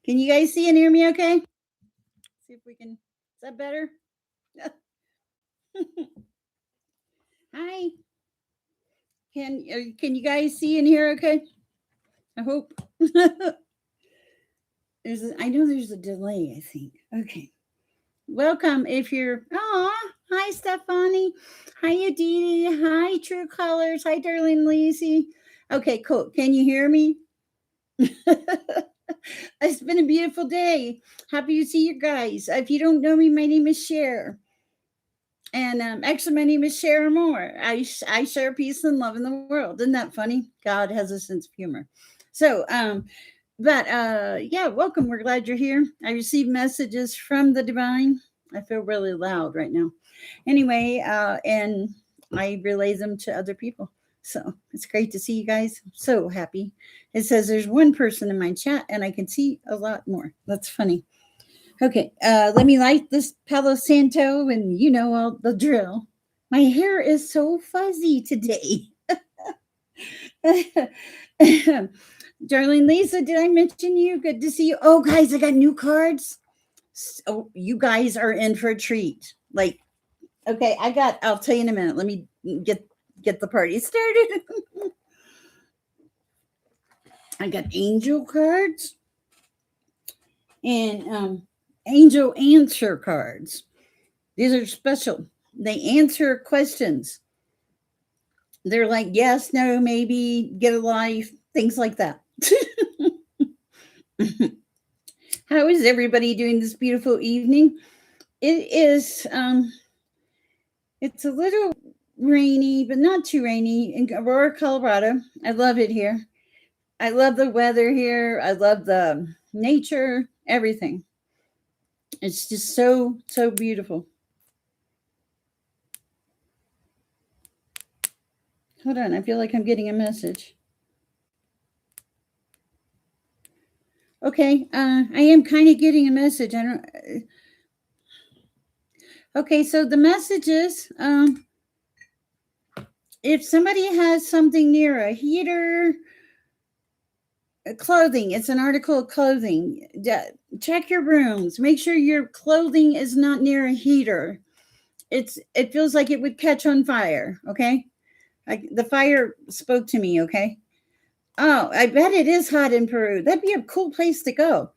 Can you guys see and hear me okay? See if we can. Is that better? Hi. Can you guys see and hear okay? I hope. I know there's a delay, I think. Okay. Welcome if you're hi Stephanie. Hi Aditi. Hi True Colors. Hi Darlene Lacey. Okay, cool. Can you hear me? It's been a beautiful day. Happy to see you guys. If you don't know me, my name is Sher. And actually, my name is Sher Moore. I share peace and love in the world. Isn't that funny? God has a sense of humor. So, yeah, welcome. We're glad you're here. I received messages from the divine. I feel really loud right now. Anyway, and I relay them to other people. So it's great to see you guys. I'm so happy. It says there's one person in my chat and I can see a lot more. That's funny. Okay, let me light this Palo Santo and you know all the drill. My hair is so fuzzy today. Darlene Lisa, did I mention you? Good to see you. Oh, guys, I got new cards. So you guys are in for a treat. Like, okay, I'll tell you in a minute. Let me get the party started. I got angel cards and angel answer cards. These are special. They answer questions. They're like yes, no, maybe, get a life, things like that. How is everybody doing this beautiful evening? It is it's a little rainy, but not too rainy in Aurora, Colorado. I love it here. I love the weather here. I love the nature, everything. It's just so beautiful. Hold on, I feel like I'm getting a message. Okay, I am kind of getting a message. I don't. Okay, so the message is, if somebody has something near a heater, clothing, it's an article of clothing. Check your rooms. Make sure your clothing is not near a heater. It feels like it would catch on fire. Okay, the fire spoke to me. Okay. Oh, I bet it is hot in Peru. That'd be a cool place to go.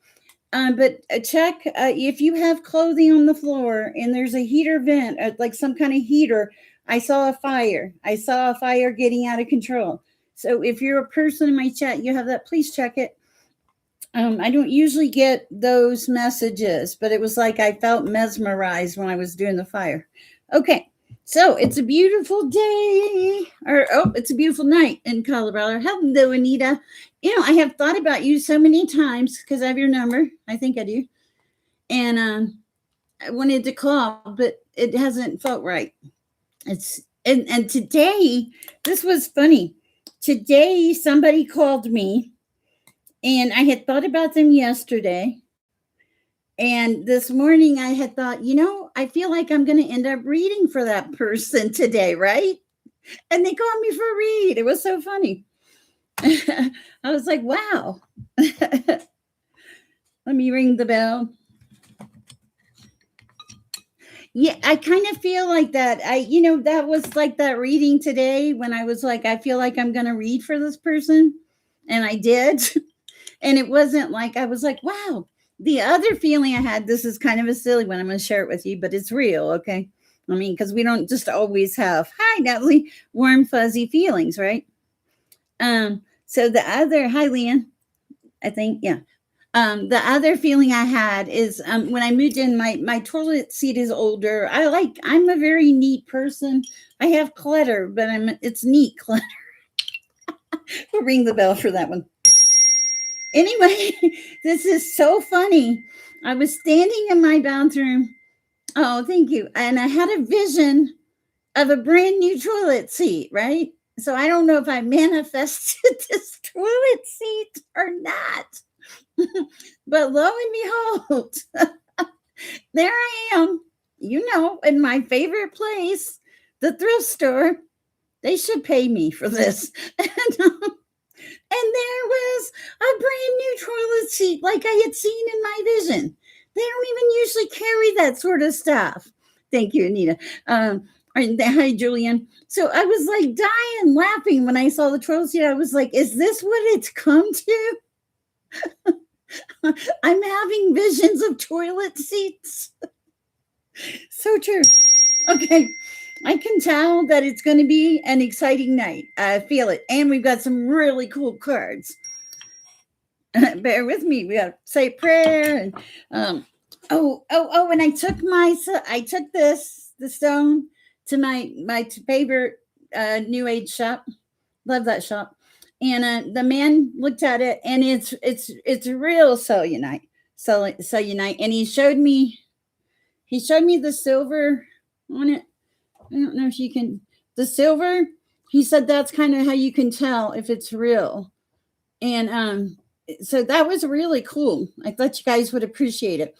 But check if you have clothing on the floor and there's a heater vent, like some kind of heater. I saw a fire. I saw a fire getting out of control. So if you're a person in my chat, you have that, please check it. I don't usually get those messages, but it was like I felt mesmerized when I was doing the fire. Okay. So it's a beautiful day, it's a beautiful night in Colorado. Hello, Anita. You know, I have thought about you so many times because I have your number. I think I do. And I wanted to call, but it hasn't felt right. And today, this was funny. Today, somebody called me, and I had thought about them yesterday. And this morning I had thought, I feel like I'm going to end up reading for that person today, right? And they called me for a read. It was so funny. I was like, wow. Let me ring the bell. Yeah, I kind of feel like that. That was like that reading today when I was like, I feel like I'm going to read for this person. And I did. And it wasn't like, I was like, wow. The other feeling I had, this is kind of a silly one. I'm going to share it with you, but it's real. Okay. I mean, because we don't just always have, hi, Natalie, warm, fuzzy feelings, right? So the other, hi, Leanne, I think, yeah. The other feeling I had is when I moved in, my toilet seat is older. I'm a very neat person. I have clutter, but it's neat clutter. We'll ring the bell for that one. Anyway, this is so funny. I was standing in my bathroom. Oh, thank you. And I had a vision of a brand new toilet seat, right? So I don't know if I manifested this toilet seat or not. But lo and behold, there I am, in my favorite place, the thrift store. They should pay me for this. And there was a brand new toilet seat like I had seen in my vision. They don't even usually carry that sort of stuff. Thank you, Anita. Hi, Julian. So I was like dying laughing when I saw the toilet seat. I was like, is this what it's come to? I'm having visions of toilet seats. So true. Okay. I can tell that it's going to be an exciting night. I feel it. And we've got some really cool cards. Bear with me. We got to say prayer and and I took the stone to my favorite new age shop. Love that shop. And the man looked at it, and it's real cellulite. And he showed me the silver on it. I don't know if you can the silver. He said that's kind of how you can tell if it's real. And so that was really cool. I thought you guys would appreciate it.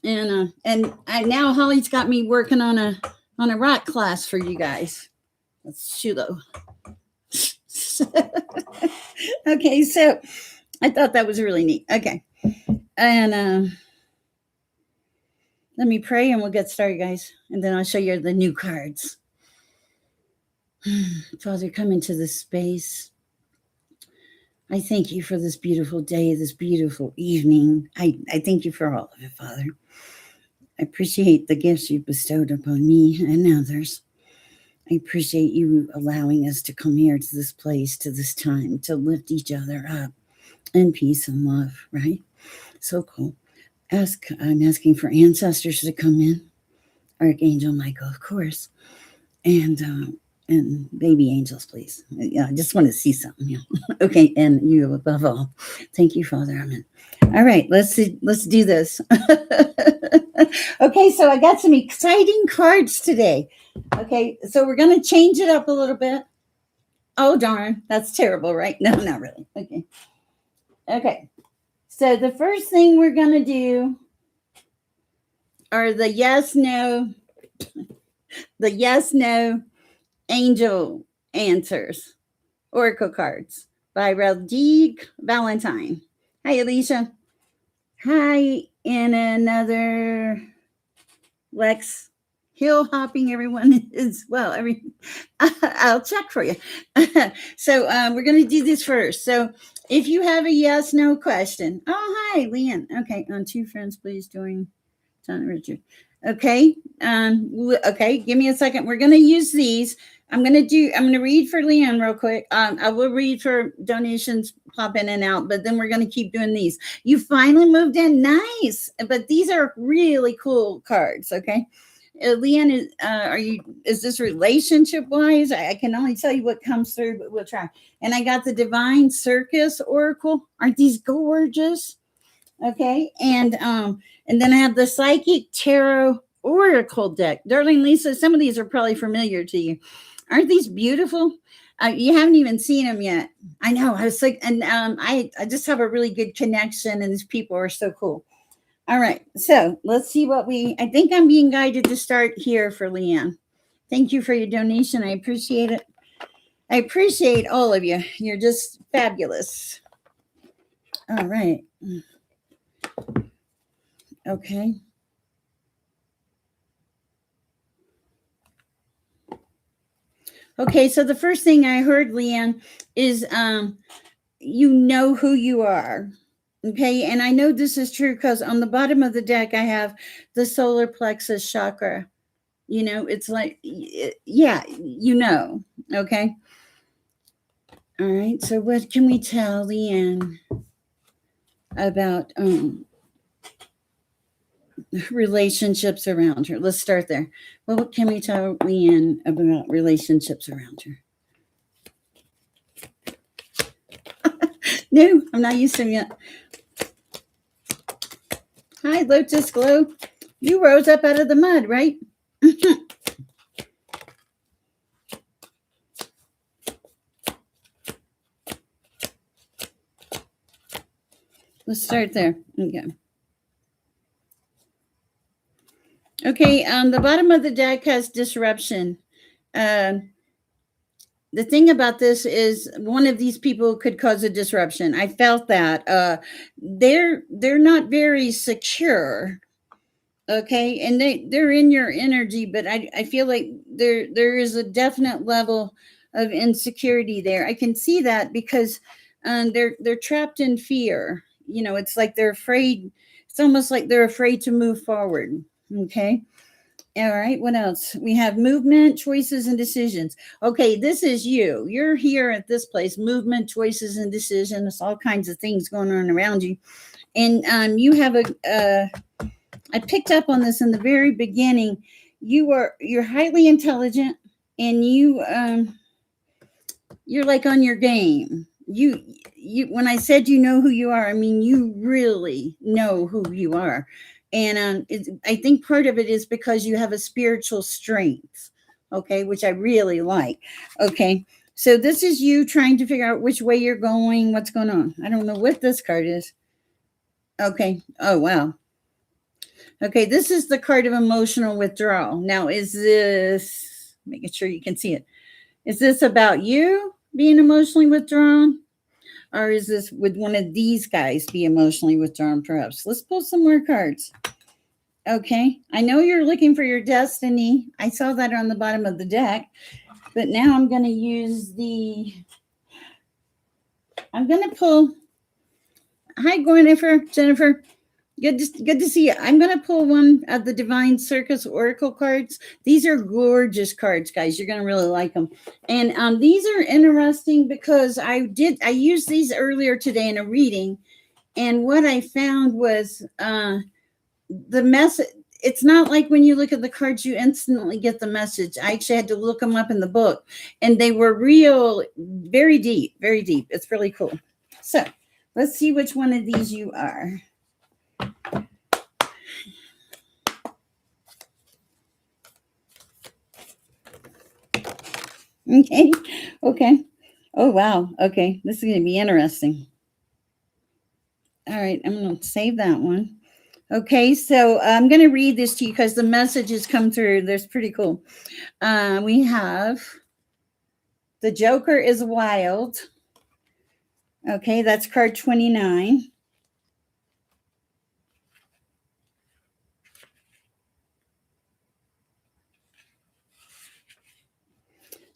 And now Holly's got me working on a rock class for you guys. That's Shulo. Okay, so I thought that was really neat. Okay, and let me pray and we'll get started, guys. And then I'll show you the new cards. Father, come into this space. I thank you for this beautiful day, this beautiful evening. I thank you for all of it, Father. I appreciate the gifts you've bestowed upon me and others. I appreciate you allowing us to come here to this place, to this time, to lift each other up in peace and love, right? So cool. I'm asking for ancestors to come in. Archangel Michael, of course. And baby angels, please. Yeah, I just want to see something. Yeah. Okay, and you above all. Thank you, Father. Amen. All right, let's do this. Okay, so I got some exciting cards today. Okay, so we're going to change it up a little bit. Oh, darn. That's terrible, right? No, not really. Okay. So the first thing we're going to do are the yes, no angel answers. Oracle cards by Raldique Valentine. Hi, Alicia. Hi, and another Lex. Hill hopping, everyone as well. I'll check for you. So we're going to do this first. So if you have a yes, no question. Oh, hi, Leanne. Okay, on two friends, please join John Richard. Okay. Okay, give me a second. We're going to use these. I'm going to read for Leanne real quick. I will read for donations, pop in and out, but then we're going to keep doing these. You finally moved in. Nice. But these are really cool cards. Okay. Leanne, is this relationship wise? I can only tell you what comes through, but we'll try. And I got the Divine Circus Oracle. Aren't these gorgeous? Okay. And then I have the Psychic Tarot Oracle deck. Darling Lisa, some of these are probably familiar to you. Aren't these beautiful? You haven't even seen them yet. I know. I was like, and I just have a really good connection, and these people are so cool. All right, so let's see I think I'm being guided to start here for Leanne. Thank you for your donation. I appreciate it. I appreciate all of you. You're just fabulous. All right. Okay. Okay, so the first thing I heard, Leanne, is you know who you are. Okay, and I know this is true because on the bottom of the deck, I have the solar plexus chakra. It's like, yeah, okay? All right, so what can we tell Leanne about relationships around her? Let's start there. Well, what can we tell Leanne about relationships around her? No, I'm not used to them yet. Hi, Lotus Glow. You rose up out of the mud, right? Let's start there. Okay, the bottom of the deck has disruption. the thing about this is one of these people could cause a disruption. I felt that they're not very secure, okay, and they're in your energy, but I feel like there is a definite level of insecurity there. I can see that because they're trapped in fear. It's like they're afraid. It's almost like they're afraid to move forward. Okay. All right, what else? We have movement, choices, and decisions. Okay, this is you. You're here at this place. Movement, choices, and decisions. All kinds of things going on around you, and you have a. I picked up on this in the very beginning. You're highly intelligent, and you're like on your game. You when I said you know who you are, I mean you really know who you are. And I think part of it is because you have a spiritual strength, okay, which I really like. Okay, so this is you trying to figure out which way you're going, what's going on. I don't know what this card is. Okay, oh wow. Okay, this is the card of emotional withdrawal. Now, is this, making sure you can see it, is this about you being emotionally withdrawn? Or is this, would one of these guys be emotionally withdrawn, perhaps? Let's pull some more cards. Okay, I know you're looking for your destiny. I saw that on the bottom of the deck. But now I'm going to use I'm going to pull. Hi, Jennifer. Good to see you. I'm going to pull one of the Divine Circus Oracle cards. These are gorgeous cards, guys. You're going to really like them. And these are interesting because I used these earlier today in a reading. And what I found was the message. It's not like when you look at the cards, you instantly get the message. I actually had to look them up in the book. And they were real, very deep, very deep. It's really cool. So let's see which one of these you are. Okay. Okay. Oh, wow. Okay. This is going to be interesting. All right. I'm going to save that one. Okay. So I'm going to read this to you because the messages come through. There's pretty cool. We have the Joker is wild. Okay. That's card 29.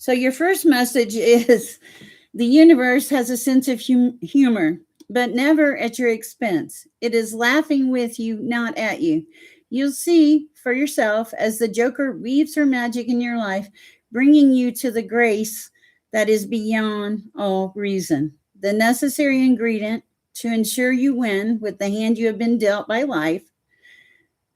So your first message is the universe has a sense of humor, but never at your expense. It is laughing with you, not at you. You'll see for yourself as the Joker weaves her magic in your life, bringing you to the grace that is beyond all reason. The necessary ingredient to ensure you win with the hand you have been dealt by life.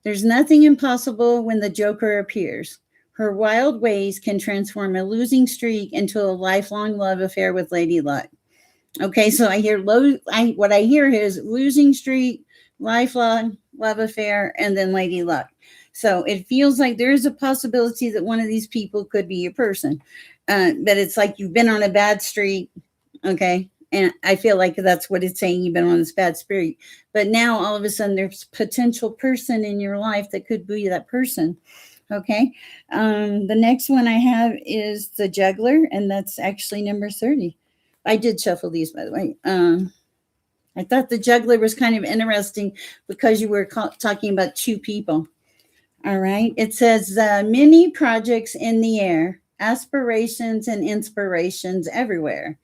There's nothing impossible when the Joker appears. Her wild ways can transform a losing streak into a lifelong love affair with Lady Luck. Okay, so I hear what I hear is losing streak, lifelong love affair, and then Lady Luck. So it feels like there is a possibility that one of these people could be your person. But it's like you've been on a bad streak, okay? And I feel like that's what it's saying. You've been on this bad streak. But now all of a sudden there's a potential person in your life that could be that person. Okay. The next one I have is the juggler, and that's actually number 30. I did shuffle these, by the way. I thought the juggler was kind of interesting because you were talking about two people. All right. It says many projects in the air, aspirations and inspirations everywhere.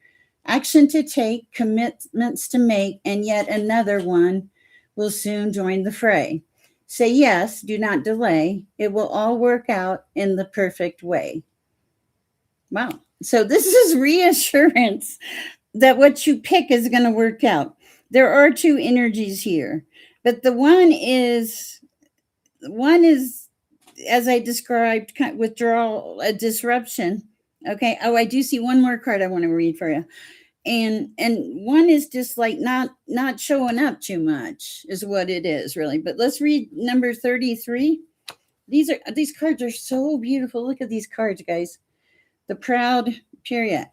Action to take, commitments to make, and yet another one will soon join the fray. Say yes, do not delay. It will all work out in the perfect way. Wow. So this is reassurance that what you pick is going to work out. There are two energies here, but the one is as I described, kind of withdrawal, a disruption. Okay. Oh, I do see one more card I want to read for you. And one is just like not showing up too much is what it is, really. But let's read number 33. These cards are so beautiful. Look at these cards, guys. The Proud Chariot.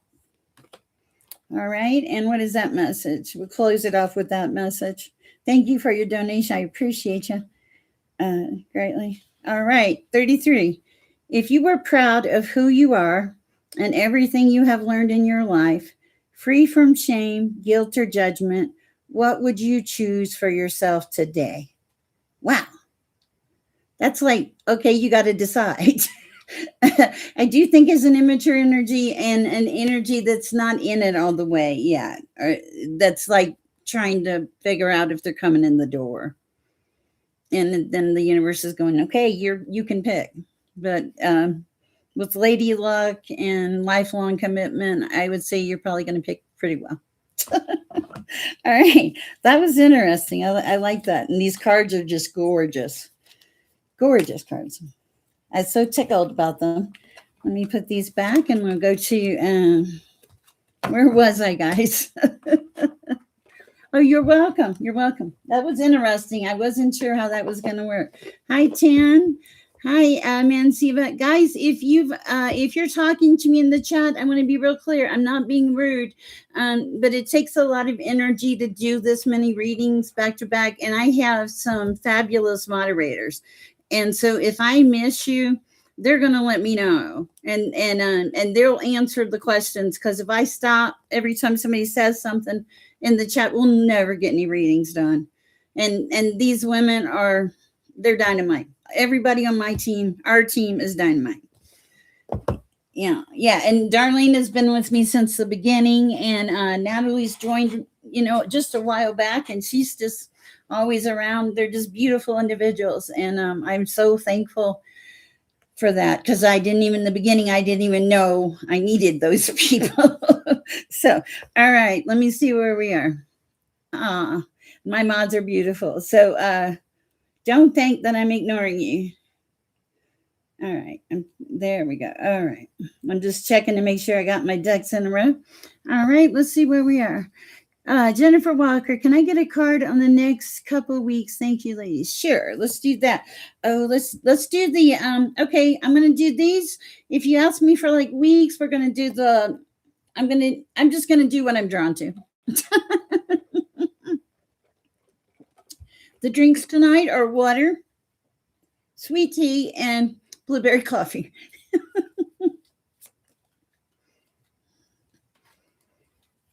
All right, and what is that message? We'll close it off with that message. Thank you for your donation. I appreciate you greatly. All right, 33. If you were proud of who you are, and everything you have learned in your life, free from shame, guilt, or judgment, what would you choose for yourself today? Wow, that's like, okay, you got to decide. I do think it's an immature energy and an energy that's not in it all the way yet. Or that's like trying to figure out if they're coming in the door. And then the universe is going, okay, you can pick. But with lady luck and lifelong commitment, I would say you're probably going to pick pretty well. All right, that was interesting. I like that, and these cards are just gorgeous, gorgeous cards. I'm so tickled about them. Let me put these back, and we'll go to where was I, guys? Oh, you're welcome. You're welcome. That was interesting. I wasn't sure how that was going to work. Hi, Tan. Hi, Mansiva. Guys, if you're talking to me in the chat, I want to be real clear. I'm not being rude, but it takes a lot of energy to do this many readings back to back, and I have some fabulous moderators. And so if I miss you, they're going to let me know, and they'll answer the questions, because if I stop every time somebody says something in the chat, we'll never get any readings done. And these women they're dynamite. Everybody on my team, our team, is dynamite. Yeah. And Darlene has been with me since the beginning, and Natalie's joined, just a while back, and she's just always around. They're just beautiful individuals, and I'm so thankful for that, because in the beginning, I didn't even know I needed those people. So, all right, let me see where we are. My mods are beautiful. So don't think that I'm ignoring you. All right, there we go. All right, I'm just checking to make sure I got my ducks in a row. All right, let's see where we are. Jennifer Walker, can I get a card on the next couple of weeks? Thank you, ladies. Sure, let's do that. Oh, let's do the okay, I'm gonna do these. If you ask me for like weeks, we're gonna do the I'm just gonna do what I'm drawn to. The drinks tonight are water, sweet tea, and blueberry coffee.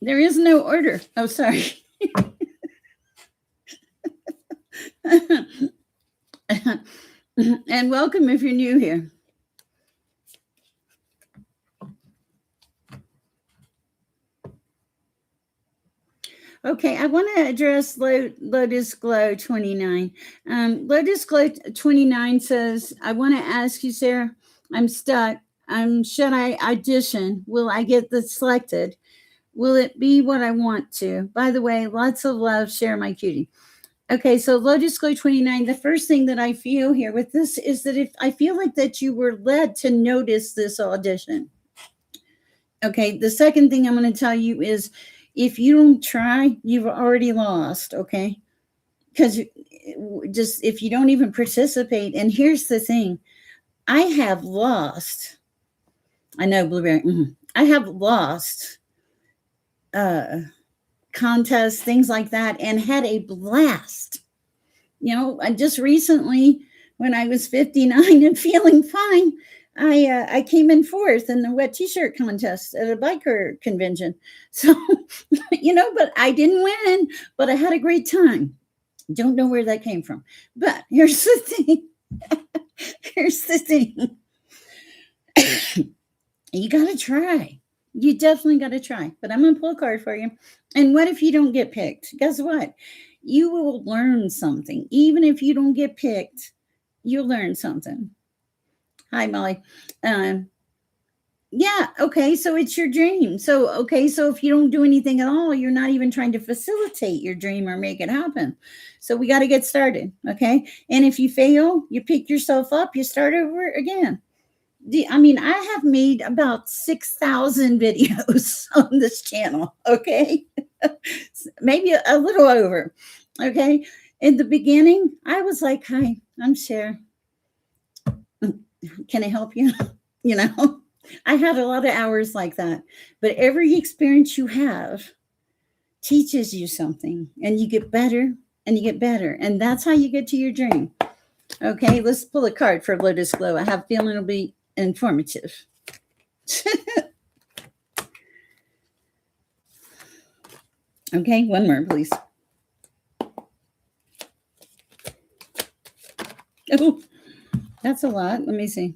There is no order. Oh, sorry. And welcome if you're new here. Okay, I want to address Lotus Glow 29. Lotus Glow 29 says, I want to ask you, Sarah, I'm stuck. Should I audition? Will I get selected? Will it be what I want to? By the way, lots of love, Sher, my cutie. Okay, so Lotus Glow 29, the first thing that I feel here with this is that if I feel like that you were led to notice this audition. Okay, the second thing I'm going to tell you is, if you don't try, you've already lost, okay? Because just if you don't even participate, and here's the thing, I have lost, I know, Blueberry, I have lost contests, things like that, and had a blast. I just recently, when I was 59 and feeling fine, I came in fourth in the wet t-shirt contest at a biker convention. So, but I didn't win, but I had a great time. Don't know where that came from. But here's the thing. You got to try. You definitely got to try. But I'm going to pull a card for you. And what if you don't get picked? Guess what? You will learn something. Even if you don't get picked, you'll learn something. Hi, Molly. Yeah, okay, so it's your dream. So if you don't do anything at all, you're not even trying to facilitate your dream or make it happen. So we got to get started, okay? And if you fail, you pick yourself up, you start over again. I have made about 6,000 videos on this channel, okay? Maybe a little over, okay? In the beginning, I was like, hi, I'm Sher. Can I help you? I had a lot of hours like that, but every experience you have teaches you something, and you get better and you get better. And that's how you get to your dream. Okay, let's pull a card for Lotus Glow. I have a feeling it'll be informative. Okay, one more, please. Oh, that's a lot. Let me see.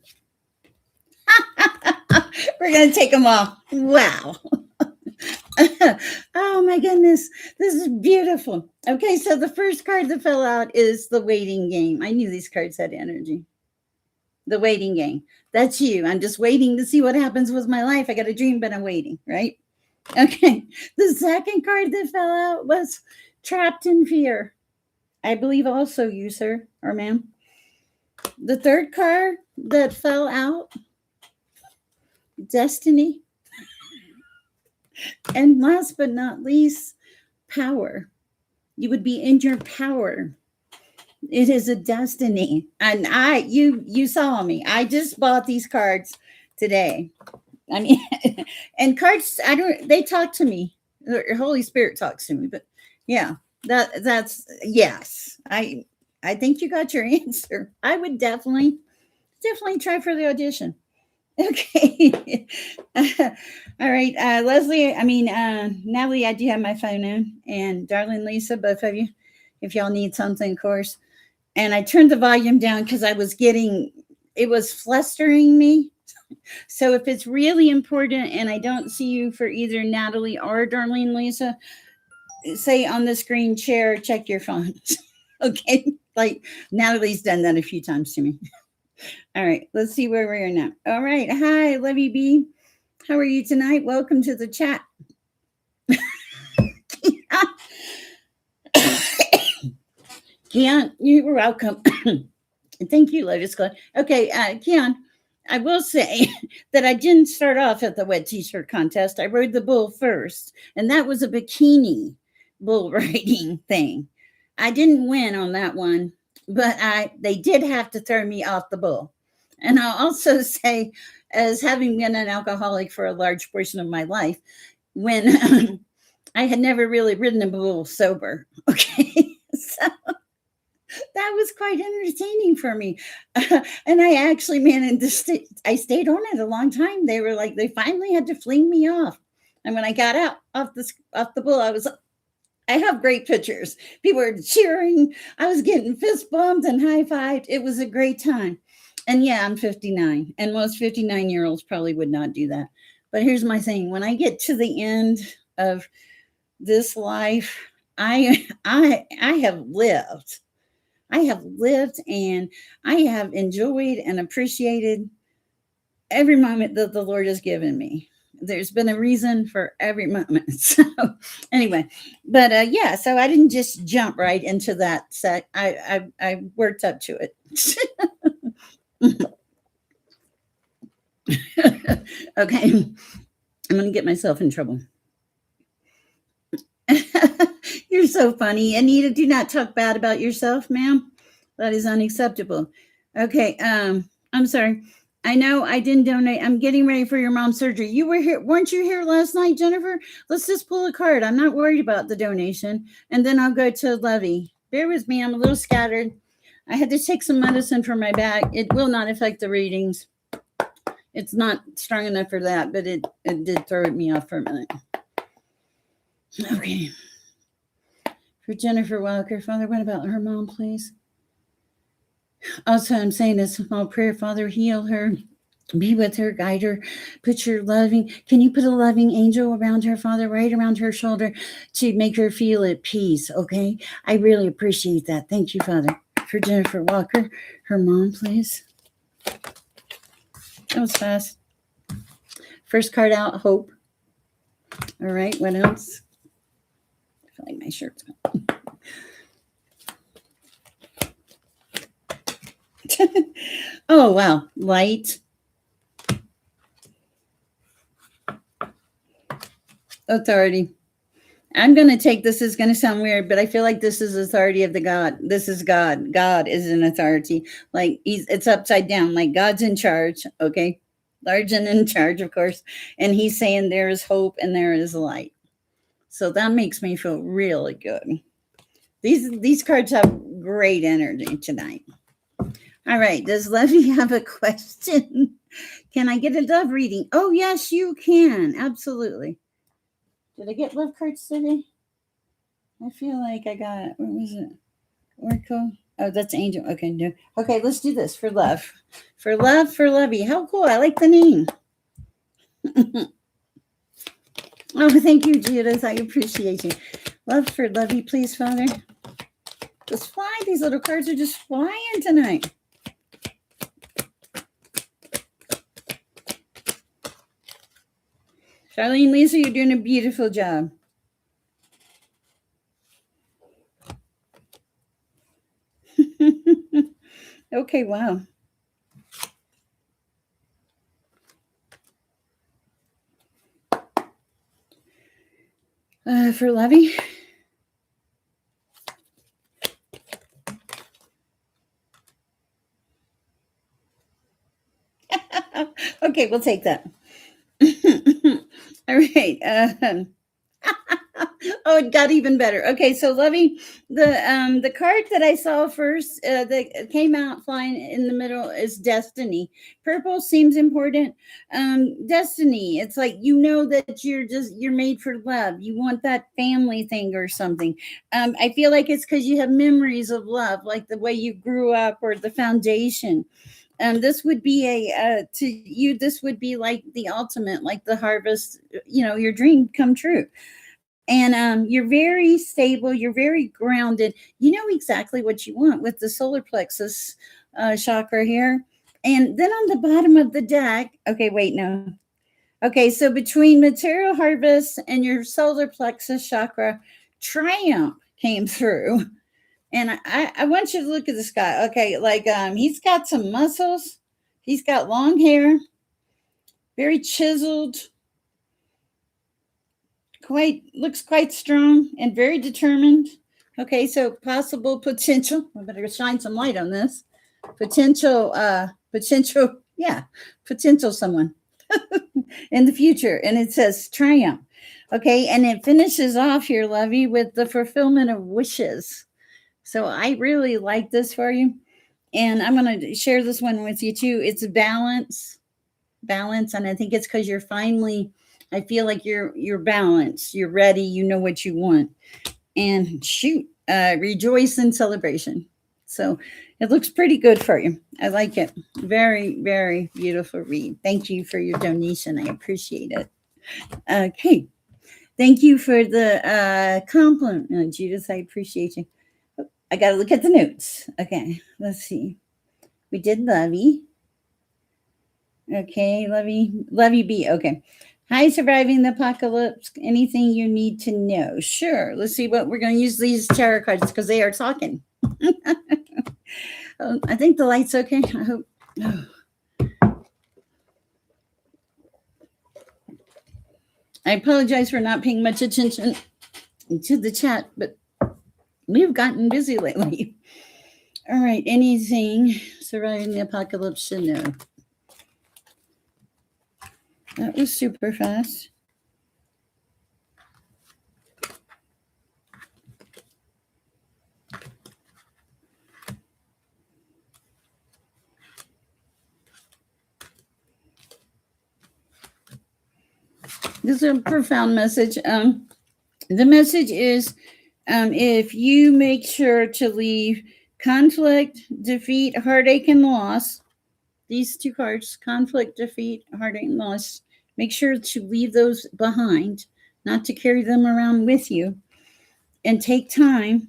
We're going to take them all. Wow. Oh my goodness. This is beautiful. Okay, so the first card that fell out is the waiting game. I knew these cards had energy. The waiting game. That's you. I'm just waiting to see what happens with my life. I got a dream, but I'm waiting, right? Okay. The second card that fell out was trapped in fear. I believe also you, sir or ma'am. The third card that fell out, destiny. And last but not least, power. You would be in your power. It is a destiny. And you saw me. I just bought these cards today. I mean, and cards, they talk to me. The Holy Spirit talks to me, but yeah, that's yes. I think you got your answer. I would definitely try for the audition. Okay. All right. Leslie, Natalie, I do have my phone on. And darling Lisa, both of you, if y'all need something, of course. And I turned the volume down because it was flustering me. So if it's really important and I don't see you for either Natalie or Darlene Lisa, say on the screen share, check your phones. Okay. Like Natalie's done that a few times to me. All right, let's see where we are now. All right. Hi, Levy B. How are you tonight? Welcome to the chat. Keon, you were welcome. Thank you, Lotus Club. Okay, Keon, I will say that I didn't start off at the wet t-shirt contest. I rode the bull first, and that was a bikini bull riding thing. I didn't win on that one, but they did have to throw me off the bull. And I'll also say, as having been an alcoholic for a large portion of my life, when I had never really ridden a bull sober. Okay. So that was quite entertaining for me. And I actually managed to I stayed on it a long time. They were like, they finally had to fling me off. And when I got out off the bull, I have great pictures. People were cheering. I was getting fist bumped and high fived. It was a great time. And yeah, I'm 59. And most 59-year-olds probably would not do that. But here's my thing. When I get to the end of this life, I have lived. I have lived and I have enjoyed and appreciated every moment that the Lord has given me. There's been a reason for every moment. So anyway, but yeah, so I didn't just jump right into that set. I worked up to it. Okay, I'm gonna get myself in trouble. You're so funny, Anita. Do not talk bad about yourself, ma'am. That is unacceptable. Okay, I'm sorry. I know I didn't donate. I'm getting ready for your mom's surgery. You were here, weren't you here last night, Jennifer? Let's just pull a card. I'm not worried about the donation. And then I'll go to Levy. Bear with me. I'm a little scattered. I had to take some medicine for my back. It will not affect the readings. It's not strong enough for that, but it did throw me off for a minute. Okay. For Jennifer Walker, Father, what about her mom, please? Also, I'm saying a small prayer, Father, heal her, be with her, guide her, can you put a loving angel around her, Father, right around her shoulder to make her feel at peace, okay? I really appreciate that. Thank you, Father. For Jennifer Walker, her mom, please. That was fast. First card out, hope. All right, what else? I feel like my shirt's gone. Oh, wow. Light. Authority. I'm going to take this. Is going to sound weird, but I feel like this is authority of the God. This is God. God is an authority. Like it's upside down. Like God's in charge. Okay. Large and in charge, of course. And he's saying there is hope and there is light. So that makes me feel really good. These cards have great energy tonight. All right. Does Levy have a question? Can I get a love reading? Oh, yes, you can. Absolutely. Did I get love cards today? I feel like I got, what was it? Oracle. Oh, that's Angel. Okay, no. Okay, let's do this for love. For love, for lovey. How cool. I like the name. Oh, thank you, Judith. I appreciate you. Love for lovey, please, Father. Just fly. These little cards are just flying tonight. Charlene, Lisa, you're doing a beautiful job. Okay, wow. For Lovey. Okay, we'll take that. All right. Oh, it got even better. Okay, so Lovey, the card that I saw first that came out flying in the middle is Destiny. Purple seems important. Destiny. It's like you know that you're made for love. You want that family thing or something. I feel like it's because you have memories of love, like the way you grew up or the foundation. This would be to you. This would be like the ultimate, like the harvest. Your dream come true. And you're very stable. You're very grounded. You know exactly what you want with the solar plexus chakra here. And then on the bottom of the deck, okay, wait, no. Okay, so between material harvest and your solar plexus chakra, triumph came through. And I want you to look at this guy. Okay, like he's got some muscles. He's got long hair, very chiseled, quite looks quite strong and very determined. Okay, so possible potential. I better shine some light on this. Potential, yeah, potential someone in the future. And it says triumph. Okay, and it finishes off here, Lovey, with the fulfillment of wishes. So I really like this for you. And I'm going to share this one with you too. It's balance. And I think it's because you're finally, I feel like you're balanced, you're ready, you know what you want. And shoot, rejoice in celebration. So it looks pretty good for you. I like it. Very, very beautiful read. Thank you for your donation. I appreciate it. Okay. Thank you for the compliment, Judith. I appreciate you. I got to look at the notes. Okay, let's see. We did Lovey. Okay, Lovey B. Okay. Hi, surviving the apocalypse. Anything you need to know? Sure. Let's see what we're going to use these tarot cards because they are talking. I think the light's okay. I hope. Oh. I apologize for not paying much attention to the chat, but we've gotten busy lately. All right. Anything surviving the apocalypse should know? That was super fast. This is a profound message. The message is if you make sure to leave conflict, defeat, heartache, and loss, these two cards, conflict, defeat, heartache, and loss, make sure to leave those behind, not to carry them around with you, and take time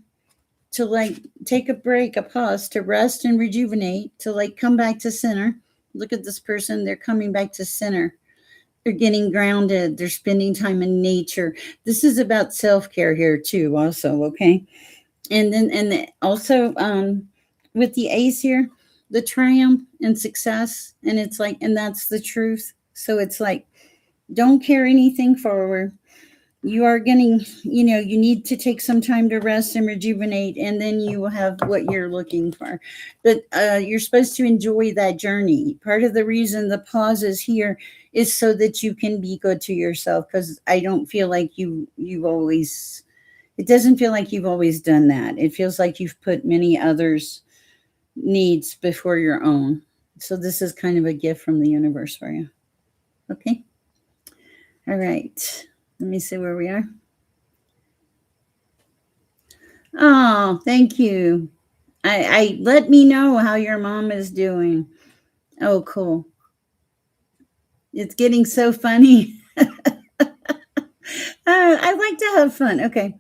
to like take a break, a pause to rest and rejuvenate, to like come back to center. Look at this person, they're coming back to center. They're getting grounded. They're spending time in nature. This is about self-care here too, also, okay? Also with the ace here, the triumph and success, and it's like, and that's the truth. So it's like, don't carry anything forward. You are getting, you need to take some time to rest and rejuvenate, and then you will have what you're looking for. But you're supposed to enjoy that journey. Part of the reason the pause is here is so that you can be good to yourself, because I don't feel like you've always, it doesn't feel like you've always done that. It feels like you've put many others' needs before your own. So this is kind of a gift from the universe for you. Okay. All right. Let me see where we are. Oh, thank you. I let me know how your mom is doing. Oh, cool. It's getting so funny. I like to have fun. Okay.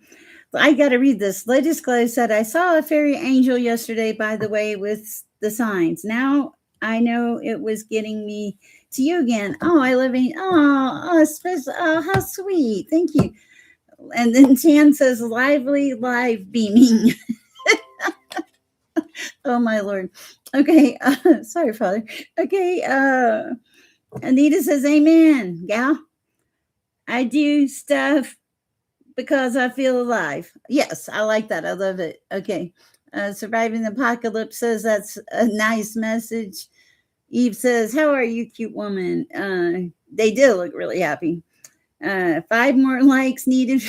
I got to read this. Latest Glow said, I saw a fairy angel yesterday, by the way, with the signs. Now I know it was getting me to you again. Oh, I love it. Oh, special. Oh, how sweet. Thank you. And then Tan says, lively, live beaming. Oh, my Lord. Okay. Sorry, Father. Okay. Anita says, amen, gal. I do stuff because I feel alive. Yes, I like that. I love it. Okay. Surviving the Apocalypse says that's a nice message. Eve says, how are you, cute woman? They did look really happy. 5 more likes needed.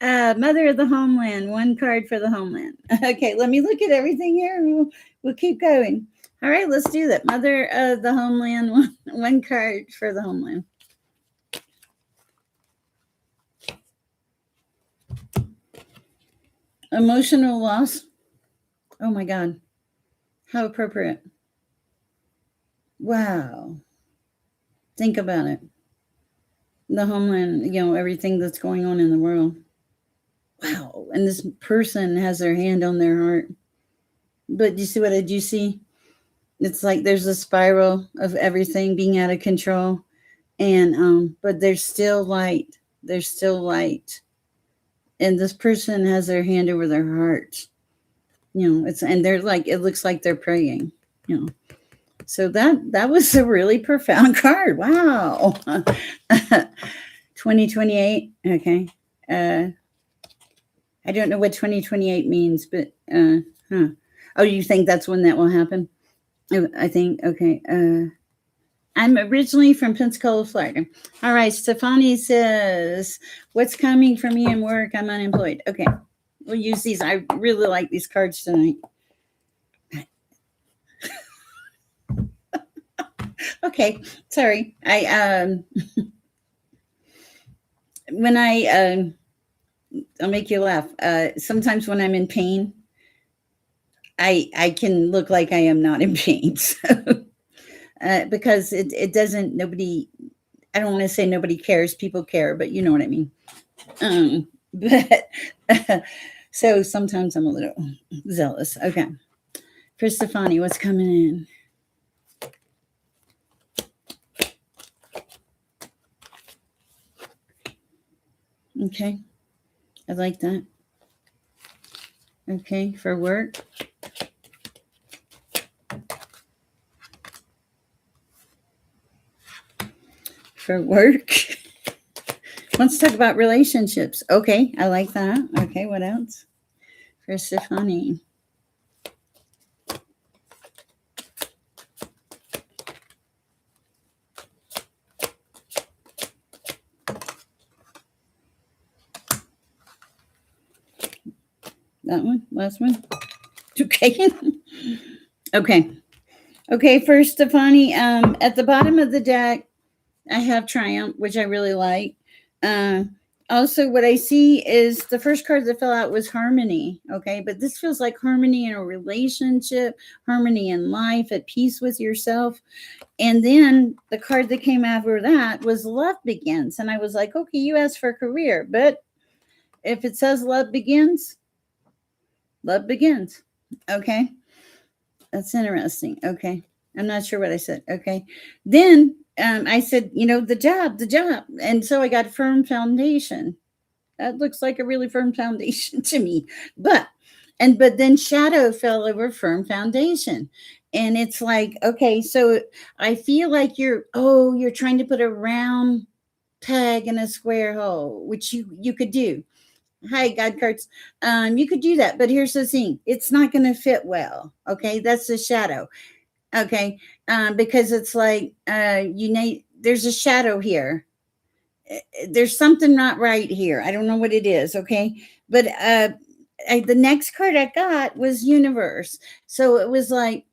Mother of the Homeland, 1 card for the Homeland. Okay, let me look at everything here and we'll keep going. All right, let's do that. Mother of the Homeland, one card for the Homeland. Emotional loss. Oh my God. How appropriate. Wow. Think about it. The homeland, everything that's going on in the world. Wow. And this person has their hand on their heart. But you see what I do see? It's like there's a spiral of everything being out of control. And but there's still light. There's still light. And this person has their hand over their heart. And they're like, it looks like they're praying. So that was a really profound card. Wow. 2028. Okay. I don't know what 2028 means, but oh, you think that's when that will happen? I think, okay. I'm originally from Pensacola, Florida. All right, Stefani says, what's coming for me in work? I'm unemployed. Okay, we'll use these. I really like these cards tonight. Okay, sorry. When I'll make you laugh. Sometimes when I'm in pain, I can look like I am not in pain. So, because it doesn't, I don't want to say nobody cares, people care, but you know what I mean. But so sometimes I'm a little zealous. Okay. For Stefani, what's coming in? Okay. I like that. Okay. For work. For work. Let's talk about relationships. Okay. I like that. Okay. What else? For Stefani. That one? Last one? Okay. Okay. Okay, for Stefani, at the bottom of the deck, I have Triumph, which I really like. Also, what I see is the first card that fell out was Harmony. Okay, but this feels like harmony in a relationship, harmony in life, at peace with yourself. And then the card that came after that was Love Begins. And I was like, okay, you asked for a career, but if it says love begins, love begins. Okay. That's interesting. Okay. I'm not sure what I said. Okay. Then I said, the job. And so I got firm foundation. That looks like a really firm foundation to me. But then shadow fell over firm foundation. And it's like, okay, so I feel like you're trying to put a round peg in a square hole, which you could do. Hi, God cards. You could do that, but here's the thing: it's not going to fit well. Okay, that's the shadow. Okay, because it's like there's a shadow here. There's something not right here. I don't know what it is. Okay, but the next card I got was Universe. So it was like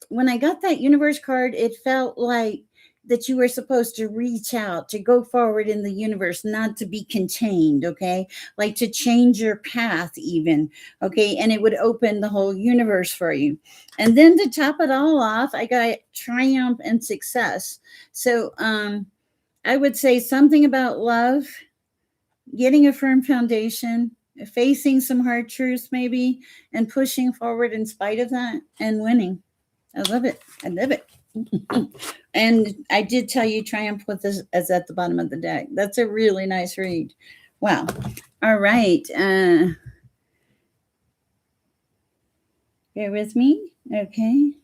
when I got that Universe card, it felt like that you were supposed to reach out, to go forward in the universe, not to be contained, okay? Like to change your path, even, okay? And it would open the whole universe for you. And then to top it all off, I got triumph and success. So, I would say something about love, getting a firm foundation, facing some hard truths, maybe, and pushing forward in spite of that and winning. I love it. I love it. And I did tell you Triumph with this as at the bottom of the deck. That's a really nice read. Wow. All right. Bear with me. Okay.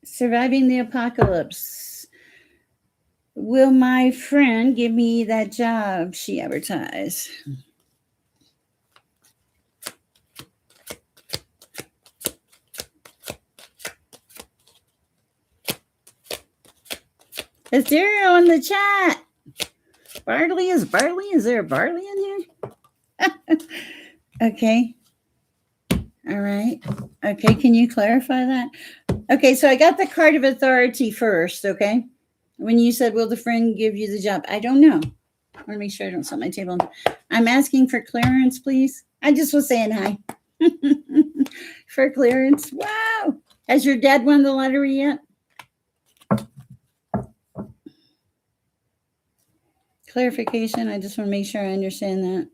Surviving the apocalypse. Will my friend give me that job she advertised? Ethereal in the chat. Barley? Is there barley in here? Okay. All right. Okay. Can you clarify that? Okay. So I got the card of authority first. Okay. When you said, will the friend give you the job? I don't know. I want to make sure I don't set my table. I'm asking for clearance, please. I just was saying hi. For clearance. Wow. Has your dad won the lottery yet? Clarification. I just want to make sure I understand that.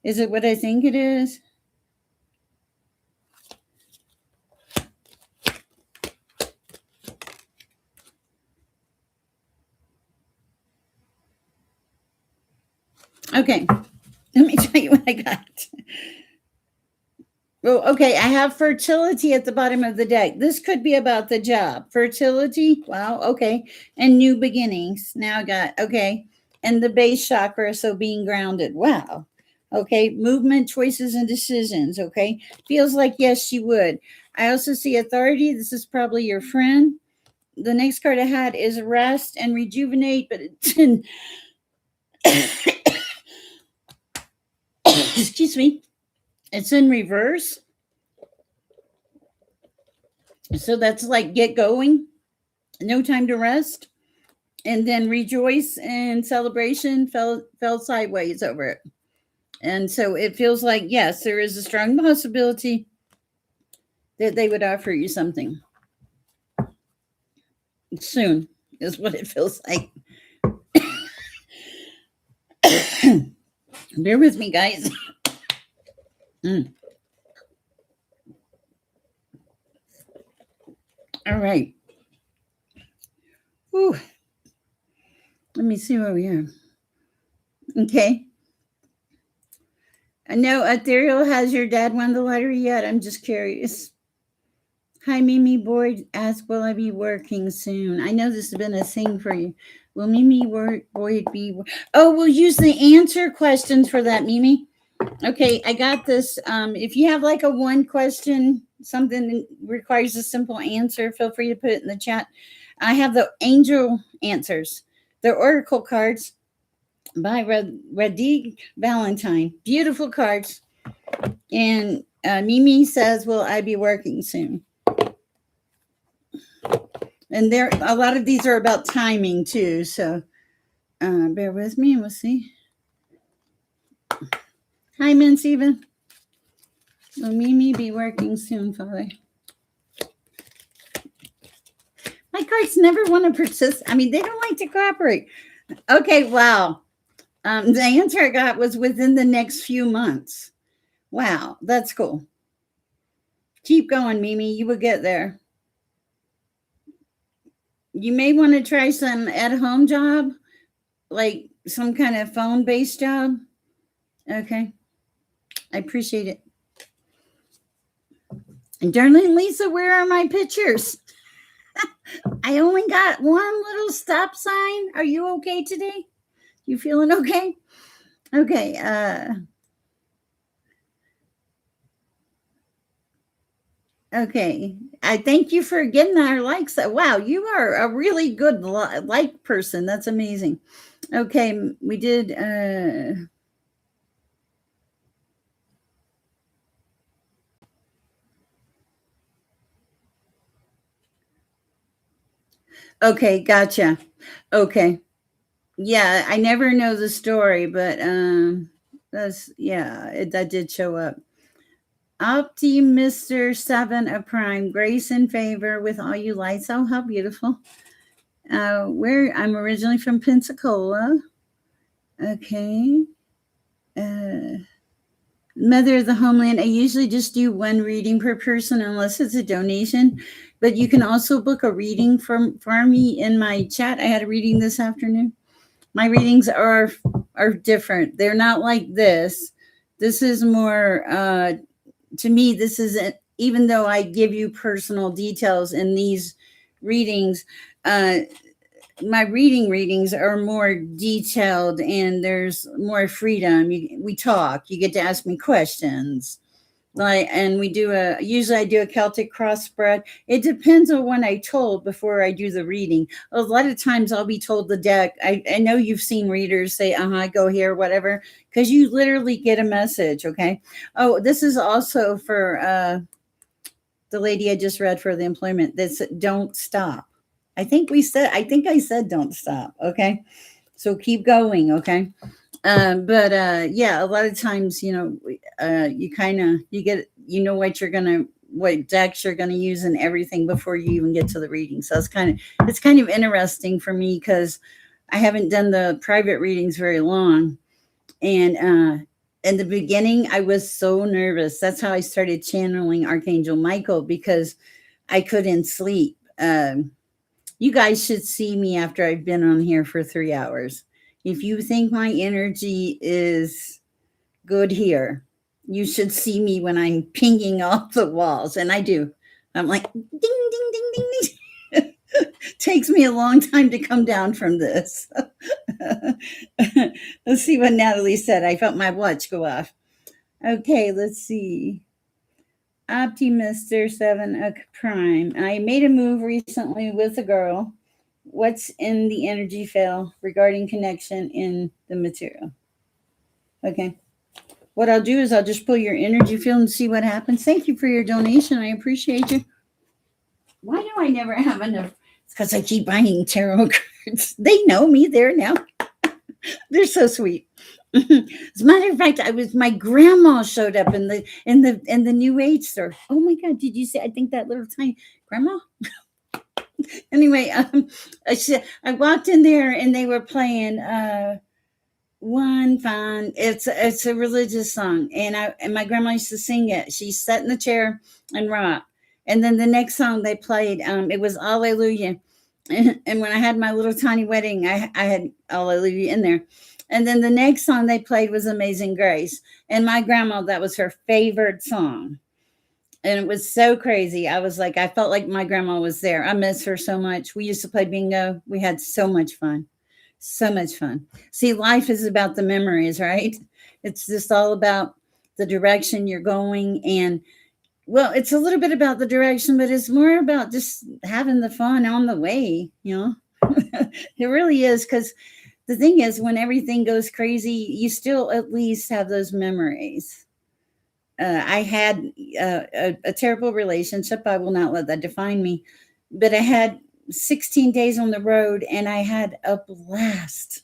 Is it what I think it is? Okay. Let me tell you what I got. Well, okay, I have fertility at the bottom of the deck. This could be about the job. Fertility, wow, okay. And new beginnings. Now I got, okay. And the base chakra, so being grounded. Wow. Okay, movement, choices, and decisions. Okay, feels like yes, she would. I also see authority. This is probably your friend. The next card I had is rest and rejuvenate, but it's in, excuse me, it's in reverse. So that's like get going, no time to rest, and then rejoice and celebration fell sideways over it. And so it feels like yes, there is a strong possibility that they would offer you something soon, is what it feels like. Bear with me, guys. All right. Whew. Let me see where we are. Okay. I know Ethereal, has your dad won the lottery yet? I'm just curious. Hi, Mimi Boyd asked, will I be working soon? I know this has been a thing for you. Will Mimi Boyd be? Oh, we'll use the answer questions for that, Mimi. Okay, I got this. If you have like a one question, something that requires a simple answer, feel free to put it in the chat. I have the angel answers, the oracle cards by Radig Valentine. Beautiful cards. And Mimi says, will I be working soon? And there, a lot of these are about timing too. So bear with me and we'll see. Hi, Min Steven. Will Mimi be working soon, Father? My cards never want to persist. I mean, they don't like to cooperate. Okay, wow. The answer I got was within the next few months. Wow, that's cool. Keep going, Mimi. You will get there. You may want to try some at-home job, like some kind of phone-based job. Okay. I appreciate it. And darling Lisa, where are my pictures? I only got one little stop sign. Are you okay today? You feeling okay? Okay. Okay. I thank you for getting our likes. Wow, you are a really good like person. That's amazing. Okay, we did. Okay, gotcha. Okay. Yeah, I never know the story, but that's yeah, that did show up. Opti Mr. Seven of Prime, grace and favor with all you lights. Oh, how beautiful. Where I'm originally from Pensacola. Okay. Uh, Mother of the Homeland. I usually just do one reading per person unless it's a donation. But you can also book a reading for me in my chat. I had a reading this afternoon. My readings are different. They're not like this. This is more to me. This is even though I give you personal details in these readings. My readings are more detailed and there's more freedom. We talk. You get to ask me questions. Like, and we do usually I do a Celtic cross spread. It depends on what I told before I do the reading. A lot of times I'll be told the deck. I know you've seen readers say, go here, whatever, because you literally get a message. Okay. Oh, this is also for the lady I just read for the employment. That's don't stop. I think I said don't stop. Okay. So keep going. Okay. But yeah, a lot of times, you kind of, you get, what decks you're going to use and everything before you even get to the reading. So it's kind of interesting for me because I haven't done the private readings very long. And, in the beginning, I was so nervous. That's how I started channeling Archangel Michael because I couldn't sleep. You guys should see me after I've been on here for 3 hours. If you think my energy is good here, you should see me when I'm pinging off the walls. And I do. I'm like, ding, ding, ding, ding, ding. Takes me a long time to come down from this. Let's see what Natalie said. I felt my watch go off. Okay, let's see. Optimister 7 of Prime. I made a move recently with a girl. What's in the energy field regarding connection in the material? Okay. What I'll do is I'll just pull your energy field and see what happens. Thank you for your donation. I appreciate you. Why do I never have enough? It's because I keep buying tarot cards. They know me there now. They're so sweet. As a matter of fact, my grandma showed up in the New Age store. Oh my God! Did you see? I think that little tiny grandma. Anyway, I walked in there and they were playing one fine. It's a religious song, and my grandma used to sing it. She sat in the chair and rocked. And then the next song they played, it was Alleluia. And when I had my little tiny wedding, I had Alleluia in there. And then the next song they played was Amazing Grace. And my grandma, that was her favorite song. And it was so crazy. I was like, I felt like my grandma was there. I miss her so much. We used to play bingo. We had so much fun. So much fun. See, life is about the memories, right? It's just all about the direction you're going. And well, it's a little bit about the direction, but it's more about just having the fun on the way, It really is, because the thing is, when everything goes crazy, you still at least have those memories. I had a terrible relationship. I will not let that define me. But I had 16 days on the road and I had a blast.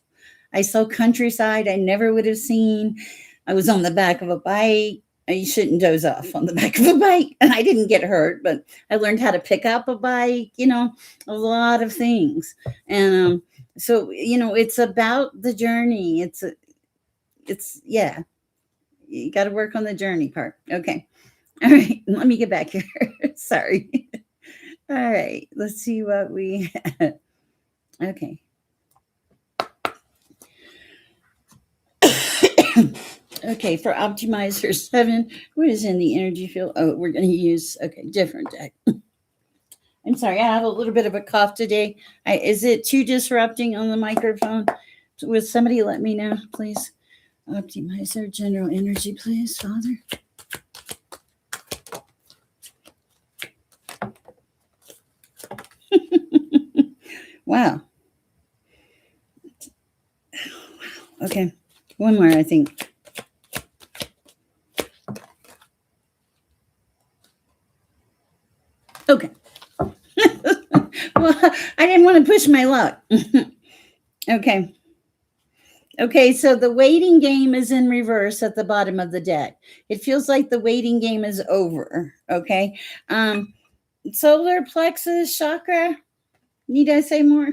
I saw countryside I never would have seen. I was on the back of a bike. You shouldn't doze off on the back of a bike. And I didn't get hurt, but I learned how to pick up a bike, a lot of things. And so, it's about the journey. Yeah, you got to work on the journey part. Okay. All right. Let me get back here. Sorry. All right. Let's see what we had. Okay. Okay, for Optimizer 7, what is in the energy field? Oh, we're going to use, different deck. I'm sorry, I have a little bit of a cough today. Is it too disrupting on the microphone? Would somebody let me know, please? Optimizer, general energy, please, Father. Wow. Okay, one more, I think. Okay. Well, I didn't want to push my luck. Okay. Okay, so the waiting game is in reverse at the bottom of the deck. It feels like the waiting game is over. Okay. Solar plexus chakra. Need I say more?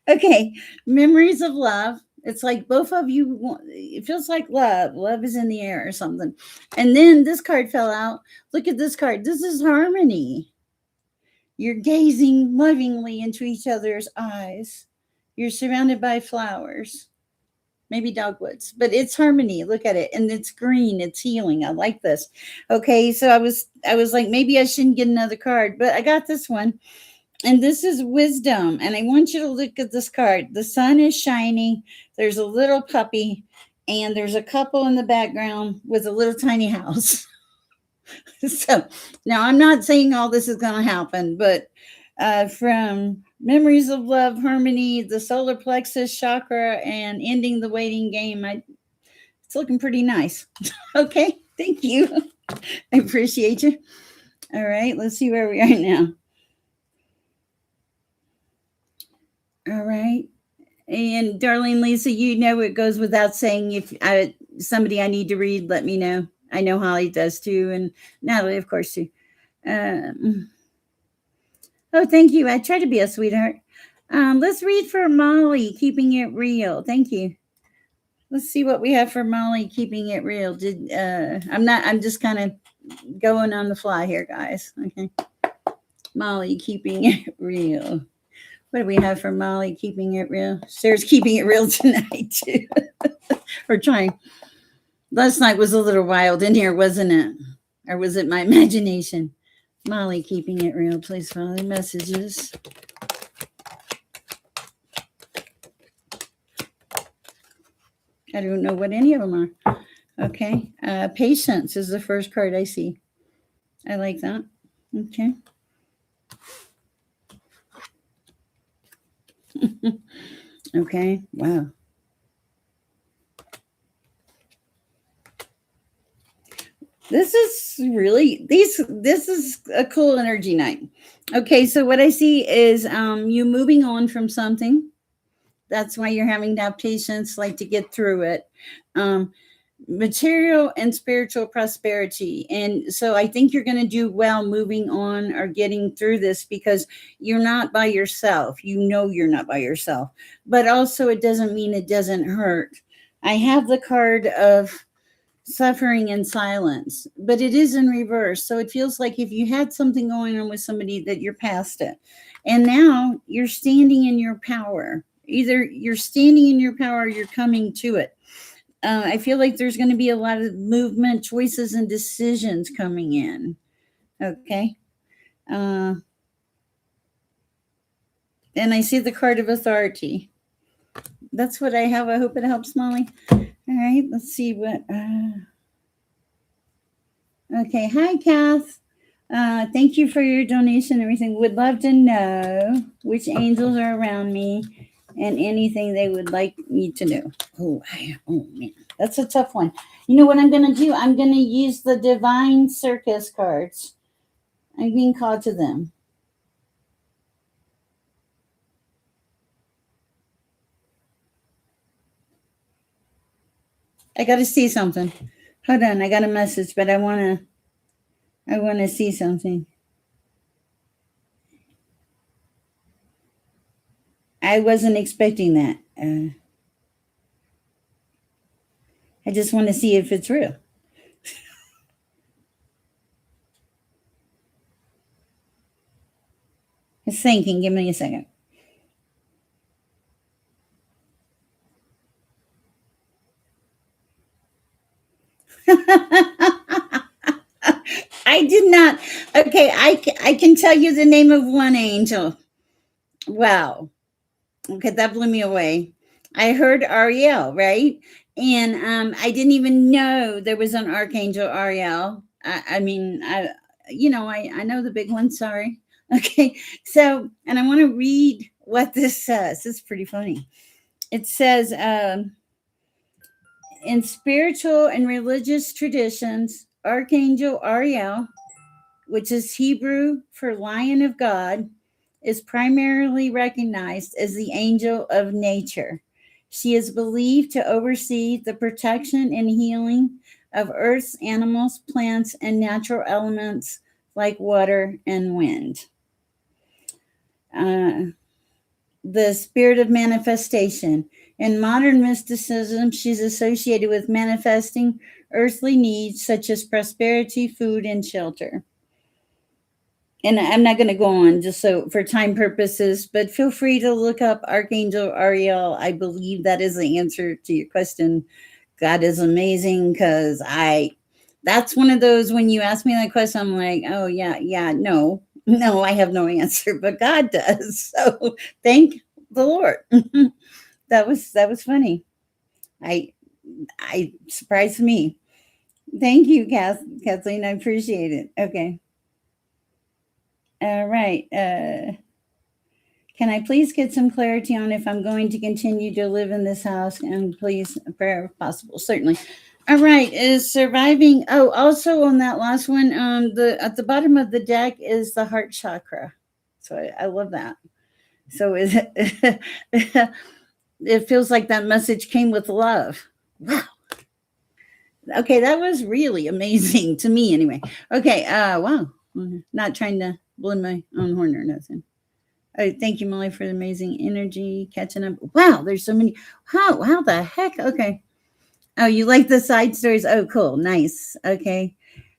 Okay. Memories of love. It's like both of you it feels like love. Love is in the air or something. And then this card fell out. Look at this card. This is harmony. You're gazing lovingly into each other's eyes. You're surrounded by flowers, maybe dogwoods, but it's harmony. Look at it, and it's green. It's healing. I like this. Okay, so I was like, maybe I shouldn't get another card, but I got this one, and this is wisdom. And I want you to look at this card. The sun is shining. There's a little puppy, and there's a couple in the background with a little tiny house. So now I'm not saying all this is going to happen, but from memories of love, harmony, the solar plexus chakra, and ending the waiting game, it's looking pretty nice. Okay, thank you. I appreciate you. All right, let's see where we are now. All right. And darling Lisa, you know it goes without saying, if somebody I need to read, let me know. I know Holly does too, and Natalie, of course, too. Oh, thank you. I try to be a sweetheart. Let's read for Molly, keeping it real. Thank you. Let's see what we have for Molly, keeping it real. I'm just kind of going on the fly here, guys. Okay. Molly, keeping it real. What do we have for Molly, keeping it real? Sher's keeping it real tonight, too. We're trying. Last night was a little wild in here, wasn't it? Or was it my imagination? Molly, keeping it real. Please follow the messages. I don't know what any of them are. Okay. Patience is the first card I see. I like that. Okay. Okay. Wow. This is a cool energy night. Okay, so what I see is you moving on from something. That's why you're having to have patience, like to get through it. Material and spiritual prosperity. And so I think you're going to do well moving on or getting through this, because you're not by yourself. You know you're not by yourself. But also it doesn't mean it doesn't hurt. I have the card of suffering in silence, but it is in reverse. So it feels like if you had something going on with somebody, that you're past it. And now you're standing in your power. Either you're standing in your power or you're coming to it. I feel like there's going to be a lot of movement, choices, and decisions coming in. Okay. And I see the card of authority. That's what I have. I hope it helps, Molly. All right. Let's see what. Okay. Hi, Kath. Thank you for your donation and everything. Would love to know which angels are around me and anything they would like me to know. Oh man, that's a tough one. You know what I'm going to do? I'm going to use the Divine Circus cards. I'm being called to them. I got to see something. Hold on, I got a message, but I want to see something. I wasn't expecting that. I just want to see if it's real. It's thinking. Give me a second. I did not. Okay, I can tell you the name of one angel. Wow. Okay, that blew me away. I heard Ariel, right? And I didn't even know there was an Archangel Ariel. I mean, I know the big one. Sorry. Okay, so, and I want to read what this says. It's pretty funny. It says, in spiritual and religious traditions, Archangel Ariel, which is Hebrew for Lion of God, is primarily recognized as the angel of nature. She is believed to oversee the protection and healing of Earth's animals, plants, and natural elements like water and wind. Uh, the spirit of manifestation. In modern mysticism, she's associated with manifesting earthly needs such as prosperity, food, and shelter. And I'm not going to go on just so for time purposes, but feel free to look up Archangel Ariel. I believe that is the answer to your question. God is amazing because that's one of those when you ask me that question, I'm like, oh, yeah, no, I have no answer, but God does. So thank the Lord. That was funny. I I surprised me. Thank you, Kathleen. I appreciate it. Okay. All right. Can I please get some clarity on if I'm going to continue to live in this house? And please, a prayer if possible. Certainly. All right. Is surviving. Oh, also on that last one, the at the bottom of the deck is the heart chakra. So I love that. So is it? It feels like that message came with love. Wow. Okay, that was really amazing to me anyway. Okay, wow. Not trying to blow my own horn or nothing. Oh, thank you, Molly, for the amazing energy catching up. Wow, there's so many. How the heck? Okay. Oh, you like the side stories? Oh, cool. Nice. Okay.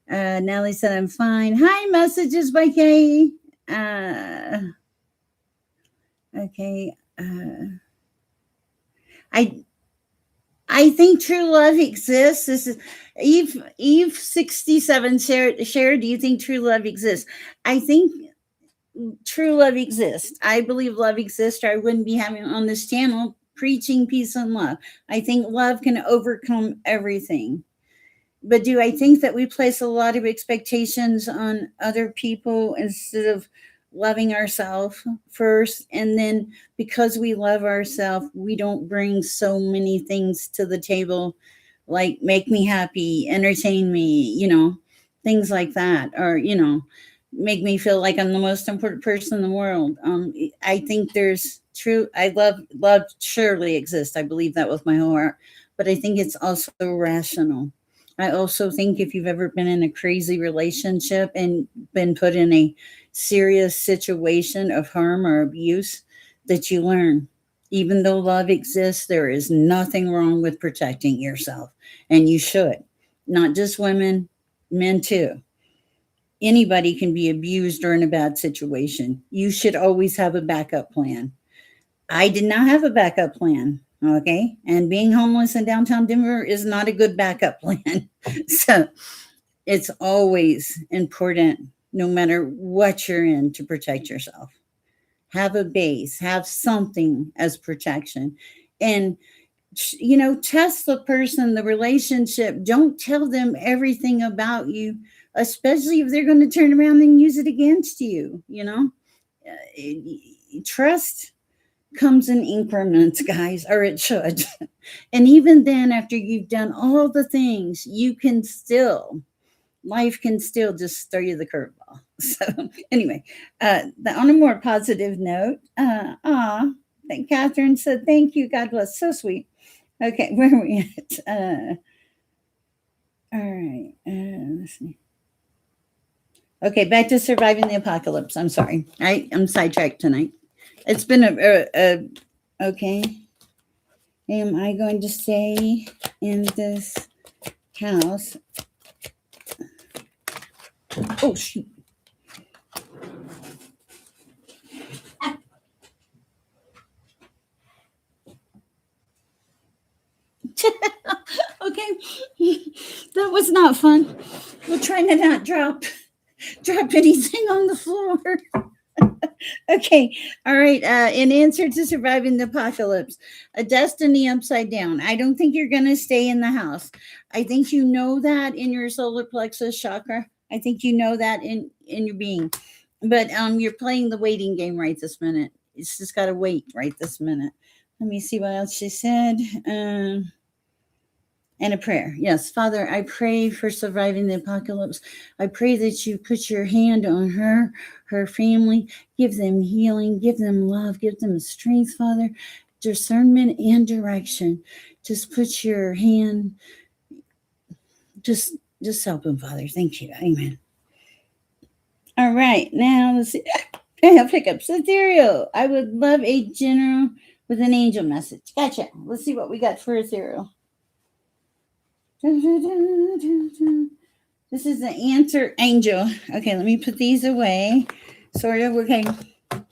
Natalie said I'm fine. Hi, messages by Kay. Okay. I I think true love exists. This is Eve 67. Share. Do you think true love exists? I think true love exists. I believe love exists, or I wouldn't be having on this channel preaching peace and love. I think love can overcome everything. But do I think that we place a lot of expectations on other people instead of loving ourselves first? And then because we love ourselves, we don't bring so many things to the table like make me happy, entertain me, things like that, or, make me feel like I'm the most important person in the world. I think there's true. Love surely exists. I believe that with my whole heart, but I think it's also rational. I also think if you've ever been in a crazy relationship and been put in a serious situation of harm or abuse, that you learn. Even though love exists, there is nothing wrong with protecting yourself. And you should. Not just women, men too. Anybody can be abused or in a bad situation. You should always have a backup plan. I did not have a backup plan. Okay. And being homeless in downtown Denver is not a good backup plan. So it's always important, no matter what you're in, to protect yourself. Have a base, have something as protection. And, test the person, the relationship. Don't tell them everything about you, especially if they're going to turn around and use it against you. Trust comes in increments, guys, or it should. And even then, after you've done all the things, life can still just throw you the curveball. So, anyway, on a more positive note, Catherine said, thank you. God bless. So sweet. Okay, where are we at? All right. Let's see. Okay, back to surviving the apocalypse. I'm sorry. I'm sidetracked tonight. It's been okay. Am I going to stay in this house? Oh, shoot. Okay. That was not fun. We'll try to not drop anything on the floor. Okay. All right. In answer to surviving the apocalypse, a destiny upside down. I don't think you're going to stay in the house. I think you know that in your solar plexus chakra. I think you know that in your being. But you're playing the waiting game right this minute. It's just got to wait right this minute. Let me see what else she said. And a prayer. Yes, Father, I pray for surviving the apocalypse. I pray that you put your hand on her family, give them healing, give them love, give them strength, Father, discernment and direction. Just put your hand, just help them, Father. Thank you. Amen. All right, now let's see. I have pickups. Ethereal. I would love a general with an angel message. Gotcha. Let's see what we got for Ethereal. This is the answer angel. Okay, let me put these away. Sort of. Okay. All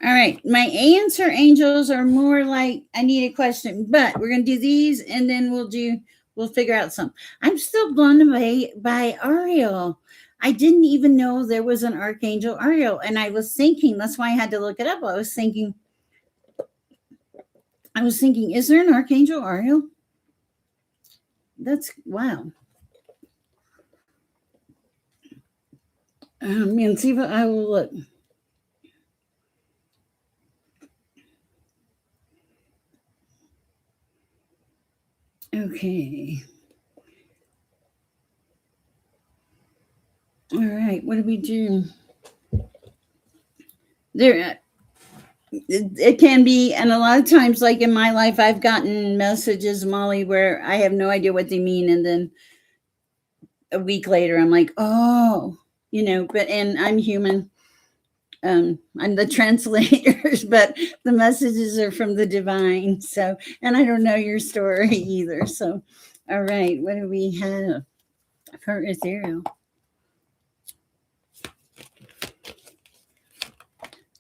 right. My answer angels are more like I need a question, but we're gonna do these and then we'll figure out some. I'm still blown away by Ariel. I didn't even know there was an archangel Ariel, and I was thinking that's why I had to look it up. I was thinking, is there an archangel Ariel? That's wow. And see what I will look. Okay. All right. What do we do? There, it can be, and a lot of times, like in my life, I've gotten messages, Molly, where I have no idea what they mean, and then a week later, I'm like, oh, But and I'm human. I'm the translators, but the messages are from the divine. So, and I don't know your story either. So, all right, what do we have for Ethereal?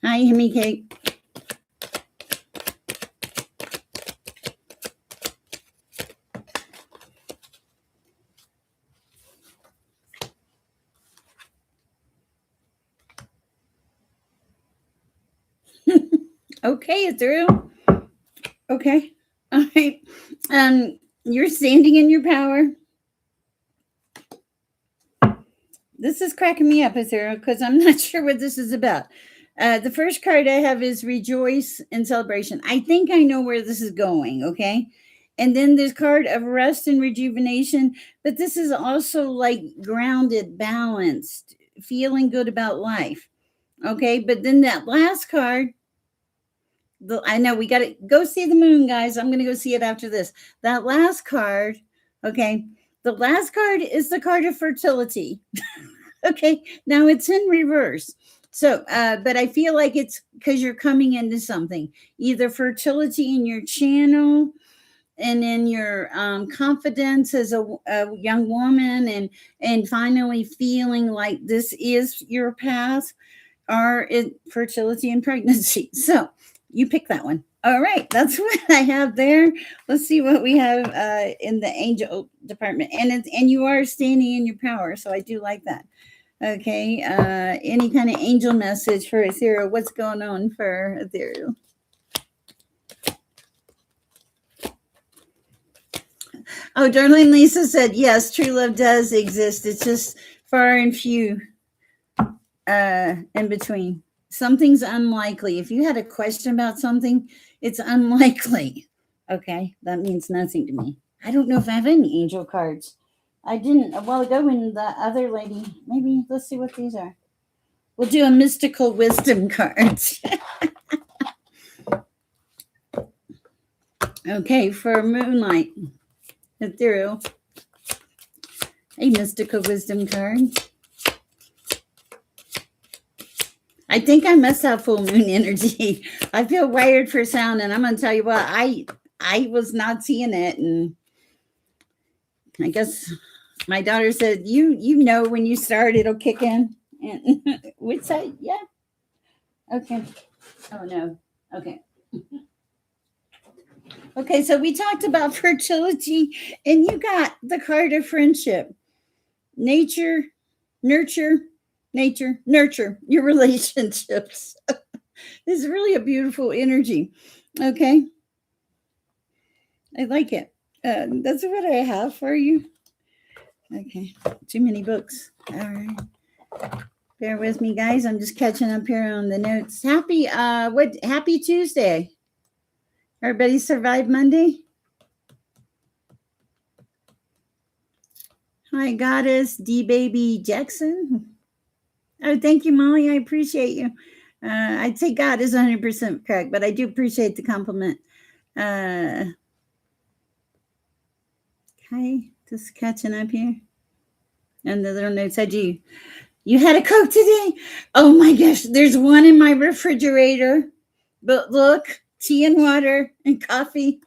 Hi, Himmy Cake. Okay, Ethereal. Okay. All right. You're standing in your power. This is cracking me up, Ethereal, because I'm not sure what this is about. The first card I have is rejoice and celebration. I think I know where this is going, okay? And then this card of rest and rejuvenation, but this is also like grounded, balanced, feeling good about life, okay? But then that last card, I know we got to go see the moon, guys. I'm going to go see it after this. That last card, okay? The last card is the card of fertility. Okay, now it's in reverse. So, but I feel like it's because you're coming into something, either fertility in your channel and in your confidence as a young woman, and finally feeling like this is your path, or fertility and pregnancy. So you pick that one. All right, that's what I have there. Let's see what we have in the angel department, and you are standing in your power, so I do like that. Okay, any kind of angel message for Ethereal? What's going on for Ethereal? Oh, darling Lisa said, yes, true love does exist. It's just far and few in between. Something's unlikely. If you had a question about something, it's unlikely. Okay, that means nothing to me. I don't know if I have any angel cards. I didn't a while ago when the other lady, maybe let's see what these are. We'll do a mystical wisdom cards. Okay, for moonlight, Ethereal, a mystical wisdom card. I think I must have full moon energy. I feel wired for sound, and I'm going to tell you what, I was not seeing it, and I guess my daughter said, you know when you start, it'll kick in. And which side? Yeah. Okay. Oh, no. Okay. Okay, so we talked about fertility, and you got the card of friendship. Nature, nurture, your relationships. It's really a beautiful energy. Okay. I like it. That's what I have for you. Okay. Too many books. All right. Bear with me, guys. I'm just catching up here on the notes. Happy Tuesday. Everybody survived Monday? Hi, Goddess D Baby Jackson. Oh, thank you, Molly. I appreciate you. I'd say God is 100% correct, but I do appreciate the compliment. Okay, just catching up here. And the little note said you had a Coke today? Oh my gosh, there's one in my refrigerator. But look, tea and water and coffee.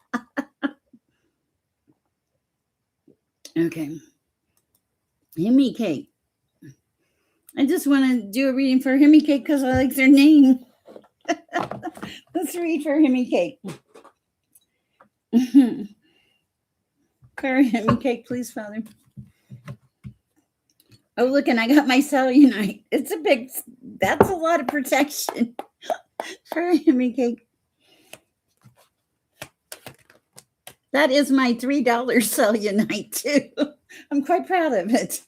Okay. Himmy Cake. I just want to do a reading for Himmy Cake because I like their name. Let's read for Himmy Cake. For Himmy Cake, please, Father. Oh, look, and I got my cellulite. It's a big, that's a lot of protection for Himmy Cake. That is my $3 cellulite, too. I'm quite proud of it.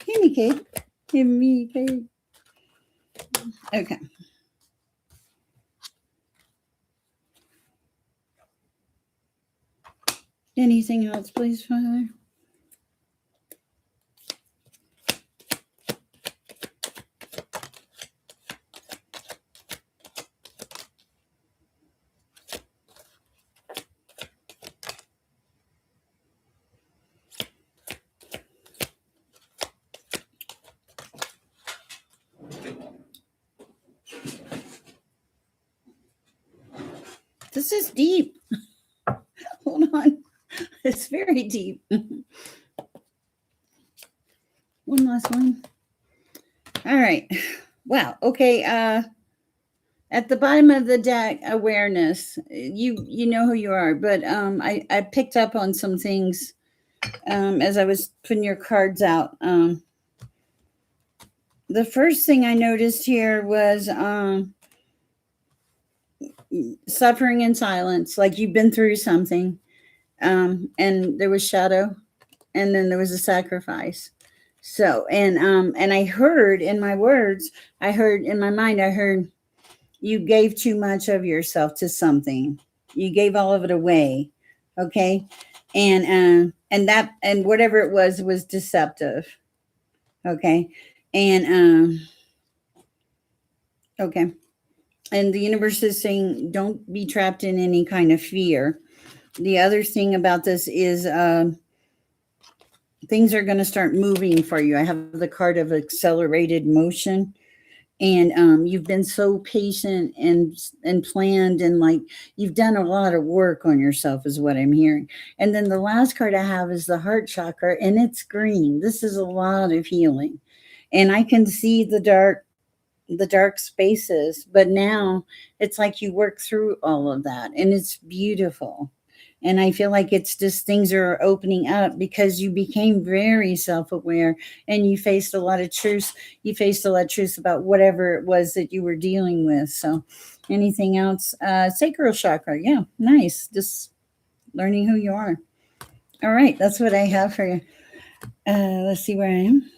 Himmy Cake. Himmy Cake. Okay. Anything else, please, Father? This is deep. Hold on. It's very deep. One last one. All right. Wow. Okay. At the bottom of the deck, awareness. You know who you are, but I picked up on some things as I was putting your cards out. The first thing I noticed here was suffering in silence, like you've been through something, and there was shadow, and then there was a sacrifice. So, and I heard in my words, I heard in my mind, I heard you gave too much of yourself to something. You gave all of it away. Okay. And that, and whatever it was deceptive. Okay. And, okay. And the universe is saying, don't be trapped in any kind of fear. The other thing about this is, things are going to start moving for you. I have the card of accelerated motion, and you've been so patient and planned, and like you've done a lot of work on yourself is what I'm hearing. And then the last card I have is the heart chakra, and it's green. This is a lot of healing, and I can see the dark spaces, but now it's like you work through all of that, and it's beautiful. And I feel like it's just things are opening up because you became very self-aware, and you faced a lot of truths. You faced a lot of truths about whatever it was that you were dealing with. So anything else? Sacral chakra. Yeah, nice. Just learning who you are. All right, that's what I have for you. Let's see where I am.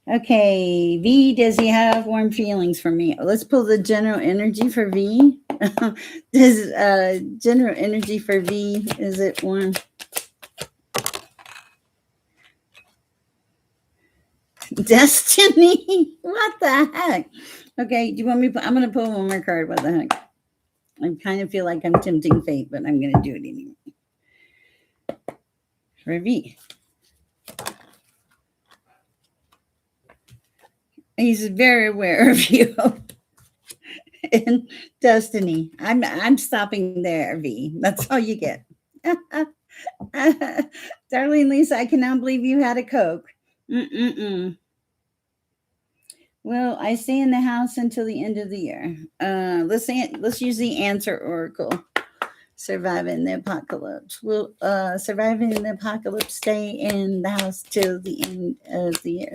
Okay, V, does he have warm feelings for me? Let's pull the general energy for V. Does general energy for V, is it warm? Destiny? What the heck? Okay, do you want me? I'm going to pull one more card. What the heck? I kind of feel like I'm tempting fate, but I'm going to do it anyway. For V. He's very aware of you. And Destiny. I'm stopping there, V. That's all you get. Darling Lisa, I cannot believe you had a Coke. Mm-mm-mm. Well, I stay in the house until the end of the year. Let's use the answer oracle. Surviving the apocalypse. Will surviving the apocalypse stay in the house till the end of the year?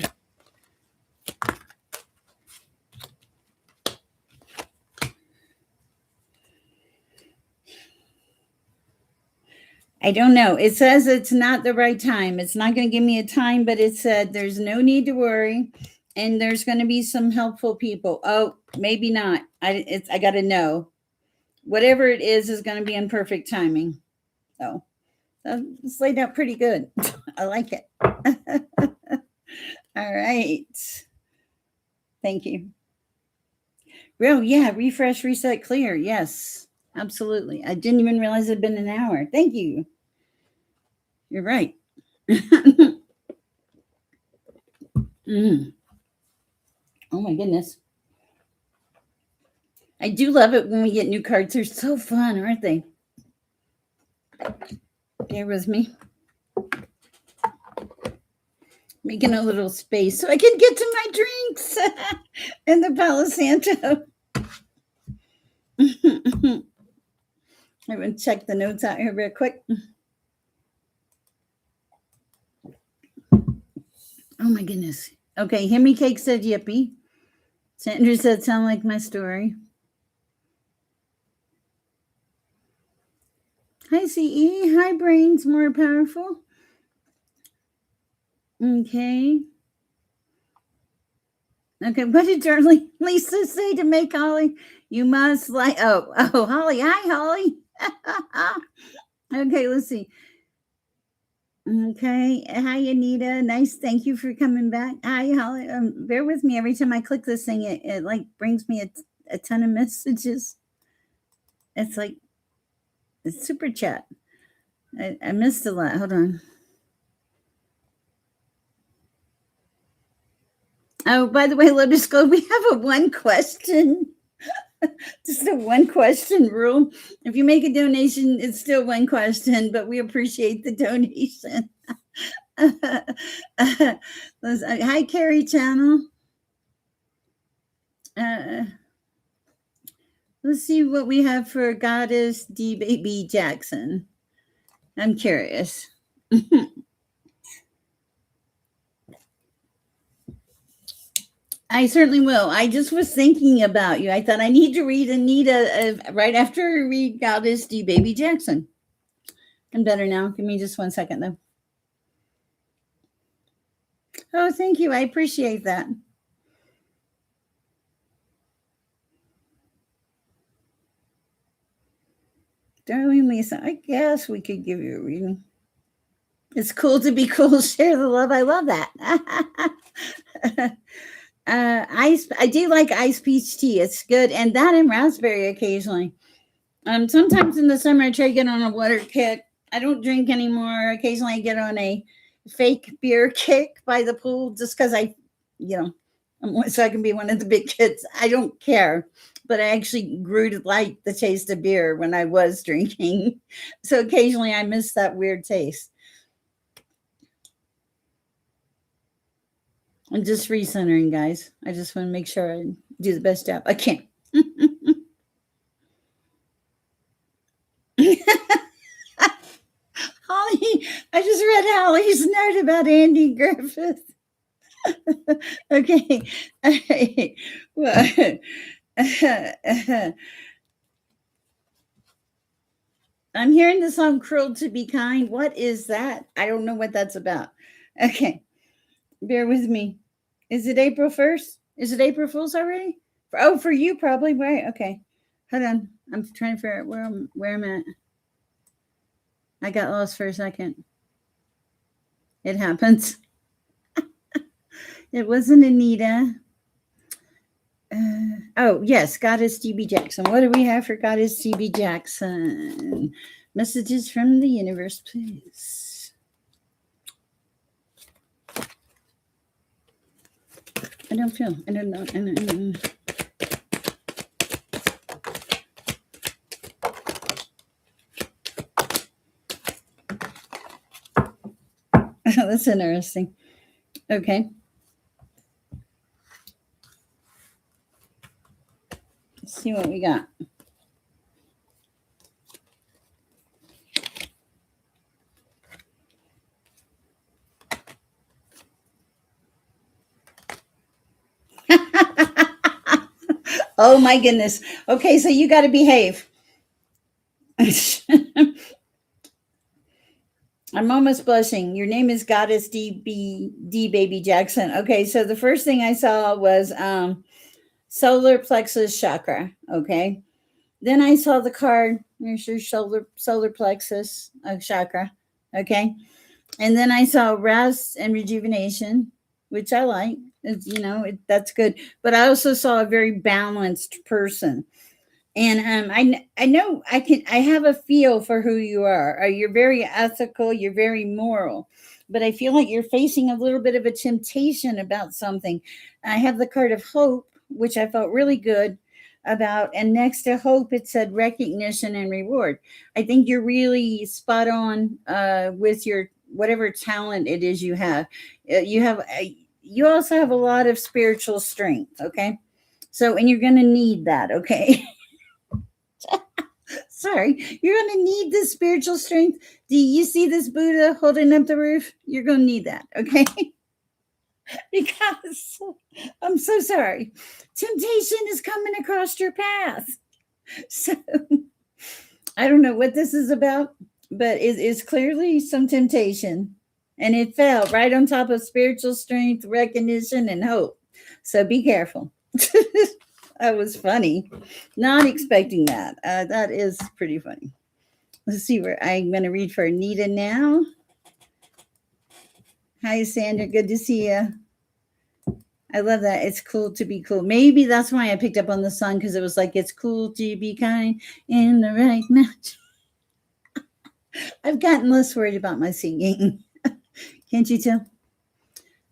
I don't know. It says it's not the right time. It's not going to give me a time, but it said there's no need to worry. and there's going to be some helpful people. Oh, maybe not. I got to know. Whatever it is going to be in perfect timing. So it's laid out pretty good. I like it. All right. Thank you. Well, yeah, refresh, reset, clear. Yes, absolutely. I didn't even realize it had been an hour. Thank you. You're right. Mm. Oh my goodness. I do love it when we get new cards. They're so fun, aren't they? Bear with me. Making a little space so I can get to my drinks and the Palo Santo. I'm going to check the notes out here real quick. Oh my goodness. Okay, Hemi Cake said yippee. Sandra said sound like my story. Hi CE. Hi Brains More Powerful. Okay. Okay, what did Darling Lisa say to make Holly? You must like Holly. Hi Holly. Okay, let's see. Okay. Hi, Anita. Nice. Thank you for coming back. Hi, Holly. Bear with me. Every time I click this thing, it like brings me a ton of messages. It's like it's super chat. I missed a lot. Hold on. Oh, by the way, Lotus Globe, we have a one question. Just a one question rule. If you make a donation, it's still one question, but we appreciate the donation. Hi, Carrie Channel. Let's see what we have for Goddess D Baby Jackson. I'm curious. I certainly will. I just was thinking about you. I thought I need to read Anita right after I read Goddess D Baby Jackson. I'm better now. Give me just 1 second, though. Oh, thank you. I appreciate that. Darling Lisa, I guess we could give you a reading. It's cool to be cool. Share the love. I love that. I do like iced peach tea. It's good, and that and raspberry occasionally. Sometimes in the summer I try to get on a water kick. I don't drink anymore. Occasionally I get on a fake beer kick by the pool just because so I can be one of the big kids. I don't care, but I actually grew to like the taste of beer when I was drinking. So occasionally I miss that weird taste. I'm just recentering, guys. I just want to make sure I do the best job I can. Holly, I just read Holly's note about Andy Griffith. Okay. All right. Well, I'm hearing the song Cruel to Be Kind. What is that? I don't know what that's about. Okay. Bear with me. Is it April 1st? Is it April Fool's already? For you probably. Right. Okay. Hold on. I'm trying to figure out where I'm at. I got lost for a second. It happens. It wasn't Anita. Yes, Goddess DB Jackson. What do we have for Goddess DB Jackson? Messages from the universe, please. I don't know. That's interesting. Okay. Let's see what we got. Oh my goodness. Okay, so you got to behave. I'm almost blushing. Your name is Goddess D Baby Jackson. Okay, so the first thing I saw was solar plexus chakra. Okay, then I saw the card. There's your solar plexus chakra. Okay, and then I saw rest and rejuvenation, which I like. That's good. But I also saw a very balanced person. And I know I have a feel for who you are. You're very ethical, you're very moral, but I feel like you're facing a little bit of a temptation about something. I have the card of hope, which I felt really good about, and next to hope it said recognition and reward. I think you're really spot on with your whatever talent it is you have. You also have a lot of spiritual strength. Okay, so and you're going to need that. Okay. Sorry, you're going to need this spiritual strength. Do you see this Buddha holding up the roof? You're going to need that, okay? Because I'm so sorry. Temptation is coming across your path. So I don't know what this is about, but it is clearly some temptation. And it fell right on top of spiritual strength, recognition, and hope. So be careful. That was funny. Not expecting that. That is pretty funny. Let's see where I'm going to read for Anita now. Hi, Sandra. Good to see you. I love that. It's cool to be cool. Maybe that's why I picked up on the song because it was like, it's cool to be kind in the right match. I've gotten less worried about my singing. Can't you tell?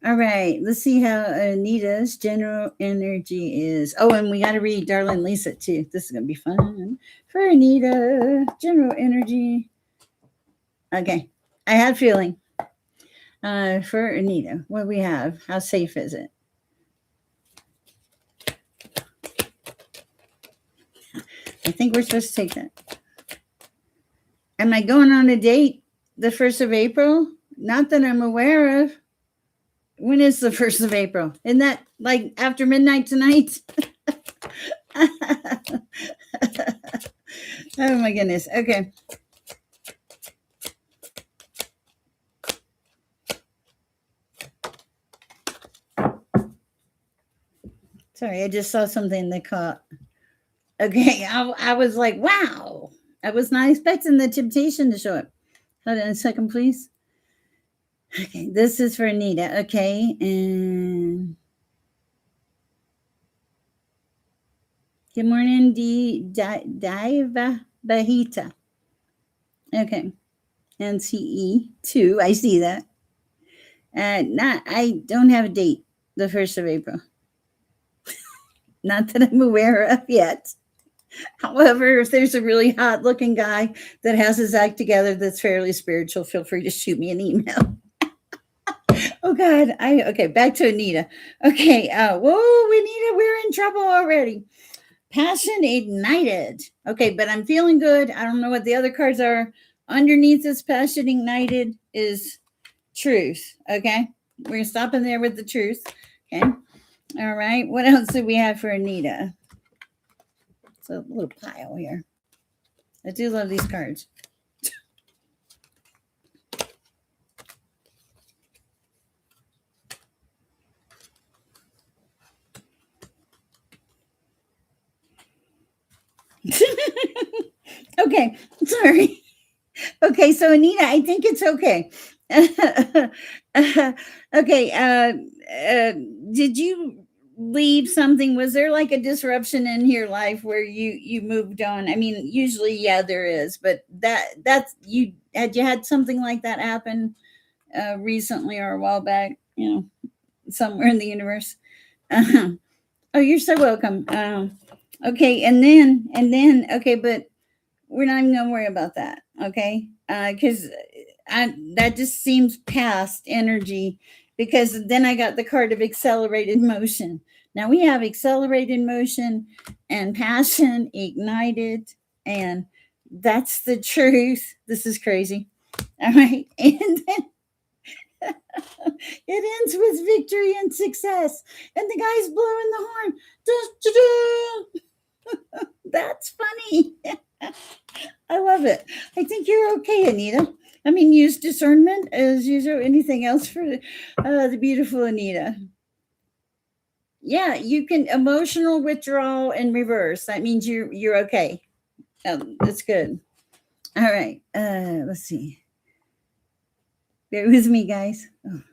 All right. Let's see how Anita's general energy is. Oh, and we got to read Darling Lisa, too. This is going to be fun for Anita. General energy. Okay. I had a feeling. For Anita, what do we have? How safe is it? I think we're supposed to take that. Am I going on a date the 1st of April? Not that I'm aware of. When is the 1st of April? Isn't that like after midnight tonight? Oh my goodness. Okay. Sorry, I just saw something that caught. Okay, I was like, wow. I was not expecting the temptation to show up. Hold on a second, please. Okay, this is for Anita. Okay, and good morning, Diva Bahita. Okay, NCE2. I see that. I don't have a date. The 1st of April. Not that I'm aware of yet. However, if there's a really hot looking guy that has his act together that's fairly spiritual, feel free to shoot me an email. Oh God. Okay, back to Anita. Okay, whoa, Anita, we're in trouble already. Passion ignited. Okay, but I'm feeling good. I don't know what the other cards are. Underneath this passion ignited is truth. Okay, we're stopping there with the truth. Okay, all right. What else do we have for Anita? It's a little pile here. I do love these cards. Okay, sorry. Okay, so Anita, I think it's okay. Okay, did you leave something? Was there like a disruption in your life where you moved on? I mean, usually, yeah, there is, but that's you had something like that happen recently or a while back? Somewhere in the universe. Oh, you're so welcome. Okay, and then okay, but we're not even gonna worry about that, okay? Because that just seems past energy. Because then I got the card of accelerated motion. Now we have accelerated motion and passion ignited, and that's the truth. This is crazy. All right, and then it ends with victory and success, and the guy's blowing the horn. That's funny. I love it. I think you're okay, Anita. I mean, use discernment. discernment as usual. Anything else for the beautiful Anita? Yeah, you can emotional withdrawal in reverse. That means you're okay. That's good. All right. Let's see. Bear with me, guys. Oh,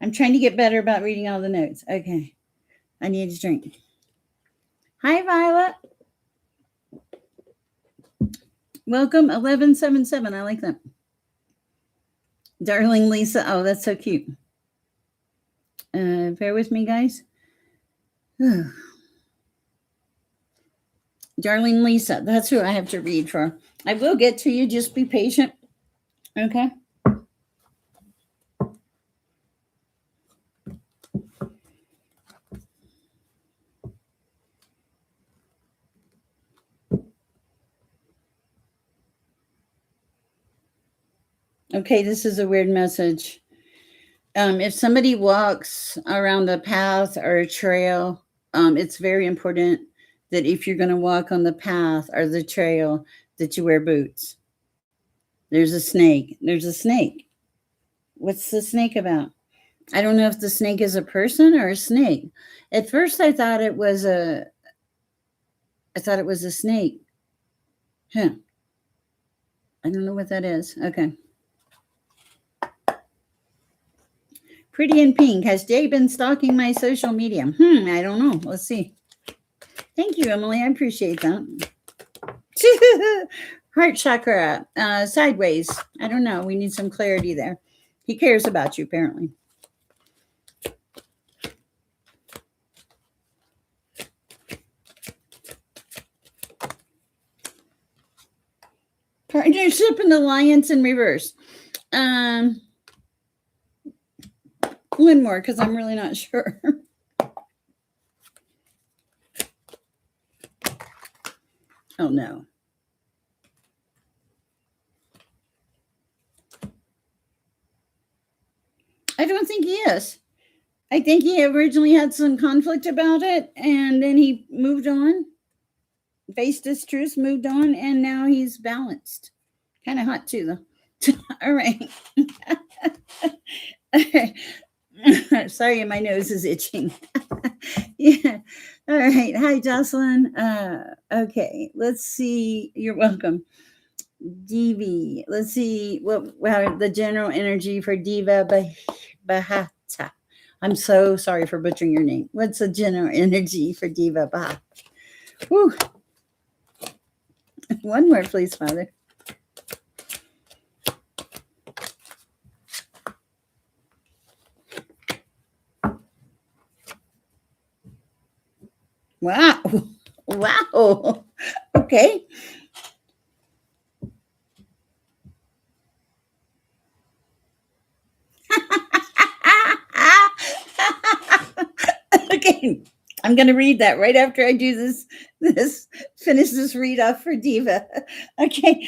I'm trying to get better about reading all the notes. Okay. I need a drink. Hi, Violet. Welcome, 1177. I like that. Darling Lisa. Oh, that's so cute. Bear with me, guys. Darling Lisa. That's who I have to read for. I will get to you. Just be patient. Okay. Okay, this is a weird message. If somebody walks around a path or a trail, it's very important that if you're going to walk on the path or the trail, that you wear boots. There's a snake. There's a snake. What's the snake about? I don't know if the snake is a person or a snake. At first, I thought it was a snake. Huh. I don't know what that is. Okay. Pretty in Pink. Has Jay been stalking my social media? I don't know. Let's see. Thank you, Emily. I appreciate that. Heart chakra, sideways. I don't know. We need some clarity there. He cares about you, apparently. Partnership and alliance in reverse. One more, because I'm really not sure. Oh, no. I don't think he is. I think he originally had some conflict about it, and then he moved on, faced his truth, moved on, and now he's balanced. Kind of hot, too, though. All right. Sorry, my nose is itching. Yeah. All right. Hi, Jocelyn. Okay. Let's see. You're welcome. Divi. Let's see what the general energy for Diva Bahata. I'm so sorry for butchering your name. What's the general energy for Diva Bahata? Whew. One more, please, Father. Wow. Wow. Okay. Okay. I'm going to read that right after I do finish this read off for Diva. Okay.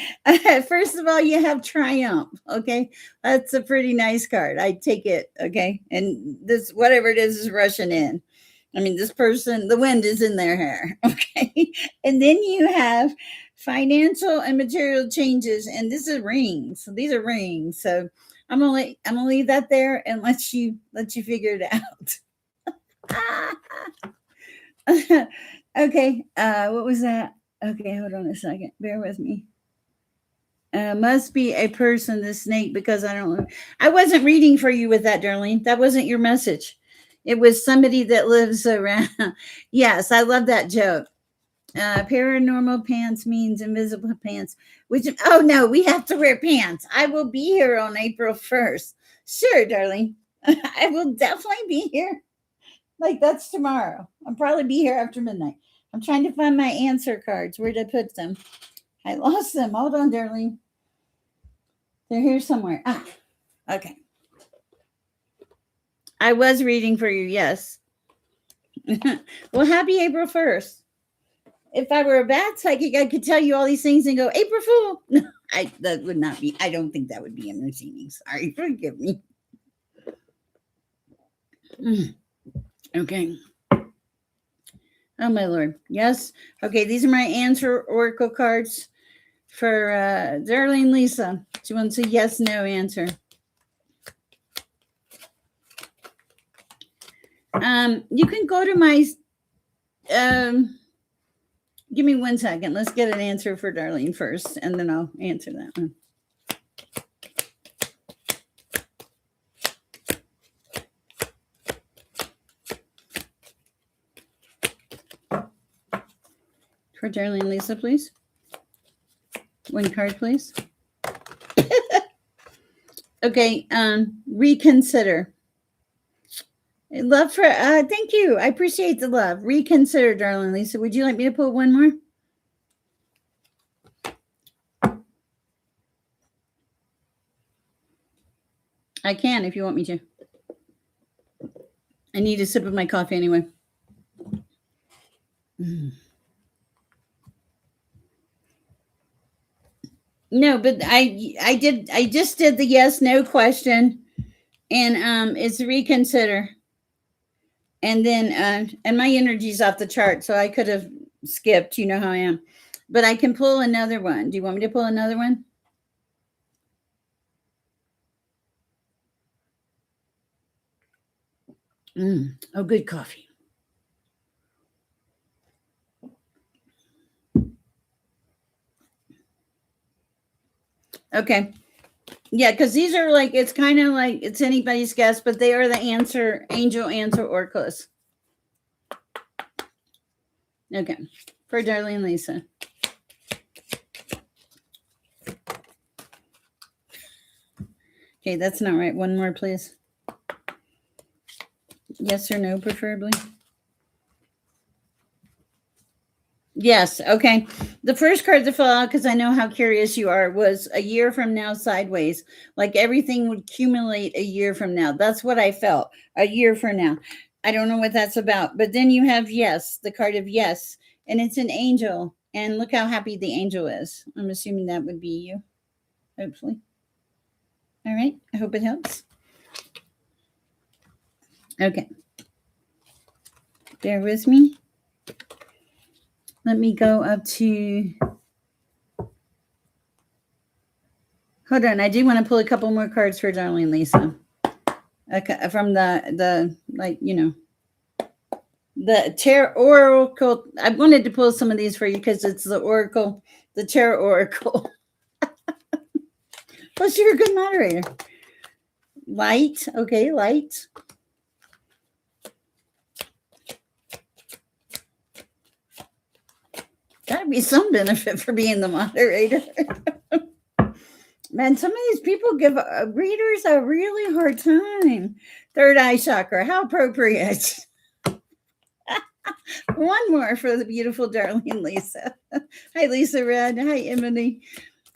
First of all, you have Triumph. Okay. That's a pretty nice card. I take it. Okay. And this, whatever it is rushing in. I mean, this person, the wind is in their hair. Okay. And then you have financial and material changes. And this is rings. These are rings. So I'm gonna leave that there and let you figure it out. Okay. What was that? Okay, hold on a second. Bear with me. Must be a person, the snake, because I wasn't reading for you with that, Darlene. That wasn't your message. It was somebody that lives around. Yes, I love that joke. Paranormal pants means invisible pants. Oh no, we have to wear pants. I will be here on April 1st. Sure, darling. I will definitely be here. Like that's tomorrow. I'll probably be here after midnight. I'm trying to find my answer cards. Where did I put them? I lost them. Hold on, darling. They're here somewhere. Okay. I was reading for you, yes. Well, happy April 1st. If I were a bad psychic, I could tell you all these things and go, April Fool. No, that would not be, I don't think that would be entertaining. Sorry, forgive me. Okay. Oh, my Lord. Yes. Okay, these are my answer oracle cards for Darlene Lisa. She wants a yes, no answer. You can go to my, give me 1 second. Let's get an answer for Darlene first, and then I'll answer that one. For Darlene Lisa, please. 1 card, please. Okay, reconsider. Love for, thank you. I appreciate the love. Reconsider, Darlene Lisa. Would you like me to pull 1 more? I can if you want me to. I need a sip of my coffee anyway. No, but I just did the yes no question, and it's reconsider. And then and my energy's off the chart, so I could have skipped, you know how I am. But I can pull another one. Do you want me to pull another one? Oh, good coffee. Okay. Yeah, because these are like, it's kind of like it's anybody's guess, but they are the answer, angel answer oracles. Okay. For Darlene Lisa. Okay, that's not right. 1 more, please. Yes or no, preferably. Yes. Okay. The first card to fill out, because I know how curious you are, was a year from now sideways. Like everything would accumulate a year from now. That's what I felt. A year from now. I don't know what that's about. But then you have yes, the card of yes. And it's an angel. And look how happy the angel is. I'm assuming that would be you. Hopefully. All right. I hope it helps. Okay. Bear with me. Let me go up to, hold on, I do want to pull a couple more cards for Darlene Lisa. Okay, from the like, you know, the tarot oracle. I wanted to pull some of these for you because it's the oracle, the tarot oracle. Plus, you're a good moderator. Light, okay, light. Gotta be some benefit for being the moderator. Man, some of these people give readers a really hard time. Third eye chakra, how appropriate. 1 more for the beautiful Darlene Lisa. Hi, Lisa Red. Hi, Emily.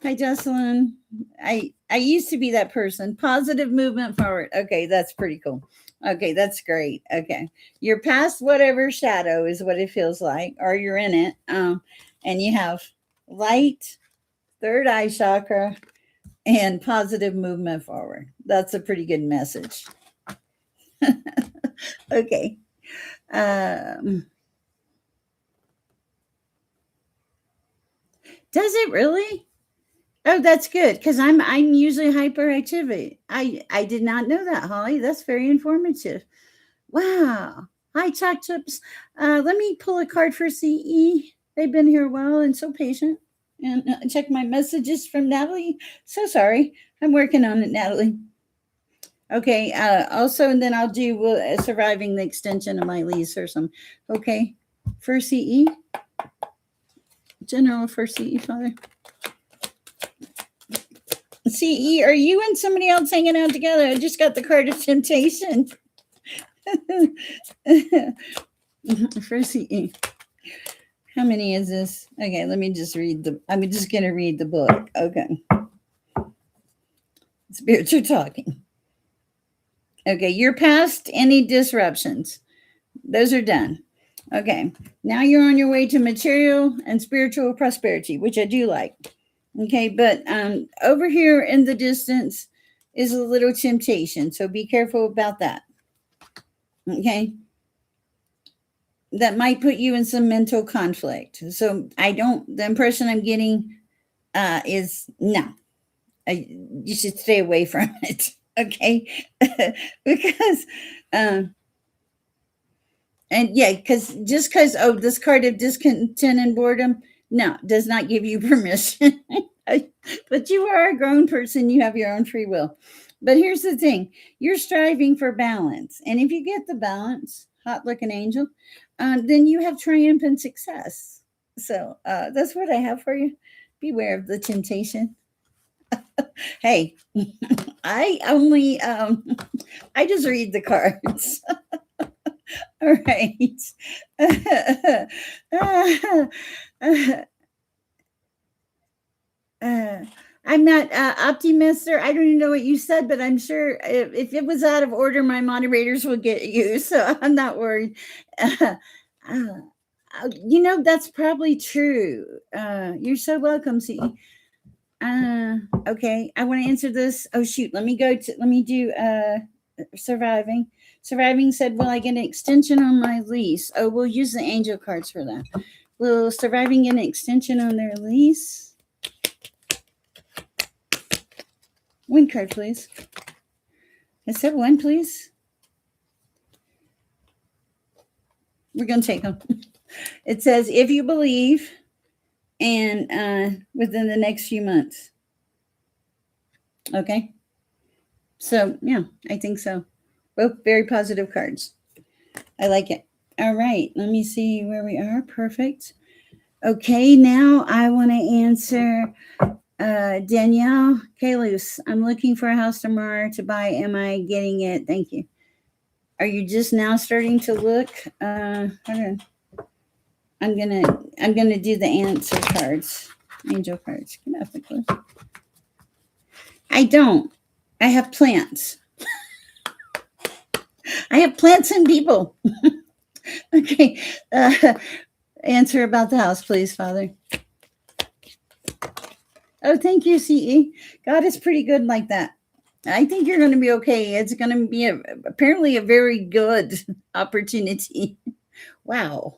Hi, Jocelyn. I used to be that person. Positive movement forward. Okay, that's pretty cool. Okay, that's great. Okay. You're past whatever shadow is what it feels like, or you're in it. And you have light, third eye chakra, and positive movement forward. That's a pretty good message. Okay. Does it really? Oh, that's good because I'm usually hyperactivity. I did not know that, Holly. That's very informative. Wow. Hi, Chalk Chips. Let me pull a card for CE. They've been here a while and so patient. And check my messages from Natalie. So sorry. I'm working on it, Natalie. Okay. Also, and then I'll do surviving the extension of my lease or some. Okay. For CE. General for CE, Father. CE, are you and somebody else hanging out together? I just got the card of temptation. For CE. How many is this? Okay, let me just read I'm just going to read the book. Okay. Spiritual talking. Okay, you're past any disruptions. Those are done. Okay, now you're on your way to material and spiritual prosperity, which I do like. Okay, but over here in the distance is a little temptation, so be careful about that. Okay, that might put you in some mental conflict. So the impression I'm getting, is no. You should stay away from it. Okay, because um, and yeah, because oh, this card of discontent and boredom, no, does not give you permission. But you are a grown person, you have your own free will. But here's the thing, you're striving for balance. And if you get the balance, hot looking angel, then you have triumphant success. So that's what I have for you. Beware of the temptation. Hey, I only, I just read the cards. All right. Uh, I'm not optimist, or I don't even know what you said, but I'm sure if it was out of order, my moderators will get you. So I'm not worried. That's probably true. You're so welcome, see. Okay, I want to answer this. Oh shoot, let me do surviving. Surviving said, will I get an extension on my lease? Oh, we'll use the angel cards for that. Will surviving get an extension on their lease? One card, please. I said one, please. We're going to take them. It says, if you believe, and within the next few months. Okay. So, yeah, I think so. Both very positive cards. I like it. All right. Let me see where we are. Perfect. Okay. Now I want to answer Danielle Kalus. I'm looking for a house tomorrow to buy. Am I getting it? Thank you. Are you just now starting to look? Hold on. I'm gonna do the answer cards, angel cards. Get off the clothes. I don't. I have plants. I have plants and people. Okay. Answer about the house, please, Father. Oh, thank you, CE. God is pretty good like that. I think you're going to be okay. It's going to be apparently a very good opportunity. Wow.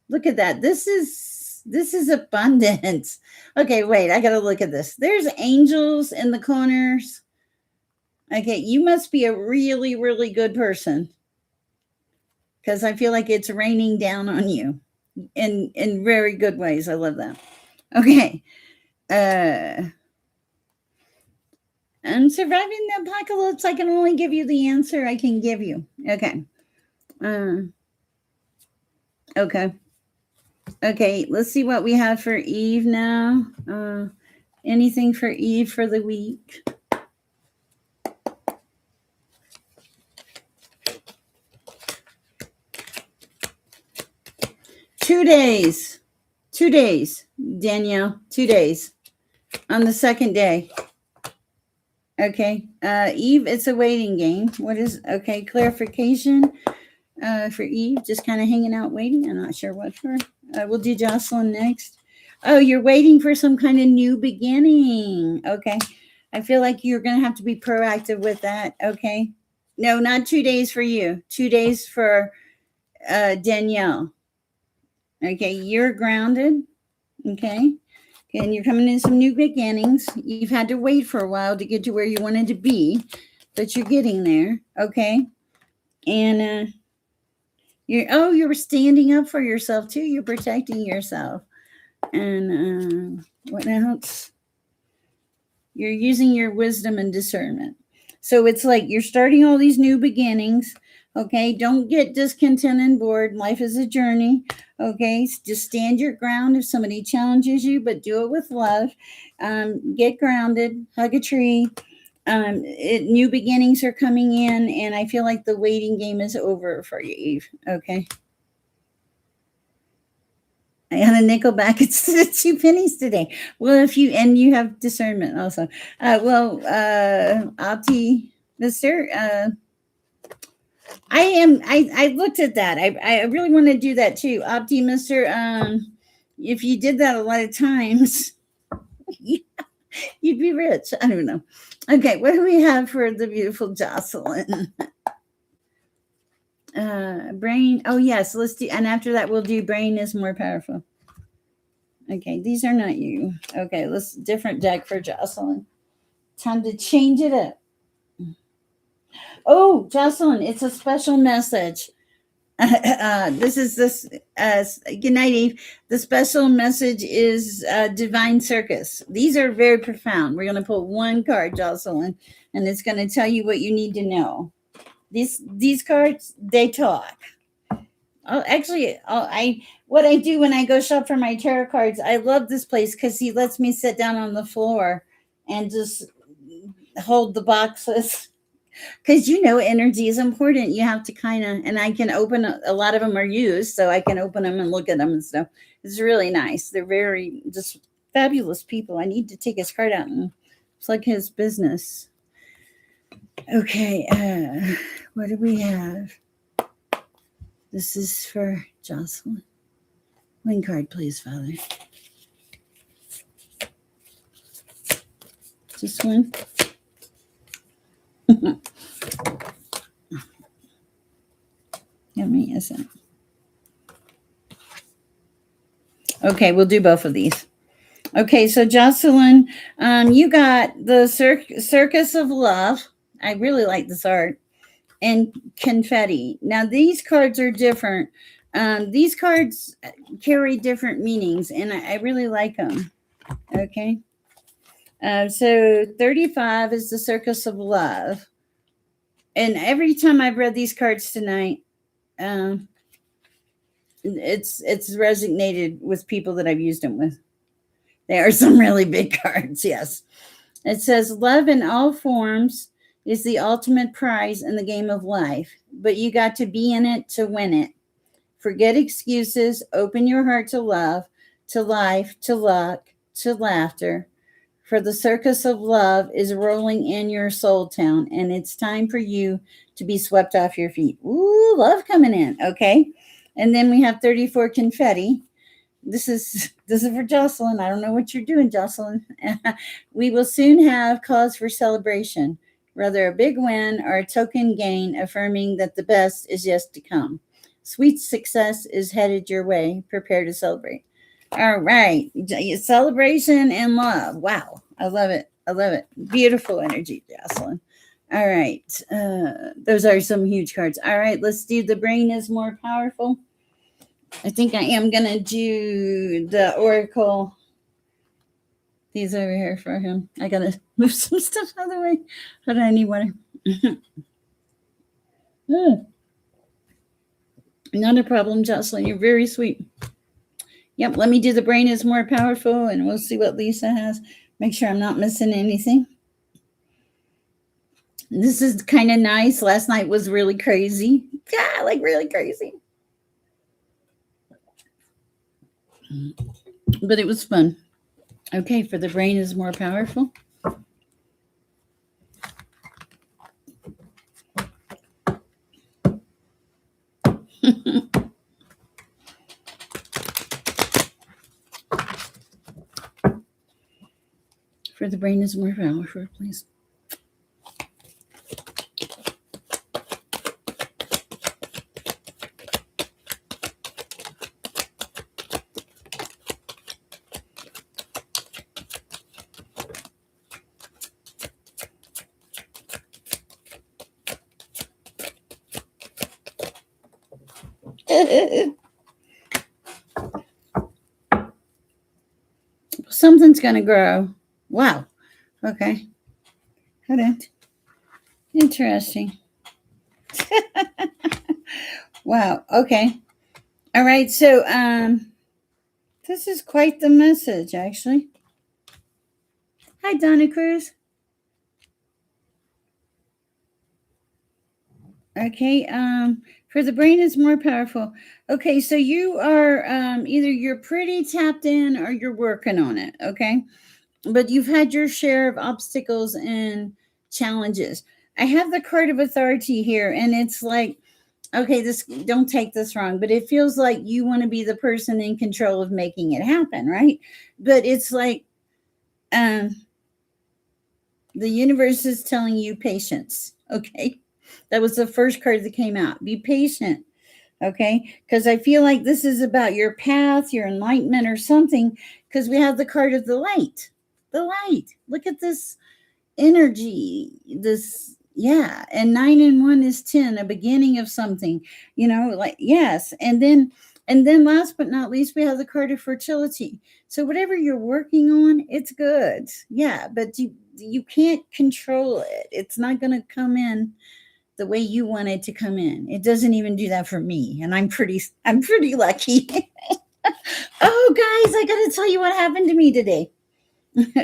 Look at that. This is abundance. Okay, wait. I got to look at this. There's angels in the corners. Okay, you must be a really, really good person, because I feel like it's raining down on you in very good ways. I love that. Okay. And surviving the apocalypse, I can only give you the answer I can give you. Okay. Okay. Okay, let's see what we have for Eve now. Anything for Eve for the week? Two days, Danielle, 2 days on the second day. Okay, Eve, it's a waiting game. What is, okay, clarification for Eve, just kind of hanging out waiting. I'm not sure what for. We'll do Jocelyn next. Oh, you're waiting for some kind of new beginning. Okay, I feel like you're going to have to be proactive with that. Okay, no, not 2 days for you, 2 days for Danielle. Okay, you're grounded. Okay, and you're coming in some new beginnings. You've had to wait for a while to get to where you wanted to be, but you're getting there. Okay, and you're standing up for yourself too. You're protecting yourself, and what else? You're using your wisdom and discernment. So it's like you're starting all these new beginnings. Okay, don't get discontent and bored. Life is a journey. Okay, just stand your ground if somebody challenges you, but do it with love. Get grounded, hug a tree. New beginnings are coming in, and I feel like the waiting game is over for you, Eve. Okay. I had a nickel back. It's 2 pennies today. Well, if you have discernment also. Opti, Mr. I looked at that. I really want to do that too. Opti, Mr. If you did that a lot of times, you'd be rich. I don't know. Okay, what do we have for the beautiful Jocelyn? Brain. Oh yes, let's do. And after that, we'll do brain is more powerful. Okay, these are not you. Okay, let's different deck for Jocelyn. Time to change it up. Oh, Jocelyn, it's a special message. This is this good night, Eve. The special message is divine circus. These are very profound. We're going to pull one card, Jocelyn, and it's going to tell you what you need to know. These cards, they talk. I what I do when I go shop for my tarot cards, I love this place because he lets me sit down on the floor and just hold the boxes. Because energy is important. You have to kind of, and I can open a lot of them are used, so I can open them and look at them and stuff. It's really nice. They're very just fabulous people. I need to take his card out and plug his business. Okay, what do we have? This is for Jocelyn. One card, please, Father. Just one. Yummy, isn't it? Okay, we'll do both of these. Okay, so Jocelyn, you got the Circus of Love. I really like this art. And confetti. Now, these cards are different. These cards carry different meanings, and I really like them. Okay. So 35 is the Circus of Love. And every time I've read these cards tonight, it's resonated with people that I've used them with. They are some really big cards, yes. It says, love in all forms is the ultimate prize in the game of life, but you got to be in it to win it. Forget excuses, open your heart to love, to life, to luck, to laughter. For the circus of love is rolling in your soul town, and it's time for you to be swept off your feet. Ooh, love coming in, okay? And then we have 34 confetti. This is for Jocelyn. I don't know what you're doing, Jocelyn. We will soon have cause for celebration, whether a big win or a token gain, affirming that the best is yet to come. Sweet success is headed your way. Prepare to celebrate. All right. Celebration and love. Wow. I love it. I love it. Beautiful energy, Jocelyn. All right. Those are some huge cards. All right. Let's do the brain is more powerful. I think I am going to do the oracle. These over here for him. I got to move some stuff out of the way. Hold on, I need water. Not a problem, Jocelyn. You're very sweet. Yep, let me do the brain is more powerful, and we'll see what Lisa has. Make sure I'm not missing anything. This is kind of nice. Last night was really crazy. Yeah, like really crazy. But it was fun. Okay, for the brain is more powerful. For the brain is more powerful, please. Something's going to grow. Wow. Okay. Hold on. Interesting. Wow. Okay. All right. So, this is quite the message, actually. Hi, Donna Cruz. Okay. For the brain is more powerful. Okay. So you are either you're pretty tapped in or you're working on it. Okay. But you've had your share of obstacles and challenges. I have the card of authority here, and it's like, okay, this, don't take this wrong, but it feels like you want to be the person in control of making it happen, right? But it's like the universe is telling you patience. Okay, that was the first card that came out. Be patient. Okay, because I feel like this is about your path, your enlightenment, or something. Because we have the card of the light. The light. Look at this energy. This, yeah. And 9 and 1 is 10, a beginning of something. Like, yes. And then last but not least, we have the card of fertility. So whatever you're working on, it's good. Yeah, but you can't control it. It's not going to come in the way you want it to come in. It doesn't even do that for me, and I'm pretty lucky. Oh, guys, I got to tell you what happened to me today.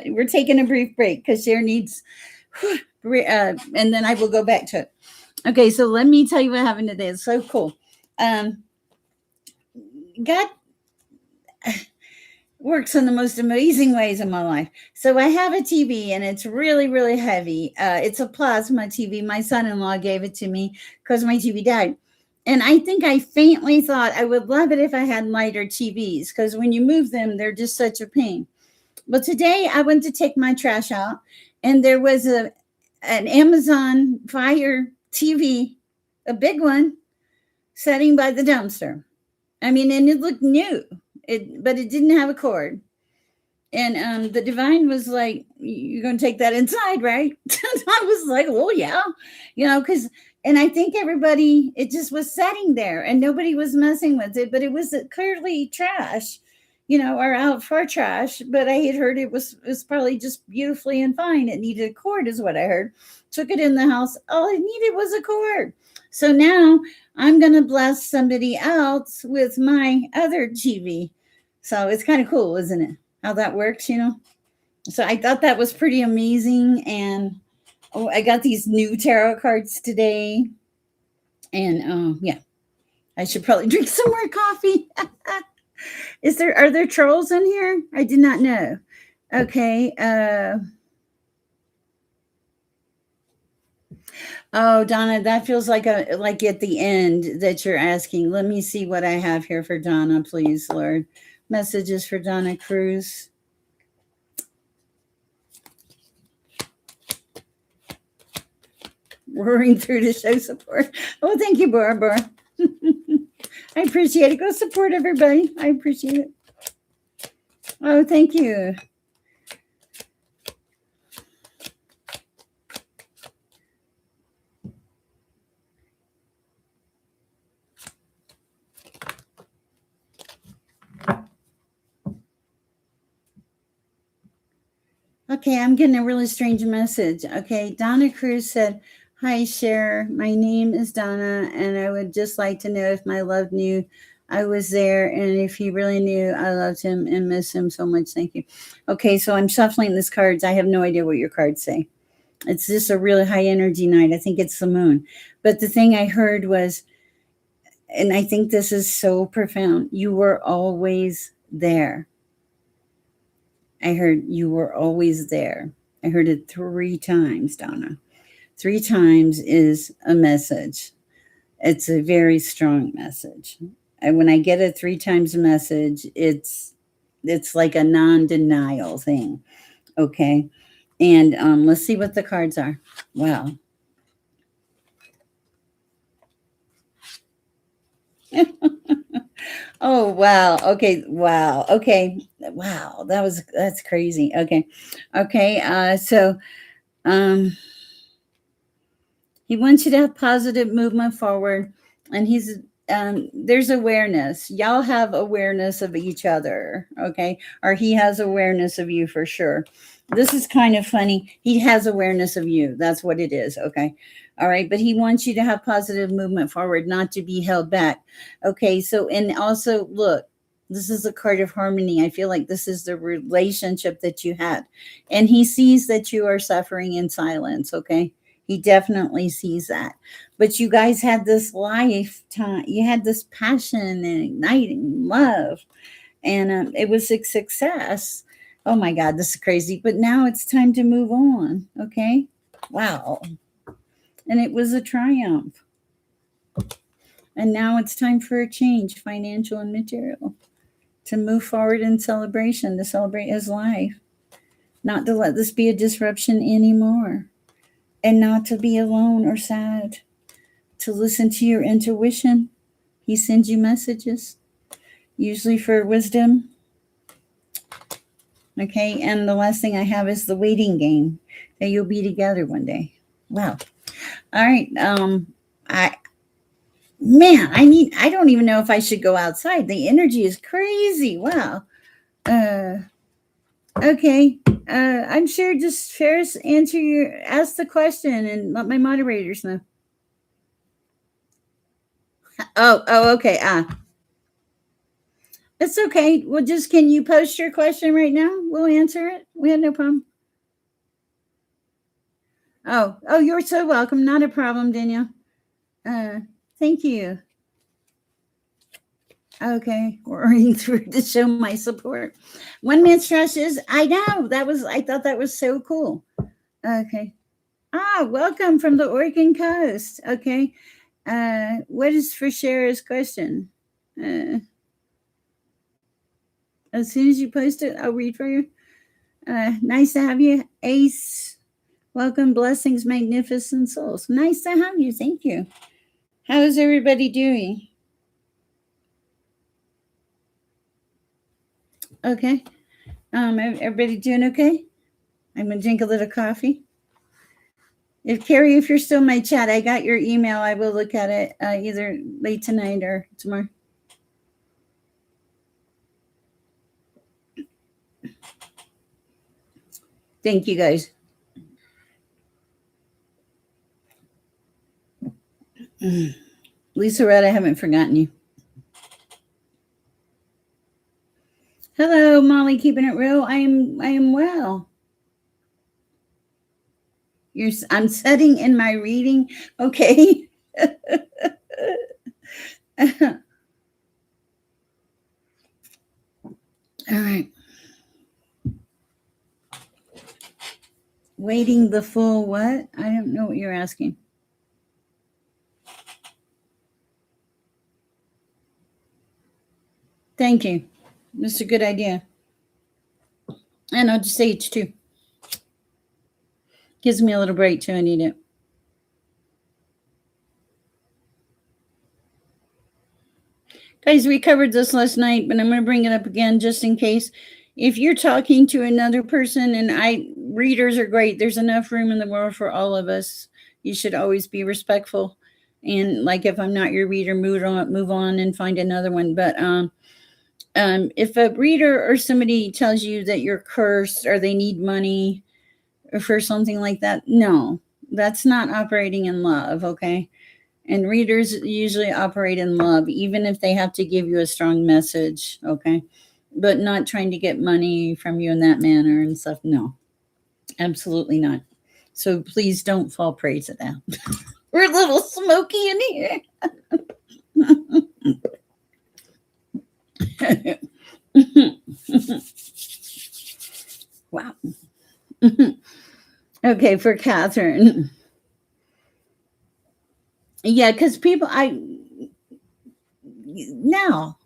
We're taking a brief break because Cher needs, and then I will go back to it. Okay, so let me tell you what happened today. It's so cool. Um, God works in the most amazing ways in my life. So I have a TV and it's really, really heavy. It's a plasma TV. My son-in-law gave it to me because my TV died. And I think I faintly thought I would love it if I had lighter TVs because when you move them, they're just such a pain. But today I went to take my trash out and there was an Amazon Fire TV, a big one, sitting by the dumpster. I mean, and it looked new. But it didn't have a cord. And the divine was like, "You're going to take that inside, right?" I was like, "Oh yeah," because. And I think everybody, it just was sitting there, and nobody was messing with it. But it was clearly trash, or out for trash. But I had heard it was probably just beautifully and fine. It needed a cord, is what I heard. Took it in the house. All it needed was a cord. So now I'm going to bless somebody else with my other TV. So it's kind of cool, isn't it? How that works. So I thought that was pretty amazing. And I got these new tarot cards today. And yeah, I should probably drink some more coffee. Are there trolls in here? I did not know. Okay. Oh, Donna, that feels like at the end that you're asking. Let me see what I have here for Donna, please, Lord. Messages for Donna Cruz. Roaring through to show support. Oh, thank you, Barbara. I appreciate it. Go support everybody. I appreciate it. Oh, thank you. Okay, I'm getting a really strange message. Okay, Donna Cruz said, "Hi, Sher. My name is Donna, and I would just like to know if my love knew I was there and if he really knew I loved him and miss him so much. Thank you." Okay, so I'm shuffling these cards. I have no idea what your cards say. It's just a really high energy night. I think it's the moon. But the thing I heard was, and I think this is so profound, you were always there. I heard you were always there. I heard it 3 times, Donna. 3 times is a message. It's a very strong message. And when I get a 3 times message, it's like a non-denial thing. Okay. And let's see what the cards are. Wow. Oh wow. Okay. Wow. Okay. Wow. That's crazy. Okay. Okay. So um he wants you to have positive movement forward, and there's awareness. Y'all have awareness of each other, okay? Or he has awareness of you for sure. This is kind of funny. He has awareness of you. That's what it is, okay? All right, but he wants you to have positive movement forward, not to be held back. Okay, so, and also look, this is a card of harmony. I feel like this is the relationship that you had. And he sees that you are suffering in silence, okay? He definitely sees that. But you guys had this lifetime, you had this passion and igniting love, and it was a success. Oh my God, this is crazy. But now it's time to move on, okay? Wow. And it was a triumph. And now it's time for a change, financial and material, to move forward in celebration, to celebrate his life, not to let this be a disruption anymore, and not to be alone or sad, to listen to your intuition, He sends you messages, usually for wisdom. Okay, and the last thing I have is the waiting game, that you'll be together one day. Wow. All right. I I don't even know if I should go outside. The energy is crazy. Wow. Uh okay. I'm sure just Ferris ask the question and let my moderators know. Okay. It's okay. Well, just can you post your question right now? We'll answer it. We had no problem. Oh, you're so welcome. Not a problem, Danielle. Thank you. Okay, we're reading through to show my support. One man's trash is, I know, I thought that was so cool. Okay. Welcome from the Oregon coast. Okay. What is for Sher's question? As soon as you post it, I'll read for you. Nice to have you, Ace. Welcome, blessings, magnificent souls. Nice to have you. Thank you. How is everybody doing? Okay. Everybody doing okay? I'm gonna drink a little coffee. If Carrie, if you're still in my chat, I got your email. I will look at it either late tonight or tomorrow. Thank you, guys. Lisa Red, I haven't forgotten you. Hello, Molly, keeping it real. I am well. I'm setting in my reading. Okay. All right. Waiting the full what? I don't know what you're asking. Thank you. That's a good idea. And I'll just say H2. Gives me a little break too. I need it. Guys, we covered this last night, but I'm going to bring it up again just in case. If you're talking to another person, and readers are great, there's enough room in the world for all of us. You should always be respectful. And like, if I'm not your reader, move on and find another one. But if a reader or somebody tells you that you're cursed or they need money or for something like that, no, that's not operating in love. Okay. And readers usually operate in love, even if they have to give you a strong message, okay? But not trying to get money from you in that manner and stuff. No, absolutely not. So please don't fall prey to that. We're a little smoky in here. Wow. Okay, for Catherine. Yeah, because people, now,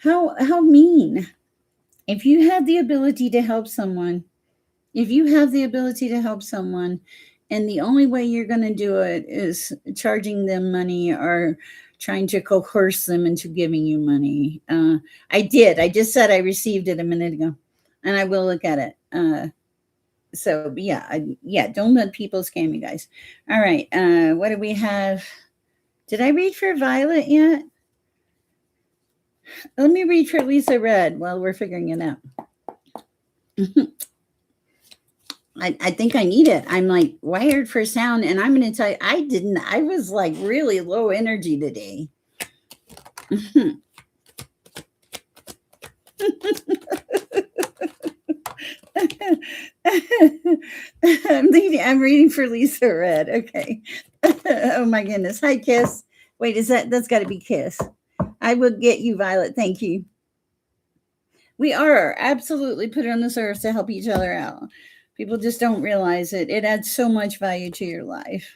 how mean. If you have the ability to help someone, and the only way you're going to do it is charging them money or trying to coerce them into giving you money. I just said I received it a minute ago, and I will look at it. So yeah, don't let people scam you, guys. All right. What do we have? Did I read for Violet yet? Let me read for Lisa Red while we're figuring it out. I think I need it. I'm like wired for sound, and I'm going to tell you, I was like really low energy today. I'm reading for Lisa Red. Okay. Oh my goodness. Hi, Kiss. Wait, that's got to be Kiss. I will get you, Violet. Thank you. We are absolutely put on this earth to help each other out. People just don't realize it. It adds so much value to your life.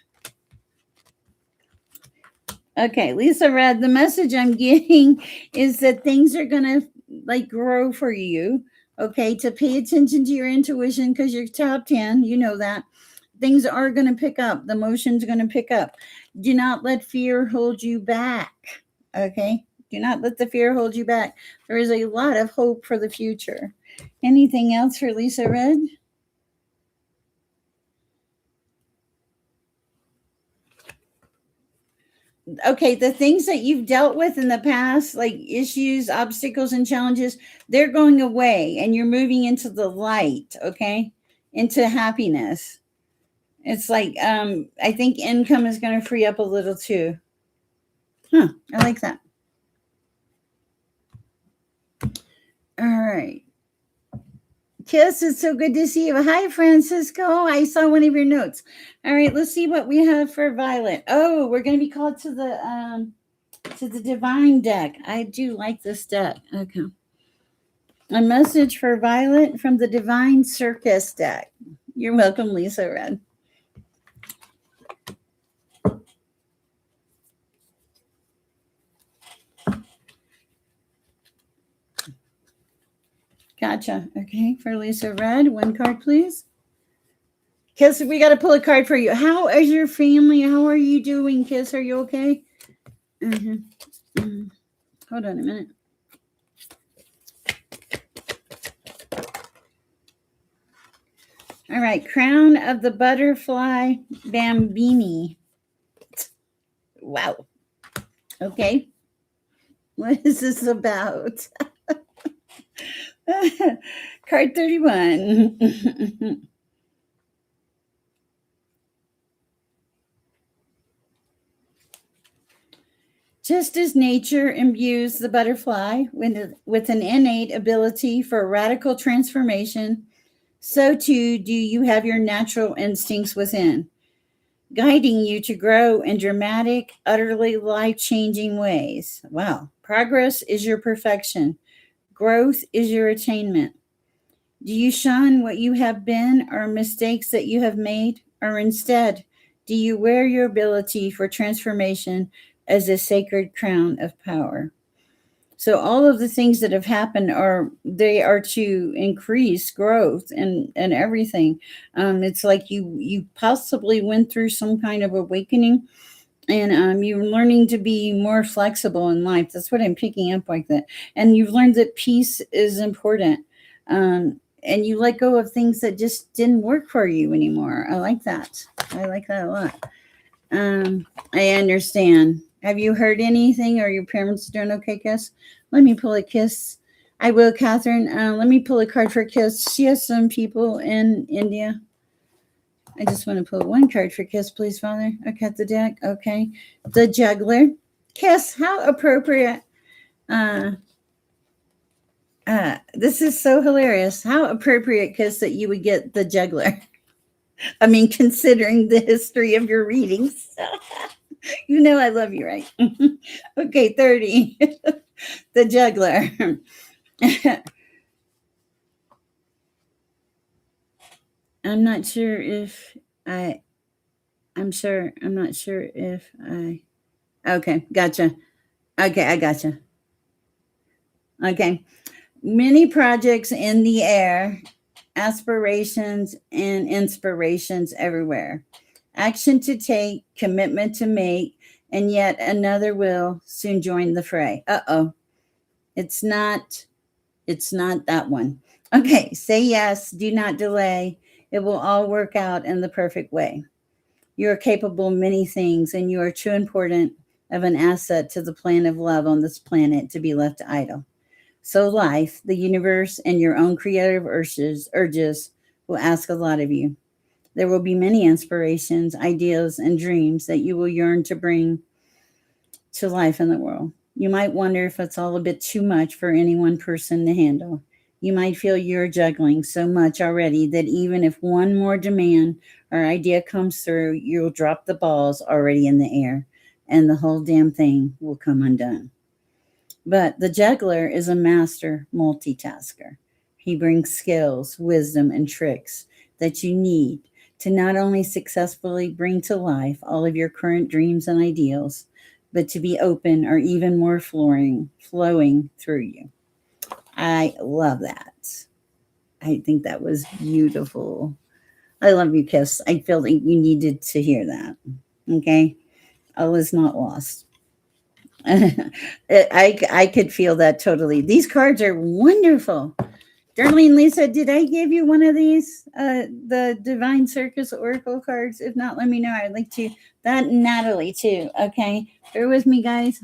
Okay, Lisa Red, the message I'm getting is that things are going to like grow for you. Okay, to pay attention to your intuition because you're top 10. You know that. Things are going to pick up. The motion's going to pick up. Do not let fear hold you back. Okay? Do not let the fear hold you back. There is a lot of hope for the future. Anything else for Lisa Red? Okay, the things that you've dealt with in the past, like issues, obstacles, and challenges, they're going away and you're moving into the light, okay? Into happiness. It's like I think income is going to free up a little too. Huh, I like that. All right. Kiss, it's so good to see you. Hi, Francisco. I saw one of your notes. All right, let's see what we have for Violet. Oh, we're going to be called to the divine deck. I do like this deck. Okay. A message for Violet from the Divine Circus deck. You're welcome, Lisa Red. Gotcha. Okay, for Lisa Red, one card, please. Kiss, we got to pull a card for you. How is your family? How are you doing, Kiss? Are you okay? Hold on a minute. All right, Crown of the Butterfly Bambini. Wow. Okay. What is this about? Card 31. Just as nature imbues the butterfly with an innate ability for radical transformation, so too do you have your natural instincts within, guiding you to grow in dramatic, utterly life-changing ways. Wow. Progress is your perfection. Growth is your attainment. Do you shun what you have been or mistakes that you have made? Or instead, do you wear your ability for transformation as a sacred crown of power? So all of the things that have happened they are to increase growth and everything. It's like you possibly went through some kind of awakening, and you're learning to be more flexible in life. That's what I'm picking up like that. And you've learned that peace is important. And you let go of things that just didn't work for you anymore. I like that. I like that a lot. I understand. Have you heard anything? Are your parents doing okay, Kiss? Let me pull a Kiss. I will, Catherine. Let me pull a card for Kiss. She has some people in India. I just want to pull one card for Kiss, please, Father. I cut the deck. Okay. The Juggler. Kiss, how appropriate. This is so hilarious. How appropriate, Kiss, that you would get the Juggler. I mean, considering the history of your readings. You know I love you, right? Okay, 30. The Juggler. I'm not sure if I'm not sure if okay, gotcha. Okay, I gotcha. Okay. Many projects in the air, aspirations and inspirations everywhere. Action to take, commitment to make, and yet another will soon join the fray. Uh-oh. It's not that one. Okay, say yes, do not delay. It will all work out in the perfect way. You are capable of many things, and you are too important of an asset to the plan of love on this planet to be left idle. So life, the universe, and your own creative urges will ask a lot of you. There will be many inspirations, ideas, and dreams that you will yearn to bring to life in the world. You might wonder if it's all a bit too much for any one person to handle. You might feel you're juggling so much already that even if one more demand or idea comes through, you'll drop the balls already in the air and the whole damn thing will come undone. But the juggler is a master multitasker. He brings skills, wisdom, and tricks that you need to not only successfully bring to life all of your current dreams and ideals, but to be open or even more flowing through you. I love that. I think that was beautiful. I love you, Kiss. I feel like you needed to hear that. Okay? All is not lost. I could feel that totally. These cards are wonderful. Darlene Lisa, did I give you one of these? The Divine Circus Oracle cards? If not, let me know. I'd like to. That and Natalie too. Okay. Bear with me, guys.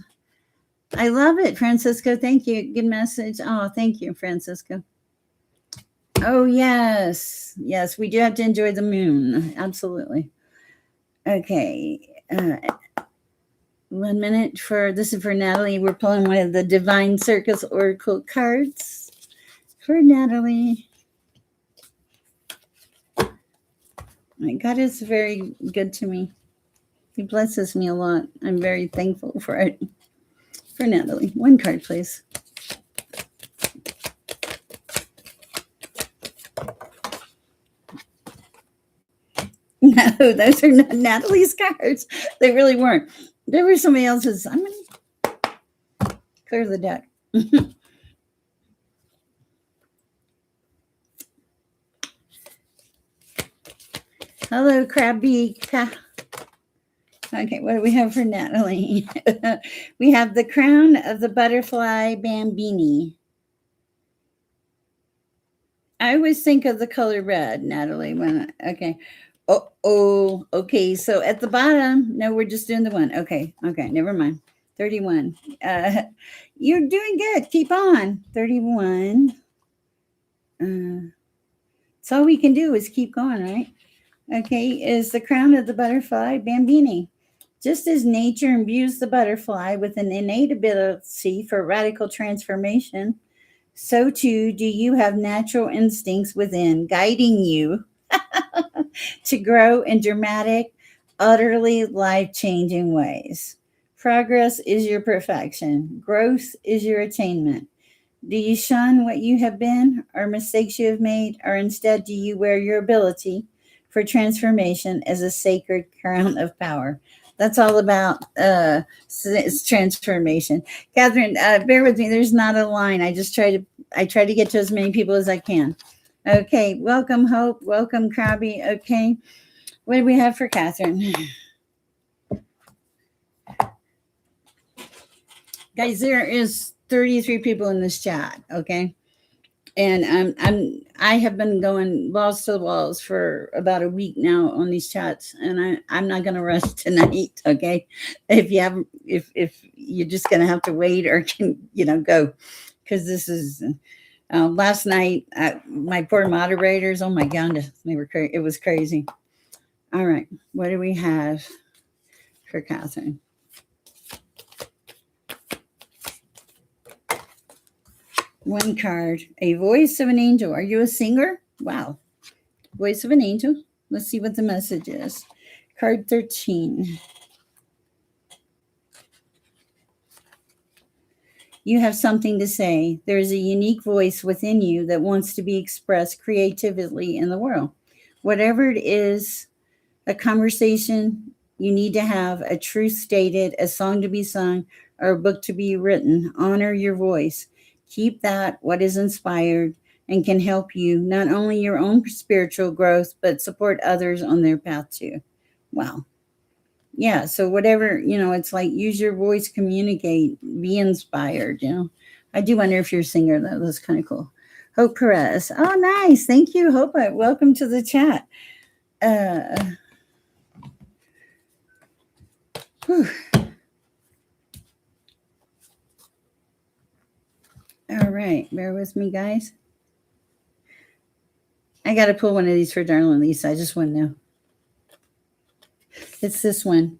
I love it, Francisco. Thank you. Good message. Oh, thank you, Francisco. Oh, yes. Yes, we do have to enjoy the moon. Absolutely. Okay. 1 minute for this is for Natalie. We're pulling one of the Divine Circus Oracle cards for Natalie. My God is very good to me. He blesses me a lot. I'm very thankful for it. For Natalie. One card, please. No, those are not Natalie's cards. They really weren't. There were somebody else's. I'm going to clear the deck. Hello, Krabby. Okay, what do we have for Natalie? We have the crown of the butterfly Bambini. I always think of the color red, Natalie. Okay. Oh, okay. So at the bottom, no, we're just doing the one. Okay, never mind. 31. You're doing good. Keep on. 31. That's all we can do is keep going, right? Okay, is the crown of the butterfly Bambini. Just as nature imbues the butterfly with an innate ability for radical transformation, so too do you have natural instincts within guiding you to grow in dramatic, utterly life changing ways. Progress is your perfection, growth is your attainment. Do you shun what you have been or mistakes you have made, or instead do you wear your ability for transformation as a sacred crown of power? That's all about it's transformation. Catherine, bear with me. There's not a line. I try to get to as many people as I can. Okay, welcome Hope, welcome Krabby. Okay, what do we have for Catherine? Guys, there is 33 people in this chat. Okay, and I have been going balls to the walls for about a week now on these chats, and I'm not going to rush tonight. Okay, if you have if you're just going to have to wait or can go, because this is last night my poor moderators. Oh my goodness, it was crazy. All right, what do we have for Catherine? One card, a voice of an angel. Are you a singer? Wow. Voice of an angel. Let's see what the message is. Card 13. You have something to say. There is a unique voice within you that wants to be expressed creatively in the world. Whatever it is, a conversation you need to have, a truth stated, a song to be sung, or a book to be written, honor your voice. Keep that what is inspired and can help you not only your own spiritual growth, but support others on their path too. Wow. Yeah. So whatever, it's like use your voice, communicate, be inspired. I do wonder if you're a singer though. That's kind of cool. Hope Perez. Oh, nice. Thank you, Hope. Welcome to the chat. Whew. All right, bear with me, guys. I got to pull one of these for Darlene Lisa. I just want to know. It's this one.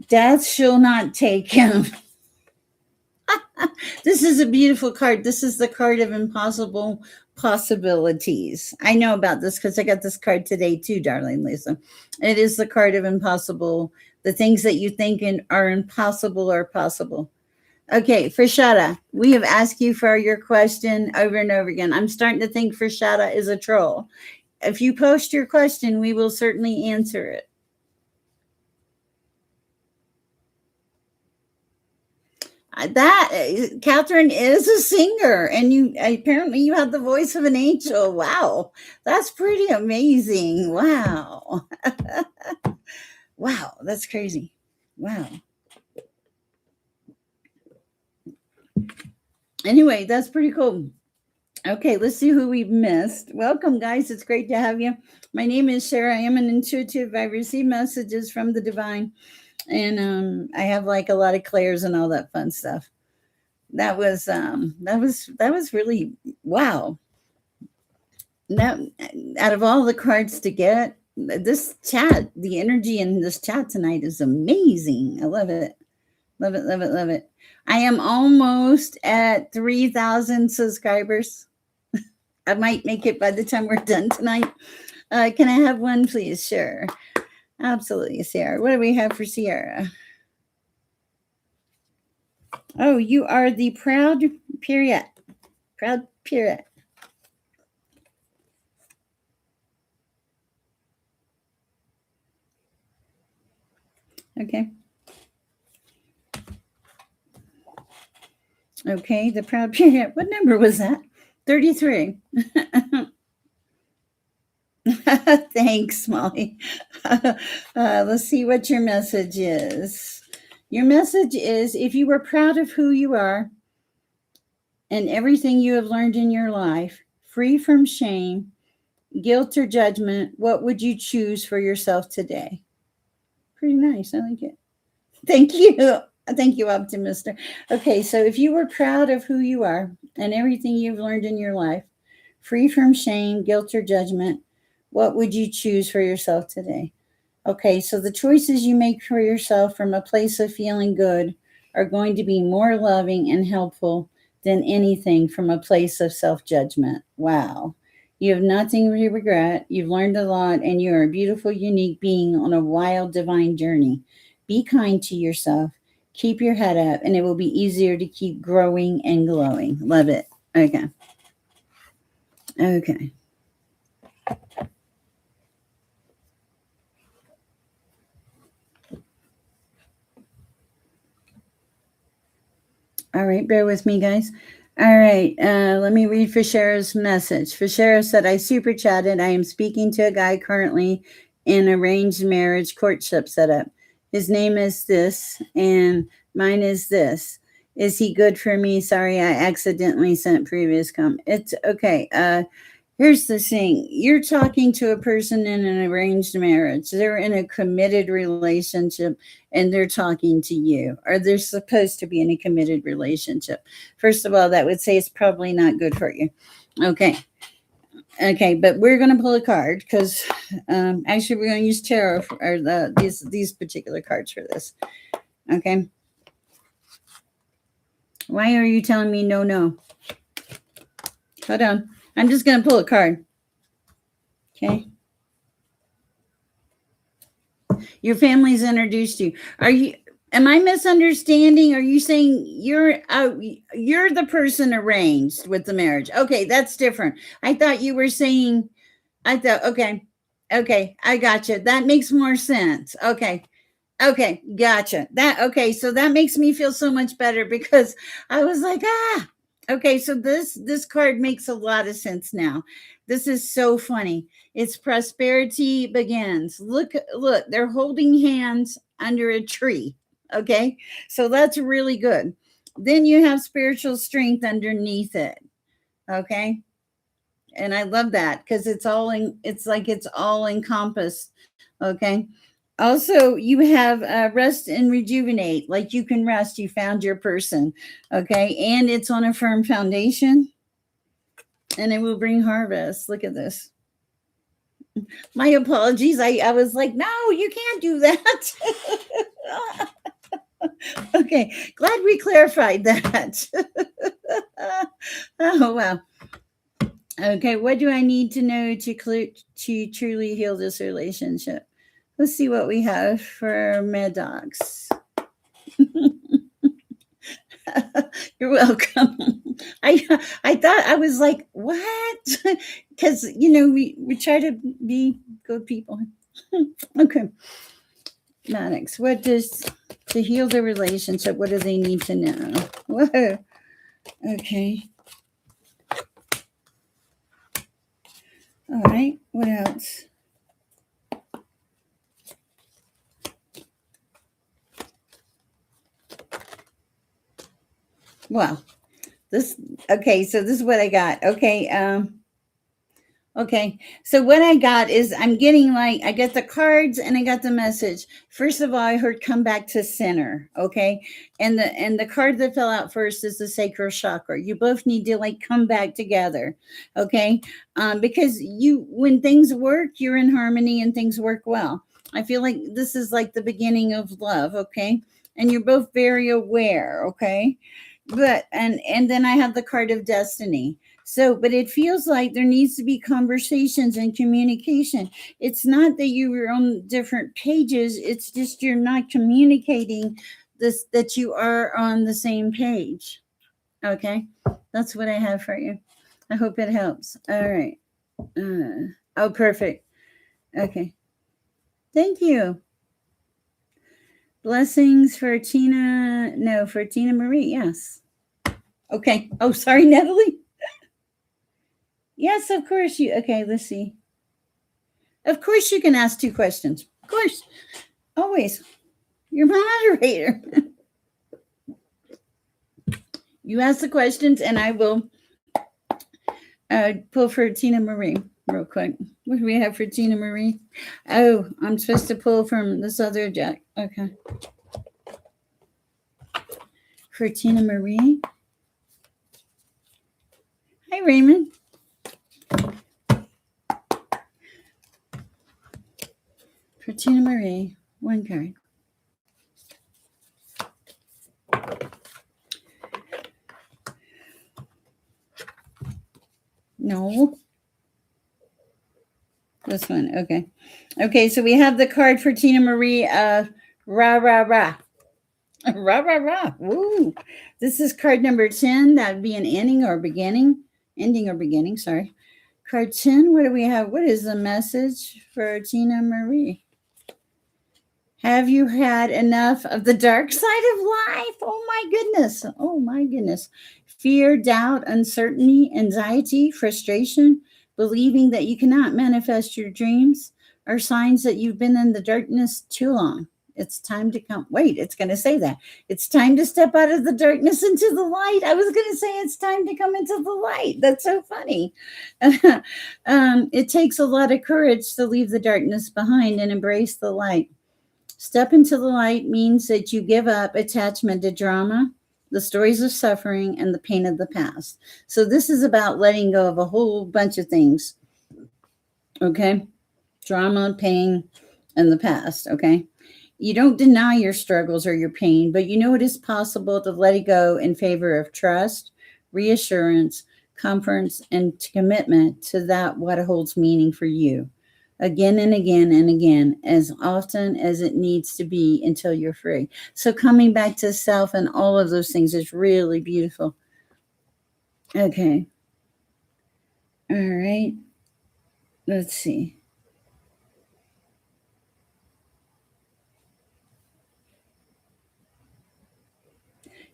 Death shall not take him. This is a beautiful card. This is the card of impossible possibilities. I know about this because I got this card today too, Darlene Lisa. It is the card of impossible. The things that you think are impossible are possible. Okay, Frashada, we have asked you for your question over and over again. I'm starting to think Frashada is a troll. If you post your question, we will certainly answer it. That Catherine is a singer, and you apparently you have the voice of an angel. Wow, that's pretty amazing. Wow, wow, that's crazy. Wow. Anyway, that's pretty cool. Okay, let's see who we've missed. Welcome, guys. It's great to have you. My name is Sher. I am an intuitive. I receive messages from the divine, and I have like a lot of clairs and all that fun stuff. That was really wow. That out of all the cards to get, this chat, the energy in this chat tonight is amazing. I love it. Love it, love it, love it. I am almost at 3,000 subscribers. I might make it by the time we're done tonight. Can I have one, please? Sure. Absolutely, Sierra. What do we have for Sierra? Oh, you are the proud period. Proud period. Okay. Okay, the proud period. What number was that? 33. Thanks, Molly. Let's see what your message is. Your message is if you were proud of who you are and everything you have learned in your life, free from shame, guilt, or judgment, what would you choose for yourself today? Pretty nice. I like it. Thank you. Thank you, Optimister. Okay, so if you were proud of who you are and everything you've learned in your life, free from shame, guilt, or judgment, what would you choose for yourself today? Okay, so the choices you make for yourself from a place of feeling good are going to be more loving and helpful than anything from a place of self judgment. Wow. You have nothing to regret. You've learned a lot, and you are a beautiful, unique being on a wild, divine journey. Be kind to yourself. Keep your head up, and it will be easier to keep growing and glowing. Love it. Okay. Okay. All right, bear with me, guys. All right, let me read Fisher's message. Fisher said, I super chatted. I am speaking to a guy currently in arranged marriage courtship setup. His name is this, and mine is this. Is he good for me? Sorry, I accidentally sent previous It's okay. Here's the thing, you're talking to a person in an arranged marriage. They're in a committed relationship and they're talking to you, or they're supposed to be in a committed relationship. First of all, that would say it's probably not good for you. Okay. Okay, but we're going to pull a card because actually we're going to use tarot or these particular cards for this. Okay. Why are you telling me no, no? Hold on. I'm just going to pull a card. Okay. Your family's introduced you. Are you? Am I misunderstanding? Are you saying you're the person arranged with the marriage? Okay, that's different. I thought you were saying. I thought okay, okay, I got you. That makes more sense. Okay, okay, gotcha. That okay, so that makes me feel so much better because I was like, ah, okay, so this card makes a lot of sense now. This is so funny. It's prosperity begins. Look, they're holding hands under a tree. Okay, so that's really good. Then you have spiritual strength underneath it. Okay, and I love that because it's like it's all encompassed. Okay, also you have rest and rejuvenate, like you can rest, you found your person. Okay, and it's on a firm foundation and it will bring harvest. Look at this. My apologies, I was like, no, you can't do that. Okay, glad we clarified that. Oh wow. Okay, what do I need to know to truly heal this relationship? Let's see what we have for Mad Dogs. You're welcome. I thought I was like, what? Because we try to be good people. Okay, Maddox, what does to heal the relationship? What do they need to know? Whoa. Okay. All right. What else? Well, This okay, so this is what I got. Okay. So what I got is I'm getting like I got the cards and I got the message. First of all, I heard come back to center. Okay. And the card that fell out first is the sacral chakra. You both need to like come back together. Okay. Because you when things work, you're in harmony and things work well. I feel like this is like the beginning of love, okay? And you're both very aware, okay? But and then I have the card of destiny. So, but it feels like there needs to be conversations and communication. It's not that you were on different pages, it's just you're not communicating this that you are on the same page. Okay? That's what I have for you. I hope it helps. All right. Oh, perfect. Okay. Thank you. Blessings for Tina. No, for Tina Marie. Yes. Okay. Oh, sorry, Natalie. Yes, of course you. Okay, let's see. Of course you can ask two questions. Of course. Always. You're moderator. You ask the questions and I will pull for Tina Marie real quick. What do we have for Tina Marie? Oh, I'm supposed to pull from this other deck. Okay. For Tina Marie. Hi, Raymond. For Tina Marie, one card. No. This one. Okay. Okay, so we have the card for Tina Marie. Rah, rah, rah. Rah, rah, rah. Woo. This is card number 10. That would be an ending or beginning. Ending or beginning, sorry. Card 10. What do we have? What is the message for Tina Marie? Have you had enough of the dark side of life? Oh my goodness. Oh my goodness. Fear, doubt, uncertainty, anxiety, frustration, believing that you cannot manifest your dreams are signs that you've been in the darkness too long. It's time to come. Wait, it's going to say that. It's time to step out of the darkness into the light. I was going to say it's time to come into the light. That's so funny. It takes a lot of courage to leave the darkness behind and embrace the light. Step into the light means that you give up attachment to drama, the stories of suffering, and the pain of the past. So this is about letting go of a whole bunch of things. Okay? Drama, pain, and the past. Okay? You don't deny your struggles or your pain, but you know it is possible to let it go in favor of trust, reassurance, comfort, and commitment to that what holds meaning for you. Again and again and again, as often as it needs to be until you're free. So coming back to self and all of those things is really beautiful. Okay. All right. Let's see.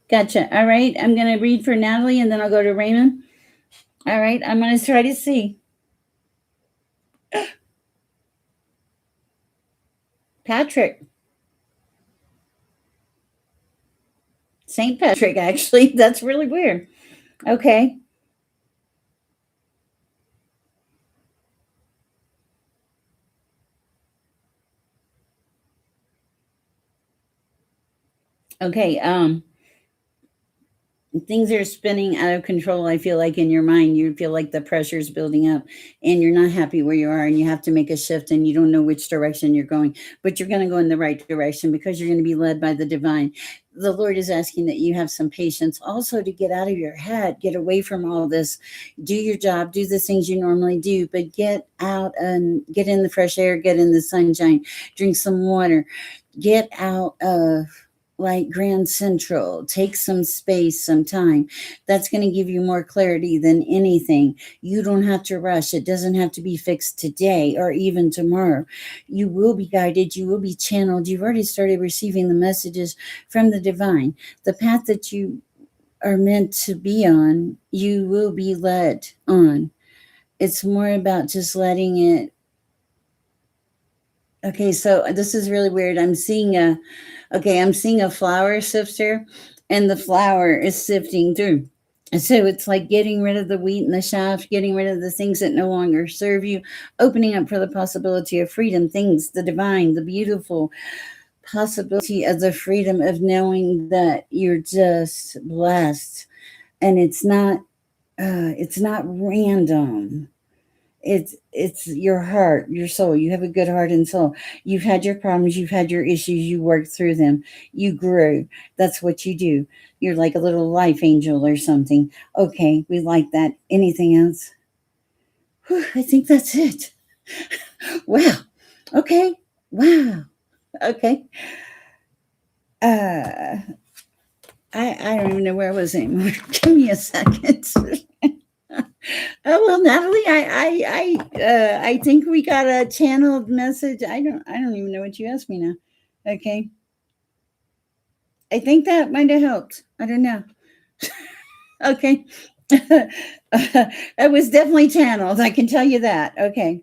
Gotcha. All right. I'm going to read for Natalie and then I'll go to Raymond. All right. I'm going to try to see. Patrick. St. Patrick, actually. That's really weird. Okay. Okay. Things are spinning out of control. I feel like in your mind, you feel like the pressure's building up and you're not happy where you are and you have to make a shift and you don't know which direction you're going, but you're going to go in the right direction because you're going to be led by the divine. The Lord is asking that you have some patience also to get out of your head, get away from all this, do your job, do the things you normally do, but get out and get in the fresh air, get in the sunshine, drink some water, get out of like Grand Central, take some space, some time. That's going to give you more clarity than anything. You don't have to rush. It doesn't have to be fixed today or even tomorrow. You will be guided. You will be channeled. You've already started receiving the messages from the divine. The path that you are meant to be on, you will be led on. It's more about just letting it. Okay, so this is really weird. I'm seeing a flour sifter and the flour is sifting through. So it's like getting rid of the wheat and the chaff, getting rid of the things that no longer serve you, opening up for the possibility of freedom, things, the divine, the beautiful possibility of the freedom of knowing that you're just blessed, and it's not random. It's your heart, your soul. You have a good heart and soul. You've had your problems, you've had your issues, you worked through them, you grew. That's what you do. You're like a little life angel or something. Okay, we like that. Anything else? Whew, I think that's it. Wow. Okay. Wow. Okay. uh I don't even know where I was anymore. Give me a second. Oh well, Natalie, I think we got a channeled message. I don't even know what you asked me now. Okay, I think that might have helped. I don't know. Okay, it was definitely channeled. I can tell you that. Okay,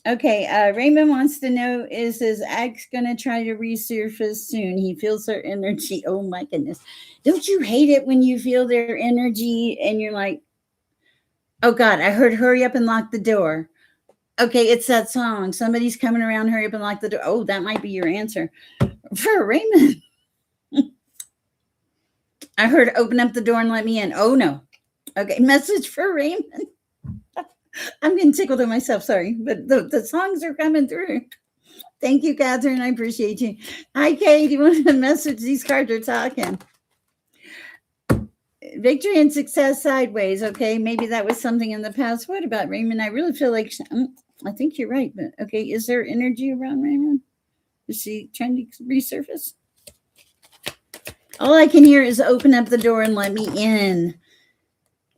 okay. Raymond wants to know, is his ex gonna try to resurface soon? He feels their energy. Oh my goodness, don't you hate it when you feel their energy and you're like, oh God, I heard hurry up and lock the door. Okay, it's that song. Somebody's coming around, hurry up and lock the door. Oh, that might be your answer. For Raymond, I heard open up the door and let me in. Oh no. Okay, message for Raymond. I'm getting tickled at myself, sorry. But the songs are coming through. Thank you, Catherine. I appreciate you. Hi, Kay. Do you want to message? These cards are talking. Victory and success sideways. Okay, maybe that was something in the past. What about Raymond? I really feel like I think you're right, but okay, is there energy around Raymond? Is she trying to resurface? All I can hear is open up the door and let me in.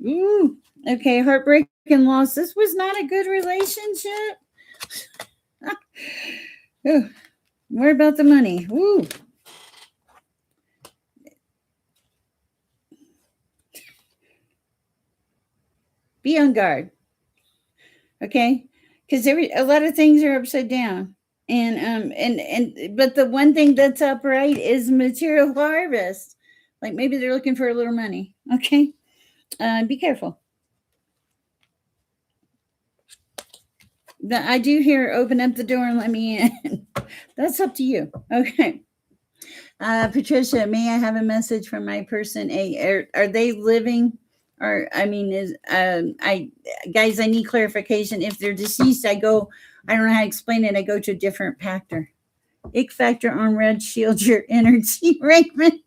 Ooh, okay, heartbreak and loss. This was not a good relationship. Ooh, more about the money. Ooh. Be on guard. Okay, because a lot of things are upside down, and but the one thing that's upright is material harvest. Like maybe they're looking for a little money. Okay, be careful. I do hear open up the door and let me in. That's up to you. Okay. Patricia, may I have a message from my person A? Are they living? Or I mean, is I guys? I need clarification. If they're deceased, I go. I don't know how to explain it. I go to a different factor. Ick factor on red shield your energy, Raymond.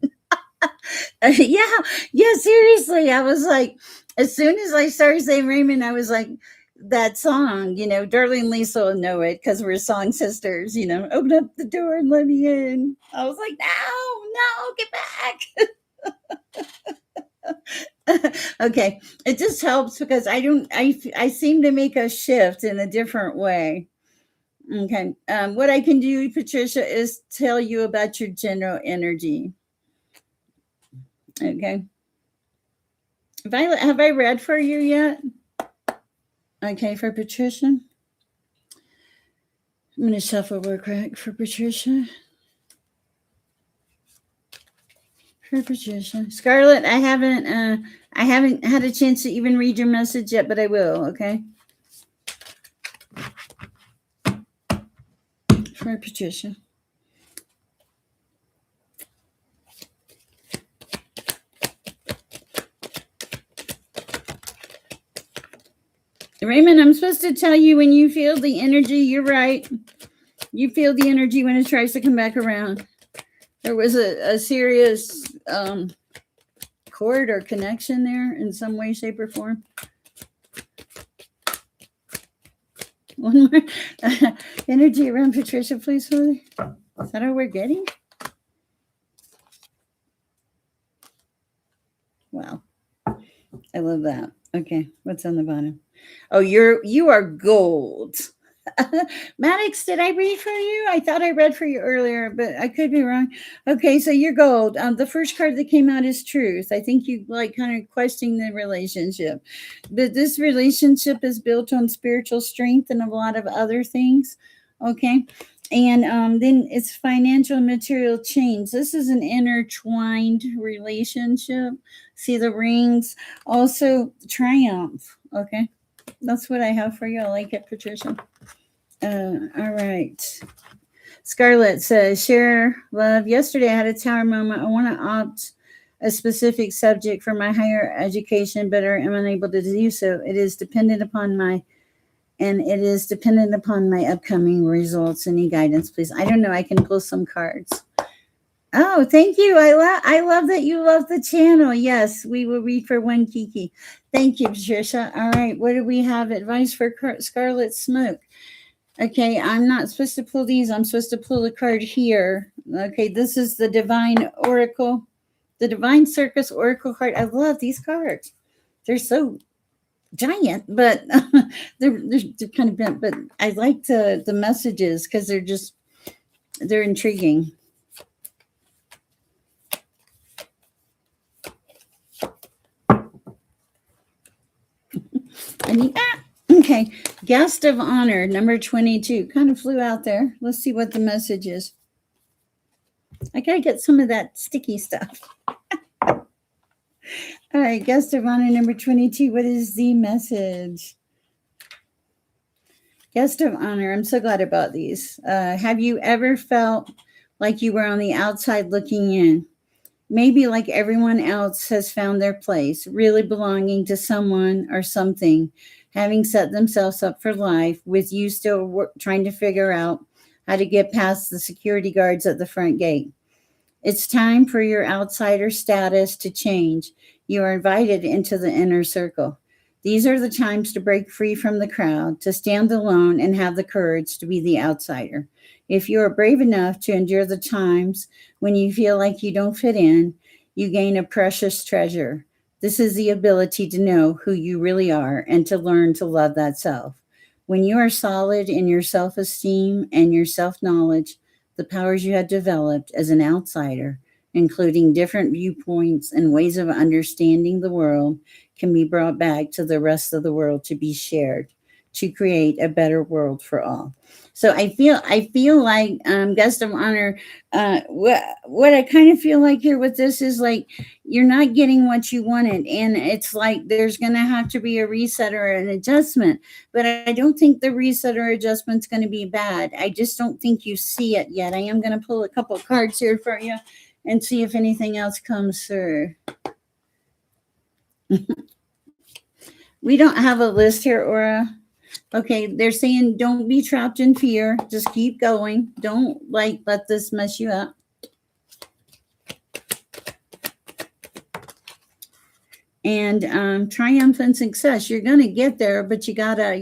Yeah, yeah. Seriously, I was like, as soon as I started saying Raymond, I was like, that song, Darlene Lisa will know it because we're song sisters. Open up the door and let me in. I was like, no, get back. Okay, it just helps because I seem to make a shift in a different way. Okay, what I can do, Patricia, is tell you about your general energy. Okay, Violet, have I read for you yet? Okay, for Patricia. I'm going to shuffle real quick for Patricia. For Patricia. Scarlett, I haven't had a chance to even read your message yet, but I will, okay? For Patricia. Raymond, I'm supposed to tell you when you feel the energy, you're right. You feel the energy when it tries to come back around. There was a serious cord or connection there in some way, shape, or form. One more. Energy around Patricia, please, Holly. Is that all we're getting? Wow. I love that. Okay, what's on the bottom? Oh, you are gold. Maddox, did I read for you? I thought I read for you earlier, but I could be wrong. Okay, so you're gold. The first card that came out is truth. I think you like kind of questioning the relationship, but this relationship is built on spiritual strength and a lot of other things. Okay, And then it's financial and material change. This is an intertwined relationship. See the rings. Also, triumph. Okay. That's what I have for you. I like it, Patricia. All right. Scarlett says, share love. Yesterday I had a tower moment. I want to opt a specific subject for my higher education, but am unable to do so. It is dependent upon my upcoming results. Any guidance, please? I don't know. I can pull some cards. Oh, thank you. I love that you love the channel. Yes, we will read for one Kiki. Thank you, Patricia. All right, what do we have? Advice for Scarlet Smoke. Okay, I'm not supposed to pull these. I'm supposed to pull a card here. Okay, this is the Divine Oracle, the Divine Circus Oracle card. I love these cards. They're so giant, but they're kind of bent. But I like the messages because they're intriguing. Okay, guest of honor number 22 kind of flew out there. Let's see what the message is. I gotta get some of that sticky stuff. All right, guest of honor number 22. What is the message? Guest of honor. I'm so glad about these. Have you ever felt like you were on the outside looking in? Maybe like everyone else has found their place, really belonging to someone or something, having set themselves up for life, with you still trying to figure out how to get past the security guards at the front gate. It's time for your outsider status to change. You are invited into the inner circle. These are the times to break free from the crowd, to stand alone and have the courage to be the outsider. If you are brave enough to endure the times when you feel like you don't fit in, you gain a precious treasure. This is the ability to know who you really are and to learn to love that self. When you are solid in your self esteem and your self knowledge, the powers you have developed as an outsider, including different viewpoints and ways of understanding the world, can be brought back to the rest of the world to be shared to create a better world for all. So I feel like guest of honor. What I kind of feel like here with this is like you're not getting what you wanted, and it's like there's going to have to be a reset or an adjustment. But I don't think the reset or adjustment's going to be bad. I just don't think you see it yet. I am going to pull a couple cards here for you and see if anything else comes through. We don't have a list here, Aura. Okay, they're saying don't be trapped in fear. Just keep going. Don't let this mess you up. And triumphant success. You're gonna get there, but you gotta,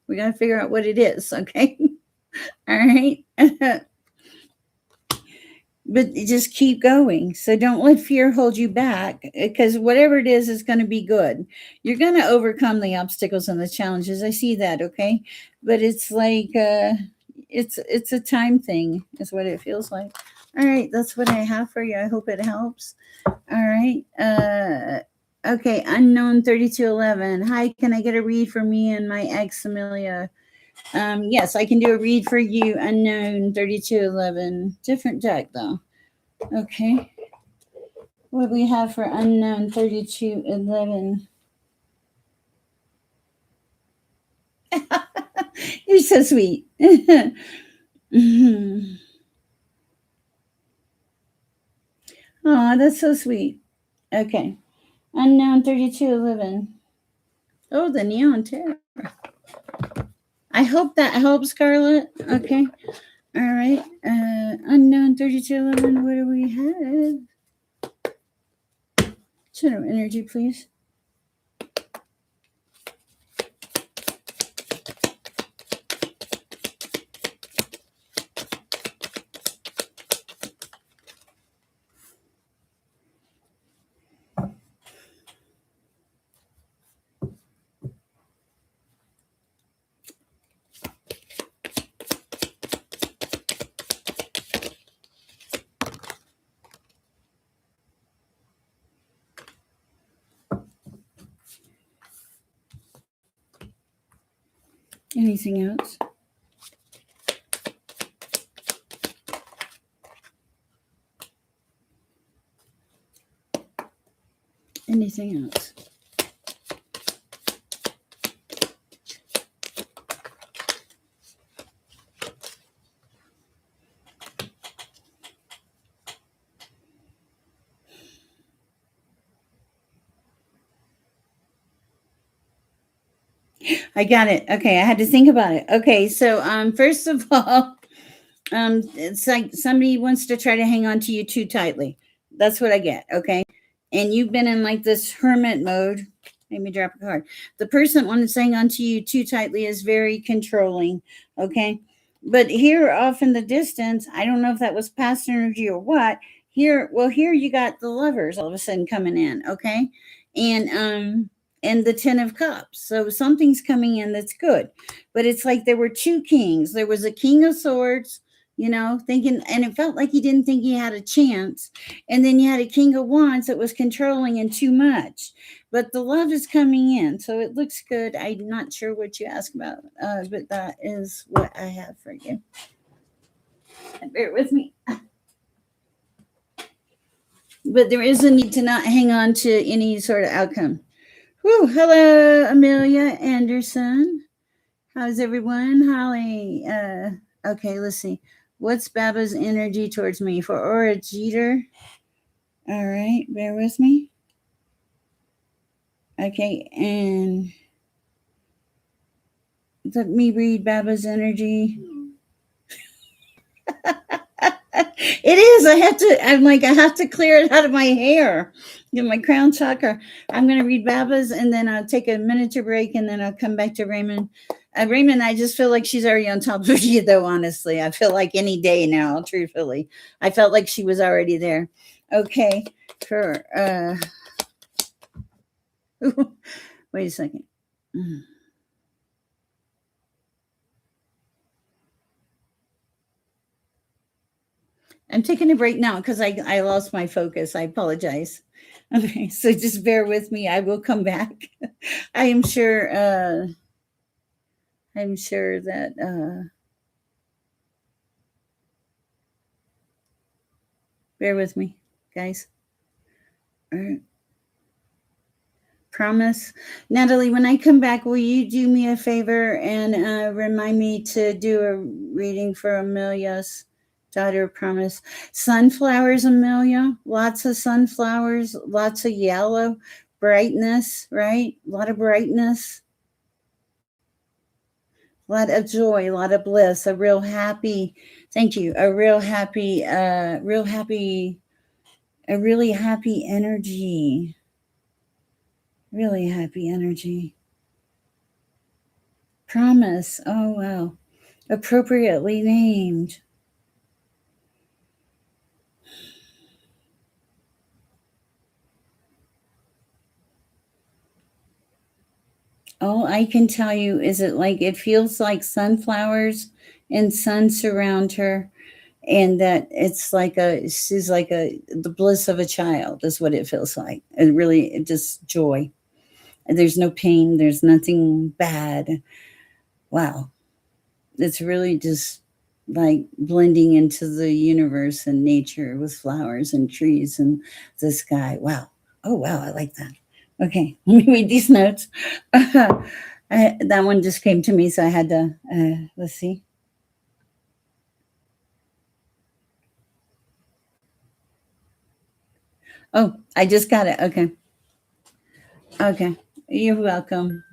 we gotta figure out what it is. Okay. All right. But just keep going. So don't let fear hold you back, because whatever it is going to be good. You're going to overcome the obstacles and the challenges. I see that. Okay. But it's like, it's a time thing is what it feels like. All right. That's what I have for you. I hope it helps. All right. Okay. Unknown 3211. Hi. Can I get a read for me and my ex Amelia? Yes, I can do a read for you, unknown 3211. Different deck, though. Okay. What do we have for unknown 3211? You're so sweet. Oh, that's so sweet. Okay. Unknown 3211. Oh, the neon terror. I hope that helps, Scarlett. Okay. All right. Unknown 3211. What do we have? Shadow energy, please. Anything else? anything else. I got it. Okay, I had to think about it. Okay, so first of all, it's like somebody wants to try to hang on to you too tightly. That's what I get. Okay, and you've been in like this hermit mode. Let me drop a card. The person that wants to hang on to you too tightly is very controlling. Okay, but here off in the distance, I don't know if that was past energy or what. Here, well, here you got the lovers all of a sudden coming in. Okay, and the Ten of Cups. So something's coming in that's good. But it's like there were two kings. There was a King of Swords, thinking, and it felt like he didn't think he had a chance. And then you had a King of Wands that was controlling and too much. But the love is coming in. So it looks good. I'm not sure what you asked about, but that is what I have for you. Bear with me. But there is a need to not hang on to any sort of outcome. Whew, hello, Amelia Anderson. How's everyone? Holly. Okay, let's see. What's Baba's energy towards me for Aura Jeter? All right, bear with me. Okay, and let me read Baba's energy. It is. I have to clear it out of my hair. Get my crown chakra. I'm going to read Baba's and then I'll take a miniature break and then I'll come back to Raymond. Raymond, I just feel like she's already on top of you, though, honestly. I feel like any day now, truthfully. I felt like she was already there. Okay. Wait a second. I'm taking a break now because I lost my focus. I apologize. Okay, so just bear with me. I will come back. I am sure. I'm sure that. Bear with me, guys. All right. Promise, Natalie. When I come back, will you do me a favor and remind me to do a reading for Amelia's daughter? Promise. Sunflowers, Amelia. Lots of sunflowers. Lots of yellow brightness. Right. A lot of brightness. A lot of joy. A lot of bliss. A real happy. Thank you. A real happy. Real happy. A really happy energy. Really happy energy. Promise. Oh, wow. Appropriately named. All I can tell you is it feels like sunflowers and sun surround her, and that she's like the bliss of a child is what it feels like. It just joy. There's no pain. There's nothing bad. Wow. It's really just like blending into the universe and nature with flowers and trees and the sky. Wow. Oh, wow. I like that. Okay. Let me read these notes. That one just came to me, so I had to, let's see. Oh, I just got it. Okay. Okay. You're welcome.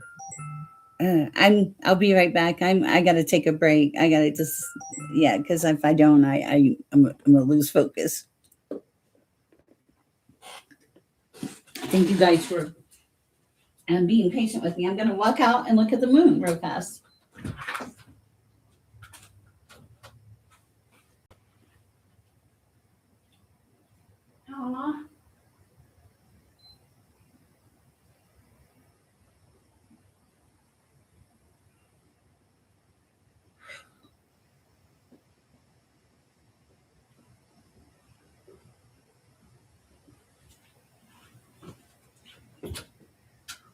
I'll be right back. I gotta take a break. I gotta because if I don't, I'm gonna lose focus. Thank you guys for being patient with me. I'm gonna walk out and look at the moon real fast. Aww.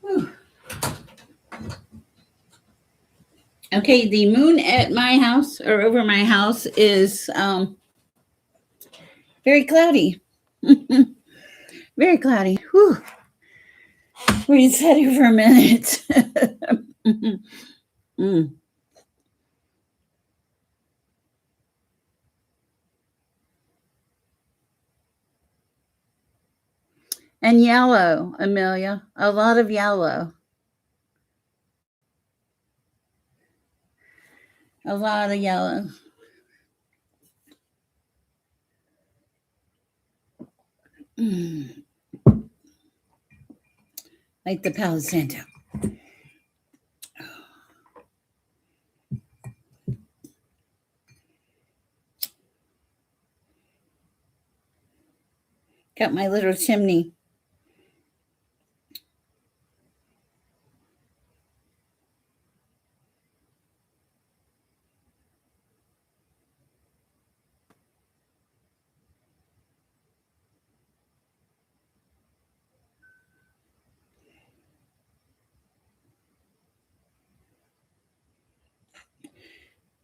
Whew. Okay, the moon at my house or over my house is very cloudy. Very cloudy. Whew. We said it for a minute. Mm. And yellow, Amelia. A lot of yellow. A lot of yellow. Mm. Like the Palo Santo. Got my little chimney.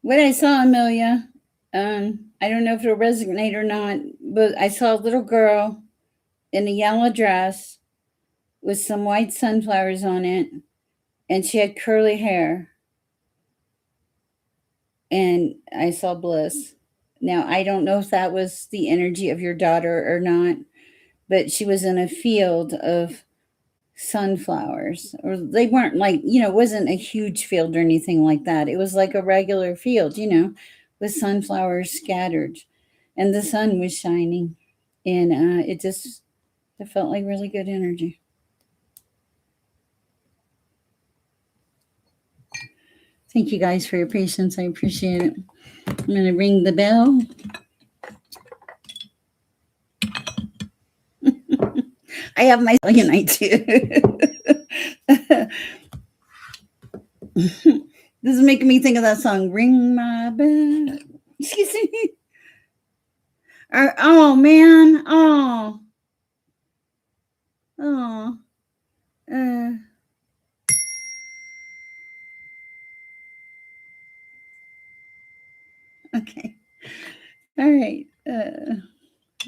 What I saw, Amelia, I don't know if it'll resonate or not, but I saw a little girl in a yellow dress with some white sunflowers on it, and she had curly hair. And I saw bliss. Now, I don't know if that was the energy of your daughter or not, but she was in a field of sunflowers, or they weren't like, it wasn't a huge field or anything like that. It was like a regular field, with sunflowers scattered, and the sun was shining, and it felt like really good energy. Thank you guys for your patience. I appreciate it. I'm going to ring the bell. I have my second night too. This is making me think of that song, Ring My Bell. Excuse me. Oh, man. Oh. Oh. Uh, okay. All right.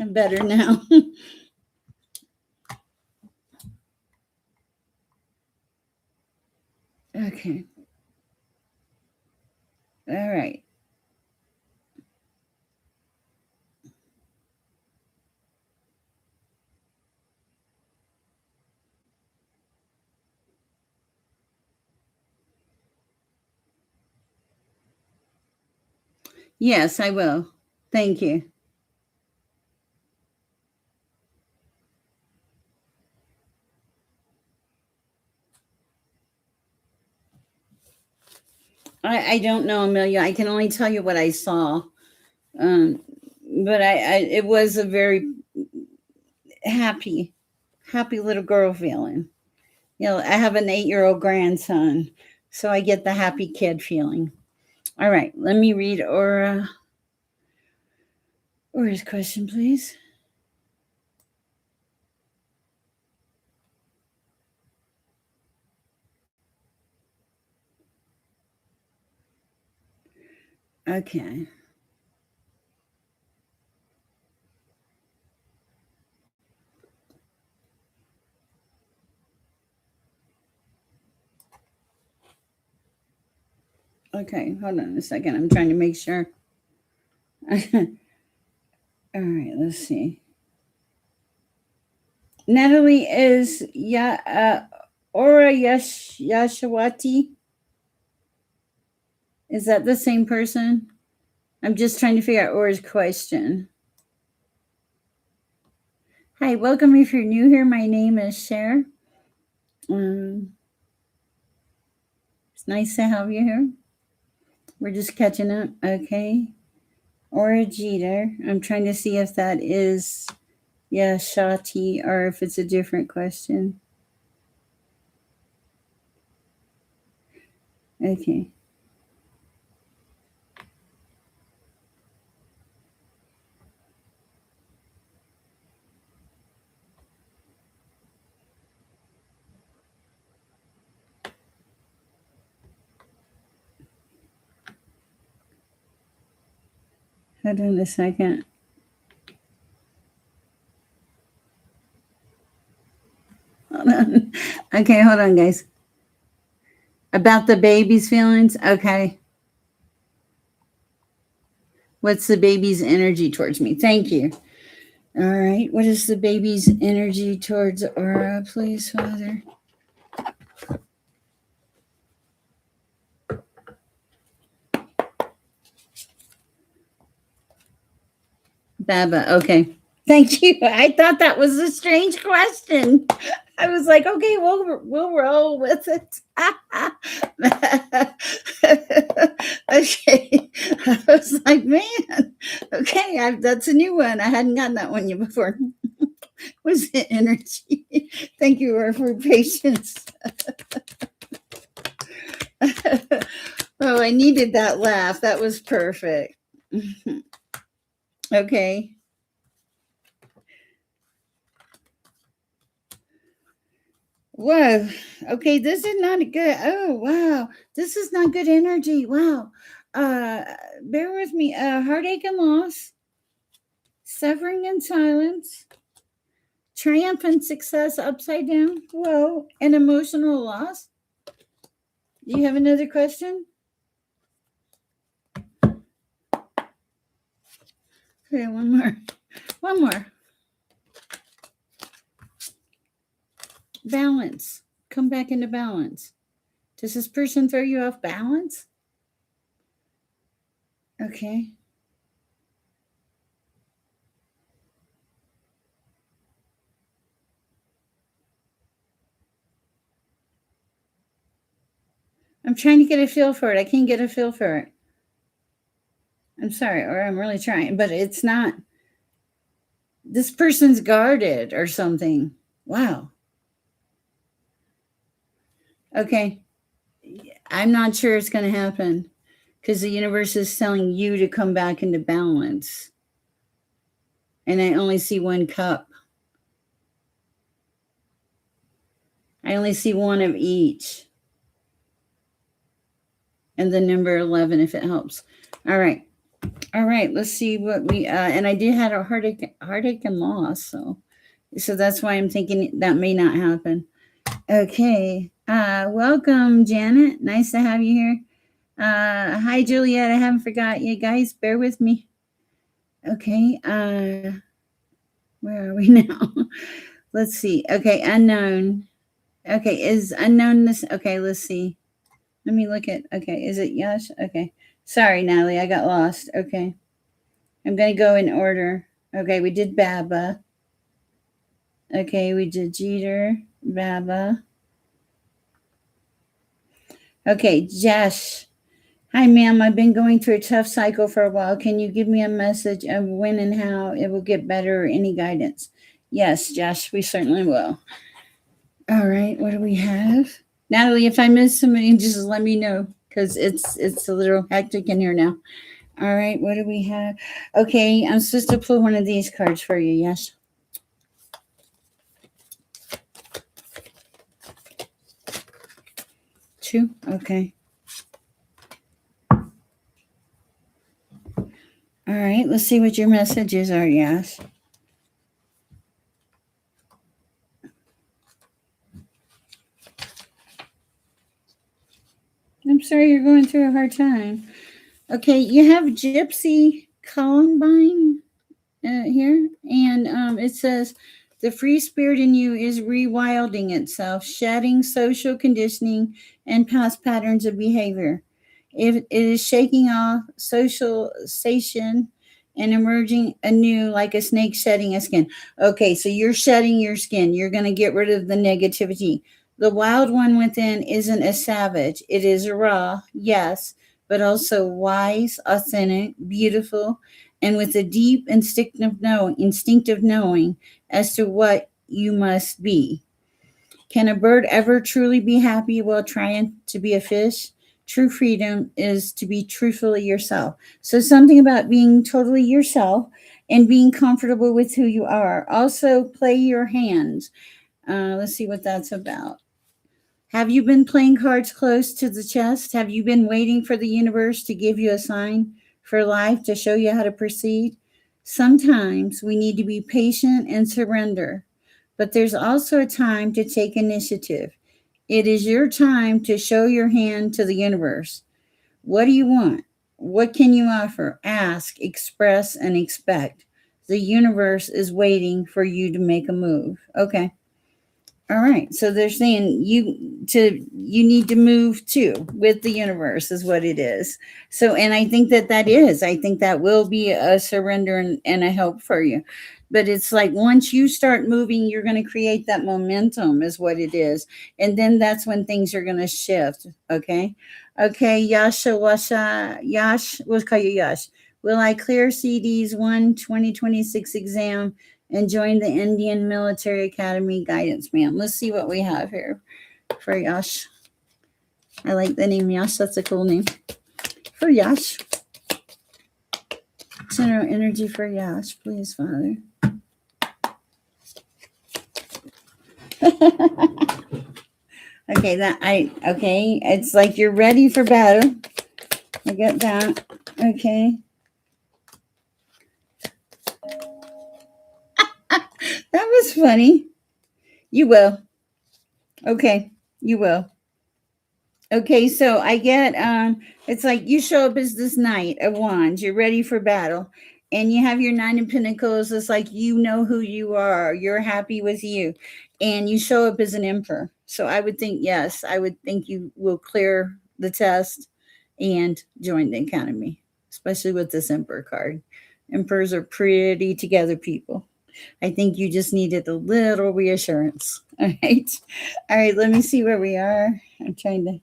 I'm better now. Okay. All right. Yes, I will. Thank you. I don't know, Amelia. I can only tell you what I saw. Um, but it was a very happy, happy little girl feeling. I have an 8-year-old grandson, so I get the happy kid feeling. All right, let me read Aura's question, please. Okay. Okay, hold on a second. I'm trying to make sure. All right, let's see. Natalie is Aura Yashawati. Is that the same person? I'm just trying to figure out Aura's question. Hi, welcome if you're new here. My name is Sher. It's nice to have you here. We're just catching up. Okay. Aura Jeter. I'm trying to see if that is Shati or if it's a different question. Okay. Hold on a second. Hold on. Okay, hold on, guys. About the baby's feelings. Okay. What's the baby's energy towards me? Thank you. All right. What is the baby's energy towards Aura, please, Father? Baba. Okay. Thank you. I thought that was a strange question. I was like, okay, we'll roll with it. Okay. I was like, man. Okay, that's a new one. I hadn't gotten that one yet before. Was it energy? Thank you for your patience. Oh, I needed that laugh. That was perfect. Okay. Whoa. Okay, this is not a good. Oh, wow. This is not good energy. Wow. Uh Bear with me. Heartache and loss, suffering and silence, triumph and success upside down. Whoa. And emotional loss. Do you have another question? Okay, one more. One more. Balance. Come back into balance. Does this person throw you off balance? Okay. I'm trying to get a feel for it. I can't get a feel for it. I'm sorry, or I'm really trying, but it's not. This person's guarded or something. Wow. Okay. I'm not sure it's going to happen because the universe is telling you to come back into balance. And I only see one cup. I only see one of each. And the number 11 if it helps. All right. All right, let's see what we and I did have a heartache and loss, so that's why I'm thinking that may not happen. Okay. Welcome, Janet. Nice to have you here. Hi, Juliet. I haven't forgot you guys. Bear with me. Okay. Where are we now? Let's see. Okay, unknown. Okay, is unknown this? Okay, let's see. Let me look at. Okay, is it yes? Okay. Sorry, Natalie, I got lost. Okay. I'm going to go in order. Okay, we did Baba. Okay, we did Jeter, Baba. Okay, Jess. Hi, ma'am. I've been going through a tough cycle for a while. Can you give me a message of when and how it will get better or any guidance? Yes, Jess, we certainly will. All right, what do we have? Natalie, if I miss somebody, just let me know because it's a little hectic in here now. All right, what do we have? Okay, I'm supposed to pull one of these cards for you, yes? Two? Okay. All right, let's see what your messages are, yes. I'm sorry you're going through a hard time. Okay, you have Gypsy Columbine here, and it says the free spirit in you is rewilding itself, shedding social conditioning and past patterns of behavior. It is shaking off socialization and emerging anew like a snake shedding a skin. Okay, so you're shedding your skin. You're going to get rid of the negativity. The wild one within isn't a savage. It is raw, yes, but also wise, authentic, beautiful, and with a deep instinctive knowing as to what you must be. Can a bird ever truly be happy while trying to be a fish? True freedom is to be truthfully yourself. So, something about being totally yourself and being comfortable with who you are. Also, play your hands. Let's see what that's about. Have you been playing cards close to the chest? Have you been waiting for the universe to give you a sign for life to show you how to proceed? Sometimes we need to be patient and surrender, but there's also a time to take initiative. It is your time to show your hand to the universe. What do you want? What can you offer? Ask, express, and expect. The universe is waiting for you to make a move. Okay. All right. So they're saying you need to move too with the universe is what it is. So and I think that is. I think that will be a surrender and a help for you. But it's like once you start moving, you're going to create that momentum is what it is. And then that's when things are going to shift, okay? Okay, Yasha Washa Yash, we'll call you Yash. Will I clear CD's 2026 exam and join the Indian Military Academy guidance man? Let's see what we have here for Yash. I like the name Yash. That's a cool name. For Yash. General energy for Yash, please, Father. Okay, it's like you're ready for battle. I get that. Okay. That was funny. You will. Okay, you will. Okay, so I get it's like you show up as this knight of wands, you're ready for battle, and you have your nine of pentacles. It's like you know who you are, you're happy with you, and you show up as an emperor. So I would think, yes, I would think you will clear the test and join the academy, especially with this emperor card. Emperors are pretty together people. I think you just needed a little reassurance. All right. All right, let me see where we are. I'm trying to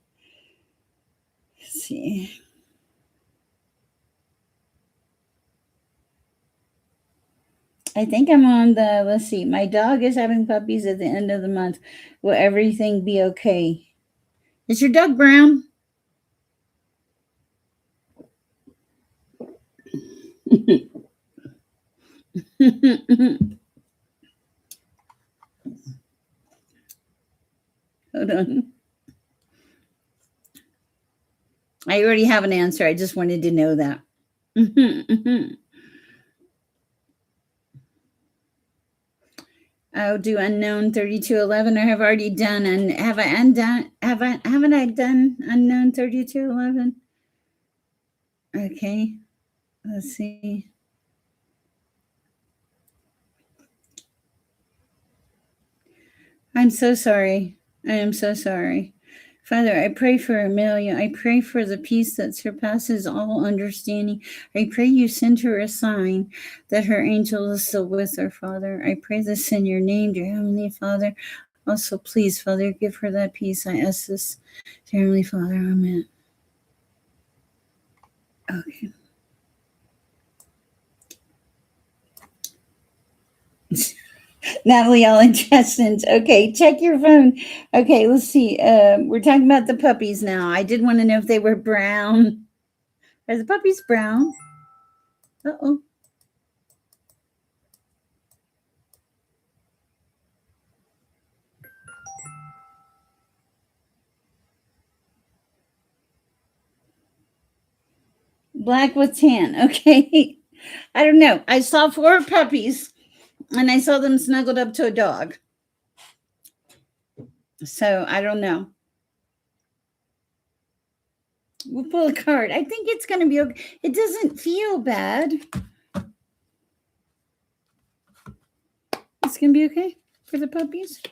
see. I think I'm on the, let's see. My dog is having puppies at the end of the month. Will everything be okay? Is your dog brown? Hold on. I already have an answer. I just wanted to know that. I'll do unknown 3211. I have already done and have I undone haven't I done unknown 3211? Okay. Let's see. I'm so sorry. I am so sorry. Father, I pray for Amelia. I pray for the peace that surpasses all understanding. I pray you send her a sign that her angel is still with her, Father. I pray this in your name, dear Heavenly Father. Also, please, Father, give her that peace. I ask this, dear Heavenly Father. Amen. Okay. Natalie, all intestines. Okay, check your phone. Okay, let's see. We're talking about the puppies now. I did want to know if they were brown. Are the puppies brown? Uh-oh. Black with tan. Okay. I don't know. I saw 4 puppies and I saw them snuggled up to a dog. So I don't know. We'll pull a card. I think it's going to be okay. It doesn't feel bad. It's going to be okay for the puppies.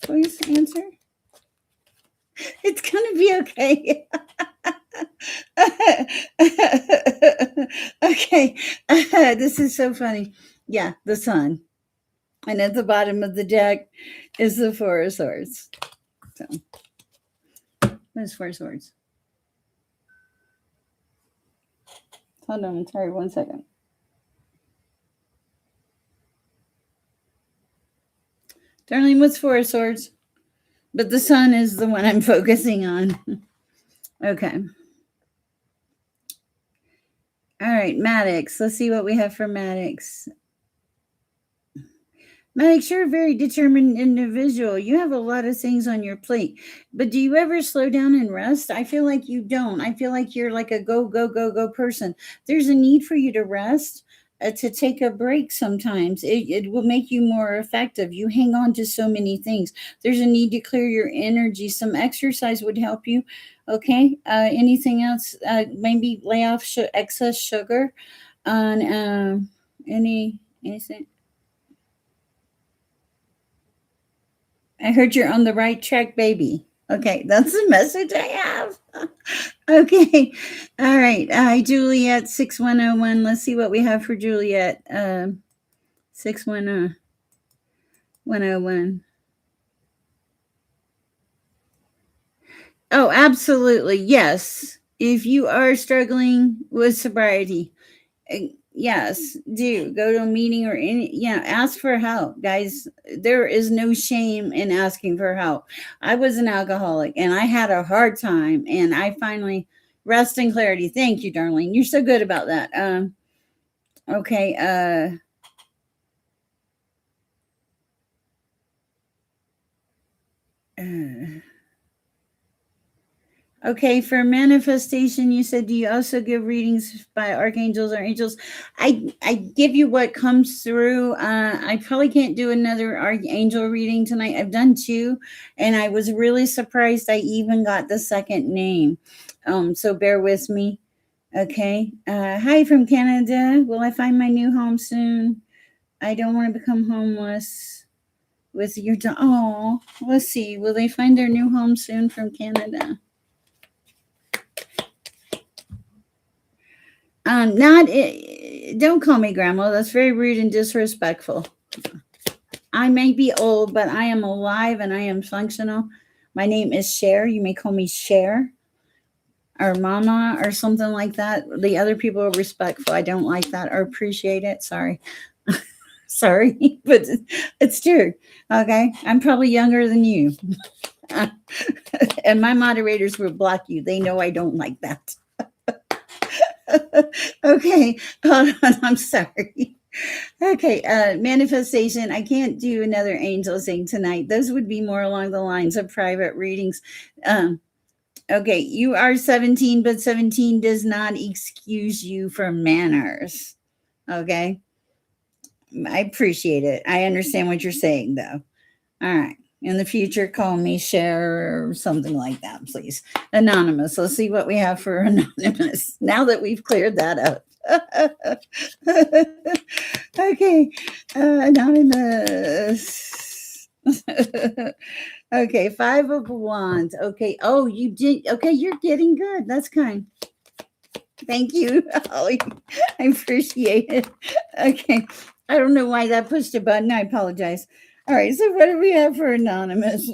Please answer. It's going to be okay. Okay. This is so funny. Yeah, the sun. And at the bottom of the deck is the 4 of Swords. So, there's 4 swords. Hold on, sorry, 1 second. Darling, what's 4 of Swords? But the sun is the one I'm focusing on. Okay. All right, Maddox. Let's see what we have for Maddox. Maddox, you're a very determined individual. You have a lot of things on your plate. But do you ever slow down and rest? I feel like you don't. I feel like you're like a go, go, go, go person. There's a need for you to rest. to take a break sometimes. It will make you more effective. You hang on to so many things. There's a need to clear your energy. Some exercise would help you. Okay. Anything else? Maybe lay off excess sugar on anything. I heard you're on the right track, baby. Okay, that's the message I have. Okay, all right. Hi, Juliet 6101. Let's see what we have for Juliet. 610 Oh, absolutely. Yes. If you are struggling with sobriety, yes, do go to a meeting or any, ask for help, guys. There is no shame in asking for help. I was an alcoholic and I had a hard time, and I finally rest in clarity. Thank you, darling. You're so good about that. Okay. Uh Okay, for manifestation, you said, do you also give readings by archangels or angels? I give you what comes through. I probably can't do another archangel reading tonight. I've done two, and I was really surprised I even got the second name. So bear with me. Okay. Hi from Canada. Will I find my new home soon? I don't want to become homeless with your oh, let's see. Will they find their new home soon from Canada? Not don't call me grandma. That's very rude and disrespectful. I may be old, but I am alive and I am functional. My name is Sher. You may call me Sher or Mama or something like that. The other people are respectful. I don't like that or appreciate it. Sorry. Sorry, but it's true. Okay. I'm probably younger than you. And my moderators will block you. They know I don't like that. Okay. I'm sorry. Okay, manifestation. I can't do another angel thing tonight. Those would be more along the lines of private readings. Okay, you are 17, but 17 does not excuse you from manners. Okay, I appreciate it. I understand what you're saying, though. All right. In the future, call me Cher or something like that, please. Anonymous. Let's see what we have for anonymous now that we've cleared that up. Okay, anonymous. Okay, five of wands. Okay. Oh, you did. Okay, you're getting good. That's kind. Thank you, Holly. I appreciate it. Okay. I don't know why that pushed a button. I apologize. All right. So, what do we have for anonymous?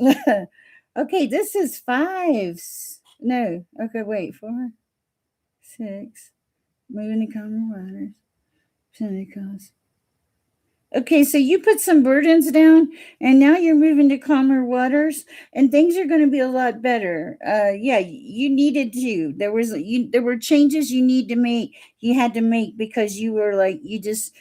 Okay, this is fives. No. Okay, wait. 4, 6. Moving to common waters. Pentecost. Okay, so you put some burdens down and now you're moving to calmer waters and things are going to be a lot better. Yeah, you needed to. There were changes you had to make because you were like you just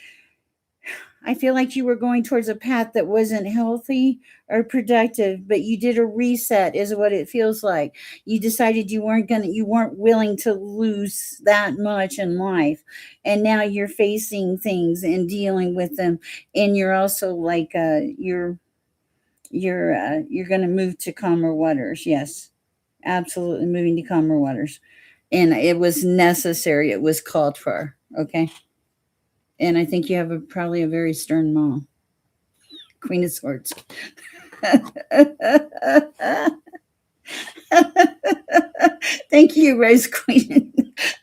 I feel like you were going towards a path that wasn't healthy or productive, but you did a reset, is what it feels like. You decided you weren't willing to lose that much in life. And now you're facing things and dealing with them. And you're also like, you're going to move to calmer waters. Yes, absolutely. Moving to calmer waters. And it was necessary. It was called for. Okay. And I think you have probably a very stern mom. Queen of Swords. Thank you, Rose Queen.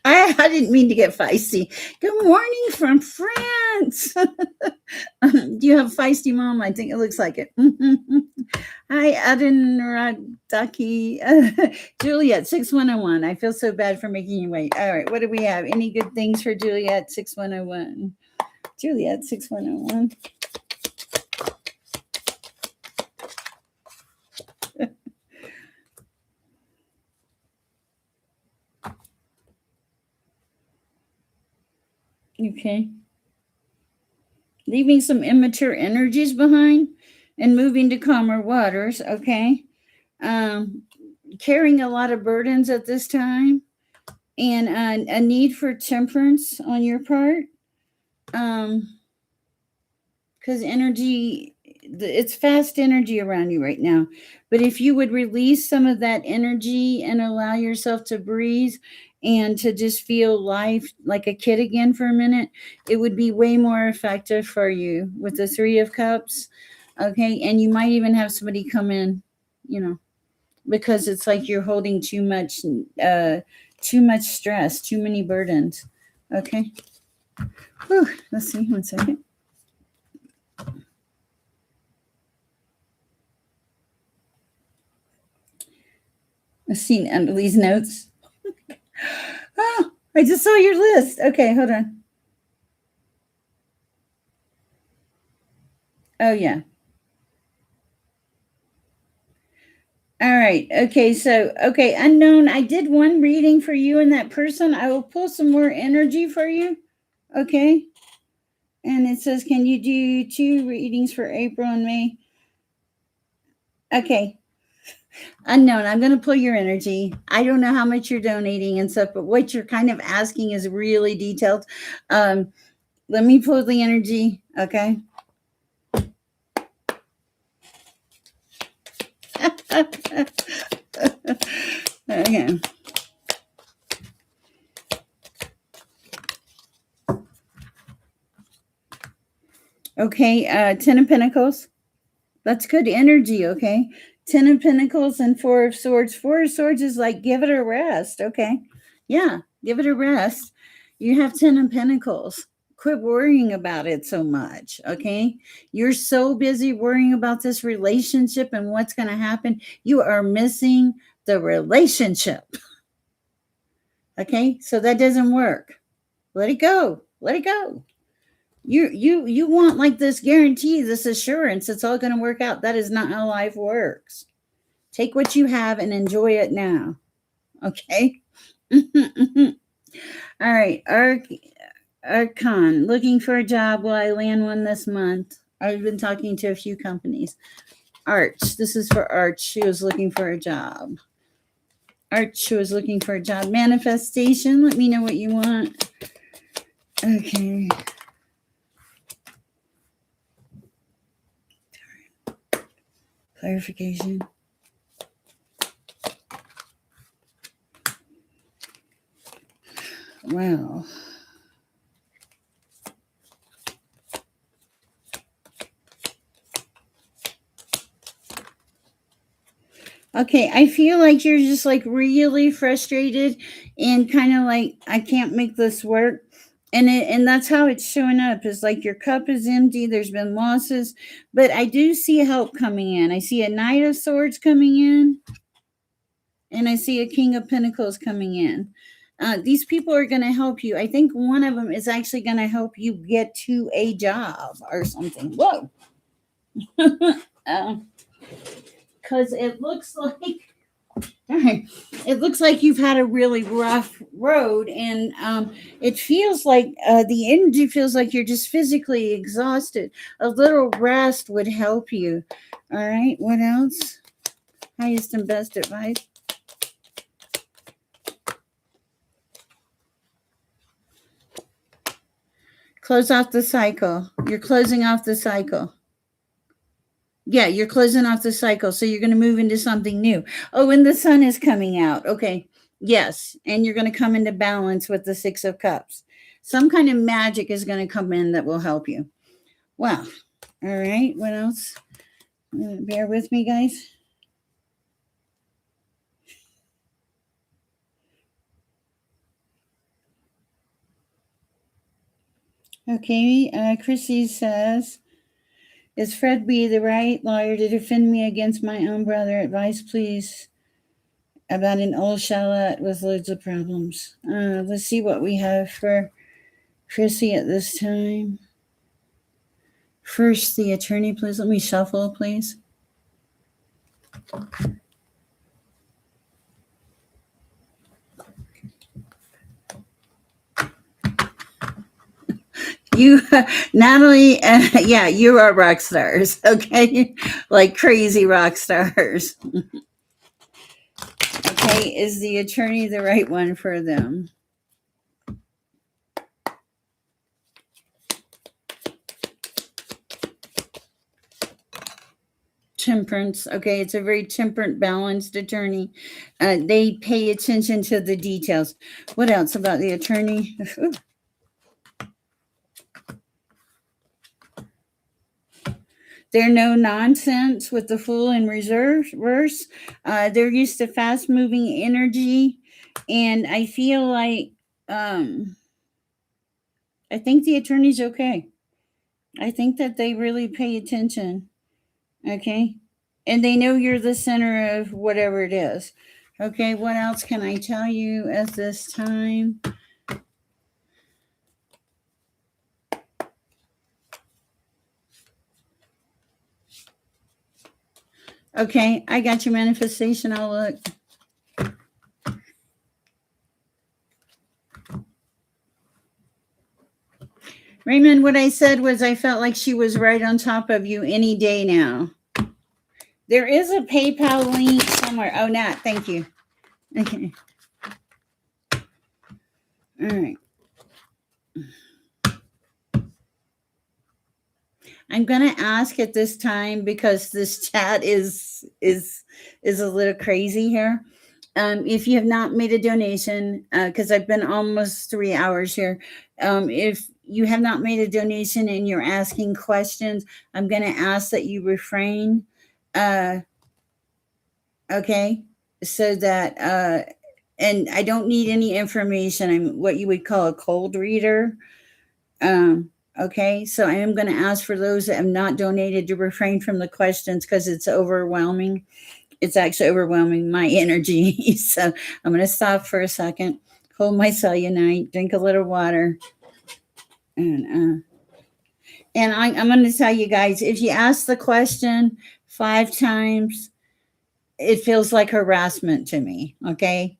I didn't mean to get feisty. Good morning from France. Do you have a feisty mom? I think it looks like it. Hi, Adenradaki. Juliet, 6101. I feel so bad for making you wait. All right, what do we have? Any good things for Juliet, 6101? Juliet, 6101. Okay. Leaving some immature energies behind and moving to calmer waters. Okay. Um, Carrying a lot of burdens at this time and a need for temperance on your part. Because energy, it's fast energy around you right now. But if you would release some of that energy and allow yourself to breathe and to just feel life like a kid again for a minute, it would be way more effective for you with the Three of Cups. Okay. And you might even have somebody come in, you know, because it's like you're holding too much stress, too many burdens. Okay. Whew, let's see, one second. I've seen under these notes. Oh, I just saw your list. Okay, hold on. Oh, yeah. All right. Okay, so, okay, unknown. I did one reading for you and that person. I will pull some more energy for you. Okay. And it says, can you do 2 readings for April and May? Okay. Unknown. I'm going to pull your energy. I don't know how much you're donating and stuff, but what you're kind of asking is really detailed. Let me pull the energy. Okay. Okay. Okay. 10 of Pentacles. That's good energy. Okay. 10 of Pentacles and 4 of Swords. 4 of Swords is like, give it a rest. Okay. Yeah. Give it a rest. You have 10 of Pentacles. Quit worrying about it so much. Okay. You're so busy worrying about this relationship and what's going to happen. You are missing the relationship. Okay. So that doesn't work. Let it go. Let it go. You want like this guarantee, this assurance it's all going to work out. That is not how life works. Take what you have and enjoy it now. Okay. All right. Archon, looking for a job. Will I land one this month? I've been talking to a few companies. Arch, this is for Arch. She was looking for a job. Arch was looking for a job. Manifestation, let me know what you want. Okay. Clarification. Wow. Okay, I feel like you're just like really frustrated and kind of like I can't make this work. And that's how it's showing up is like your cup is empty, there's been losses, but I do see help coming in. I see a Knight of Swords coming in and I see a King of Pentacles coming in. These people are going to help you. I think one of them is actually going to help you get to a job or something. Whoa. Because it looks like it looks like you've had a really rough road, and it feels like the energy feels like you're just physically exhausted. A little rest would help you. All right, what else? Highest and best advice. Close off the cycle. You're closing off the cycle. Yeah, you're closing off the cycle. So you're going to move into something new. Oh, and the sun is coming out. Okay. Yes. And you're going to come into balance with the Six of Cups. Some kind of magic is going to come in that will help you. Wow. All right. What else? Bear with me, guys. Okay. Chrissy says, is Fred B. the right lawyer to defend me against my own brother? Advice, please, about an old shallot with loads of problems. Let's see what we have for Chrissy at this time. First, the attorney, please. Let me shuffle, please. You, Natalie, yeah, you are rock stars, okay? Like crazy rock stars. Okay, is the attorney the right one for them? temperance. Okay, it's a very temperate, balanced attorney. They pay attention to the details. What else about the attorney? They're no nonsense with the fool in reverse. They're used to fast moving energy, and I feel like I think the attorney's okay. I think that they really pay attention. Okay, and they know you're the center of whatever it is. Okay, what else can I tell you at this time? Okay, I got your manifestation. I'll look. Raymond, what I said was I felt like she was right on top of you any day now. There is a PayPal link somewhere. Oh, Nat, thank you. Okay. All right. I'm gonna ask at this time because this chat is a little crazy here. If you have not made a donation, because I've been almost 3 hours here, if you have not made a donation and you're asking questions, I'm gonna ask that you refrain. Okay, so that and I don't need any information. I'm what you would call a cold reader. Um, okay, so I am going to ask for those that have not donated to refrain from the questions because it's overwhelming. It's actually overwhelming my energy. So I'm going to stop for a second, hold my cellulite, drink a little water, and I'm going to tell you guys if you ask the question 5 times, it feels like harassment to me. Okay.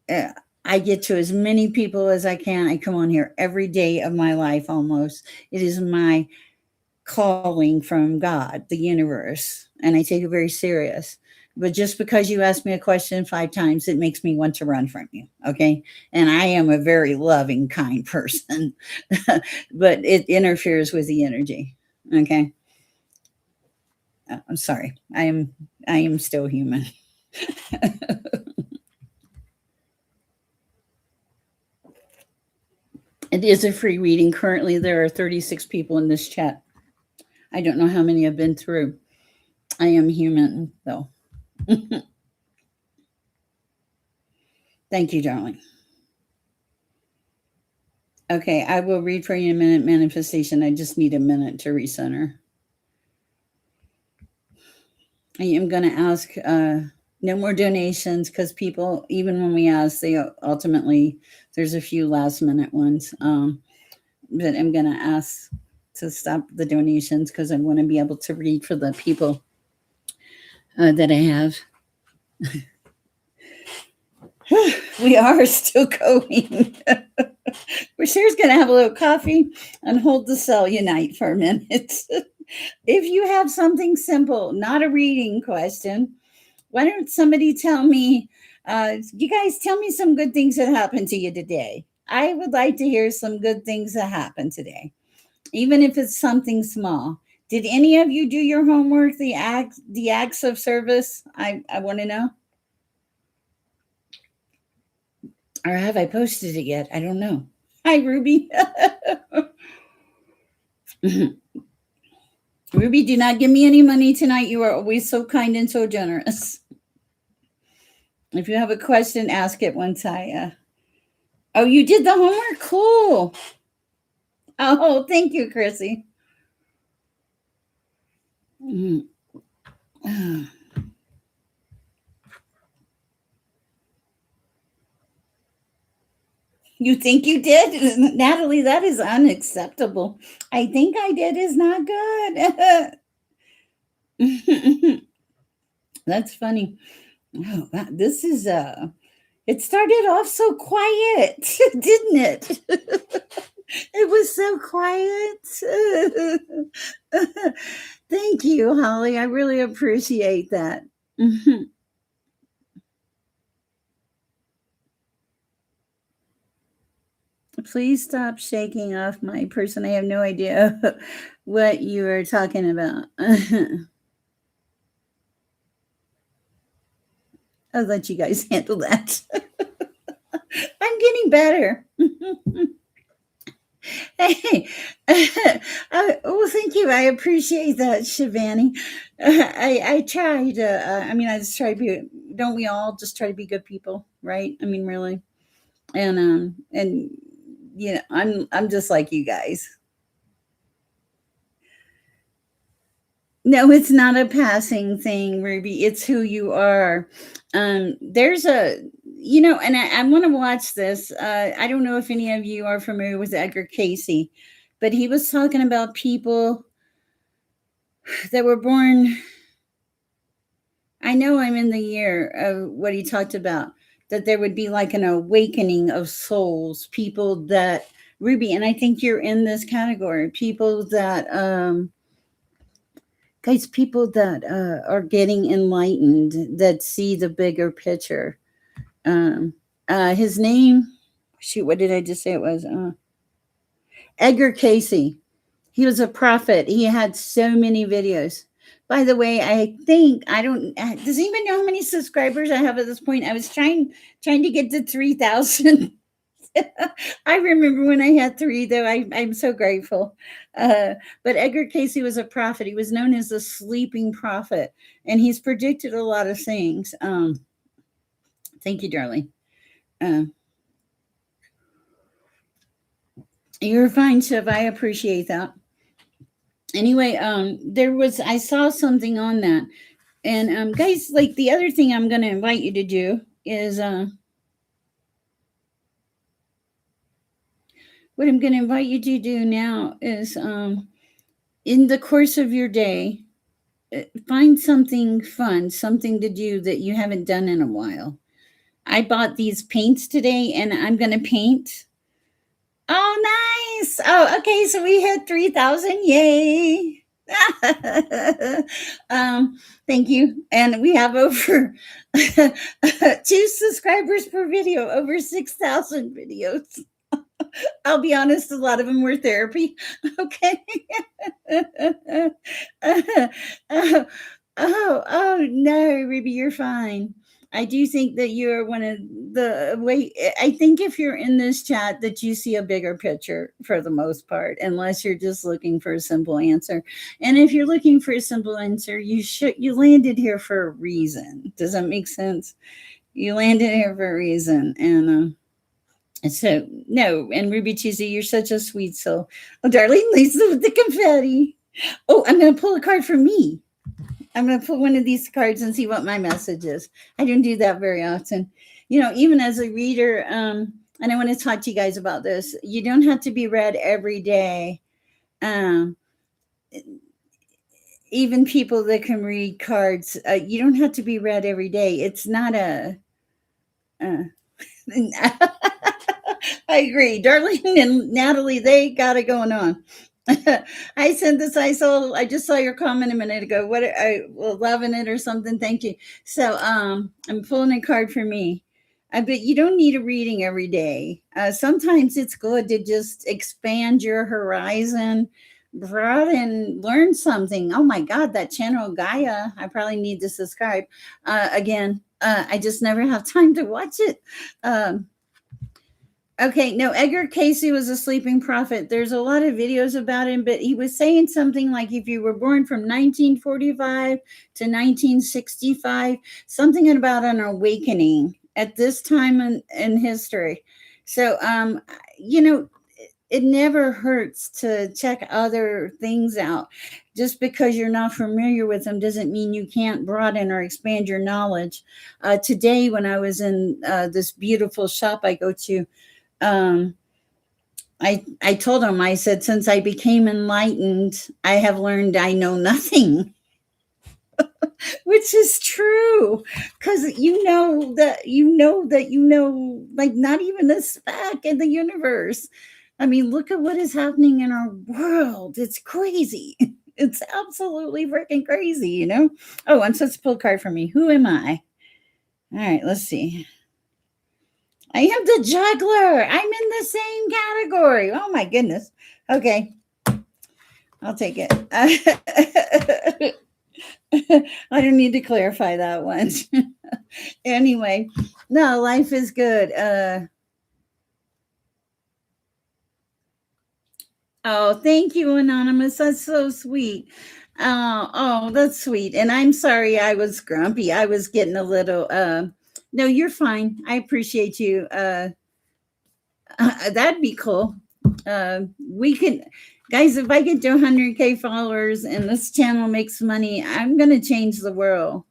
Uh, I get to as many people as I can. I come on here every day of my life almost. It is my calling from God, the universe, and I take it very serious. But just because you ask me a question 5 times, it makes me want to run from you. Okay. And I am a very loving, kind person, but it interferes with the energy. Okay. I'm sorry. I am still human. It is a free reading. Currently, there are 36 people in this chat. I don't know how many have been through. I am human, though. Thank you, darling. Okay, I will read for you a minute manifestation. I just need a minute to recenter. I am going to ask no more donations because people, even when we ask, they ultimately, there's a few last minute ones. But I'm going to ask to stop the donations because I want to be able to read for the people that I have. We are still going. Sher's going to have a little coffee and hold the cellulite for a minute. If you have something simple, not a reading question, why don't somebody tell me, you guys tell me some good things that happened to you today. I would like to hear some good things that happened today, even if it's something small. Did any of you do your homework, the acts of service? I want to know. Or have I posted it yet? I don't know. Hi, Ruby. Ruby, do not give me any money tonight. You are always so kind and so generous. If you have a question, ask it once I. Oh, you did the homework? Cool. Oh, thank you, Chrissy. Mm. You think you did? Natalie, that is unacceptable. I think I did is not good. That's funny. Oh, this is it started off so quiet, didn't it? It was so quiet. Thank you, Holly. I really appreciate that. Please stop shaking off my person. I have no idea what you are talking about. I'll let you guys handle that. I'm getting better. Hey, well, thank you. I appreciate that, Shivani. I try to. I just try to be. Don't we all just try to be good people, right? I mean, really. And I'm just like you guys. No, it's not a passing thing, Ruby. It's who you are. There's a, and I want to watch this. I don't know if any of you are familiar with Edgar Casey, but he was talking about people that were born. I know I'm in the year of what he talked about, that there would be like an awakening of souls, people that, Ruby, and I think you're in this category, people that, guys, people that are getting enlightened, that see the bigger picture. His name, shoot, what did I just say it was? Edgar Casey. He was a prophet. He had so many videos. By the way, I think I don't. Does anybody know how many subscribers I have at this point? I was trying to get to 3,000. I remember when I had three, though. I'm so grateful. But Edgar Casey was a prophet. He was known as the sleeping prophet, and he's predicted a lot of things. Thank you, darling. Uh, you're fine, Shiv. I appreciate that. Anyway, I saw something on that, and guys, like the other thing I'm going to invite you to do is what I'm going to invite you to do now is in the course of your day, find something fun, something to do that you haven't done in a while. I bought these paints today and I'm going to paint. Oh, nice. Oh, okay. So we hit 3,000. Yay. Thank you. And we have over 2 subscribers per video, over 6,000 videos. I'll be honest, a lot of them were therapy. Okay. Oh, no, Ruby, you're fine. I do think that you're one of the way. I think if you're in this chat, that you see a bigger picture for the most part, unless you're just looking for a simple answer. And if you're looking for a simple answer, you landed here for a reason. Does that make sense? You landed here for a reason, and so no. And Ruby Cheesy, you're such a sweet soul. Oh, darling, Lisa with the confetti. Oh, I'm going to pull a card for me. I'm going to pull one of these cards and see what my message is. I don't do that very often. Even as a reader, and I want to talk to you guys about this, you don't have to be read every day. Even people that can read cards, you don't have to be read every day. It's not a... I agree. Darlene and Natalie, they got it going on. I sent this. I just saw your comment a minute ago. What I loving it or something. Thank you. So I'm pulling a card for me. But you don't need a reading every day. Sometimes it's good to just expand your horizon, broaden, learn something. Oh my God, that channel Gaia. I probably need to subscribe. Again, I just never have time to watch it. Okay, no, Edgar Casey was a sleeping prophet. There's a lot of videos about him, but he was saying something like if you were born from 1945 to 1965, something about an awakening at this time in history. So, it never hurts to check other things out. Just because you're not familiar with them doesn't mean you can't broaden or expand your knowledge. Today, when I was in this beautiful shop I go to, I told him, I said, since I became enlightened, I have learned I know nothing. Which is true, because like not even a speck in the universe. I mean, look at what is happening in our world. It's crazy. It's absolutely freaking crazy, Oh, I'm supposed to pull a card for me. Who am I? All right, let's see. I am the juggler. I'm in the same category. Oh my goodness. Okay. I'll take it. I don't need to clarify that one. Anyway, no, life is good. Oh, thank you, Anonymous. That's so sweet. That's sweet. And I'm sorry I was grumpy. I was getting a little no, you're fine. I appreciate you. That'd be cool. We could guys, if I get to 100K followers and this channel makes money, I'm gonna change the world.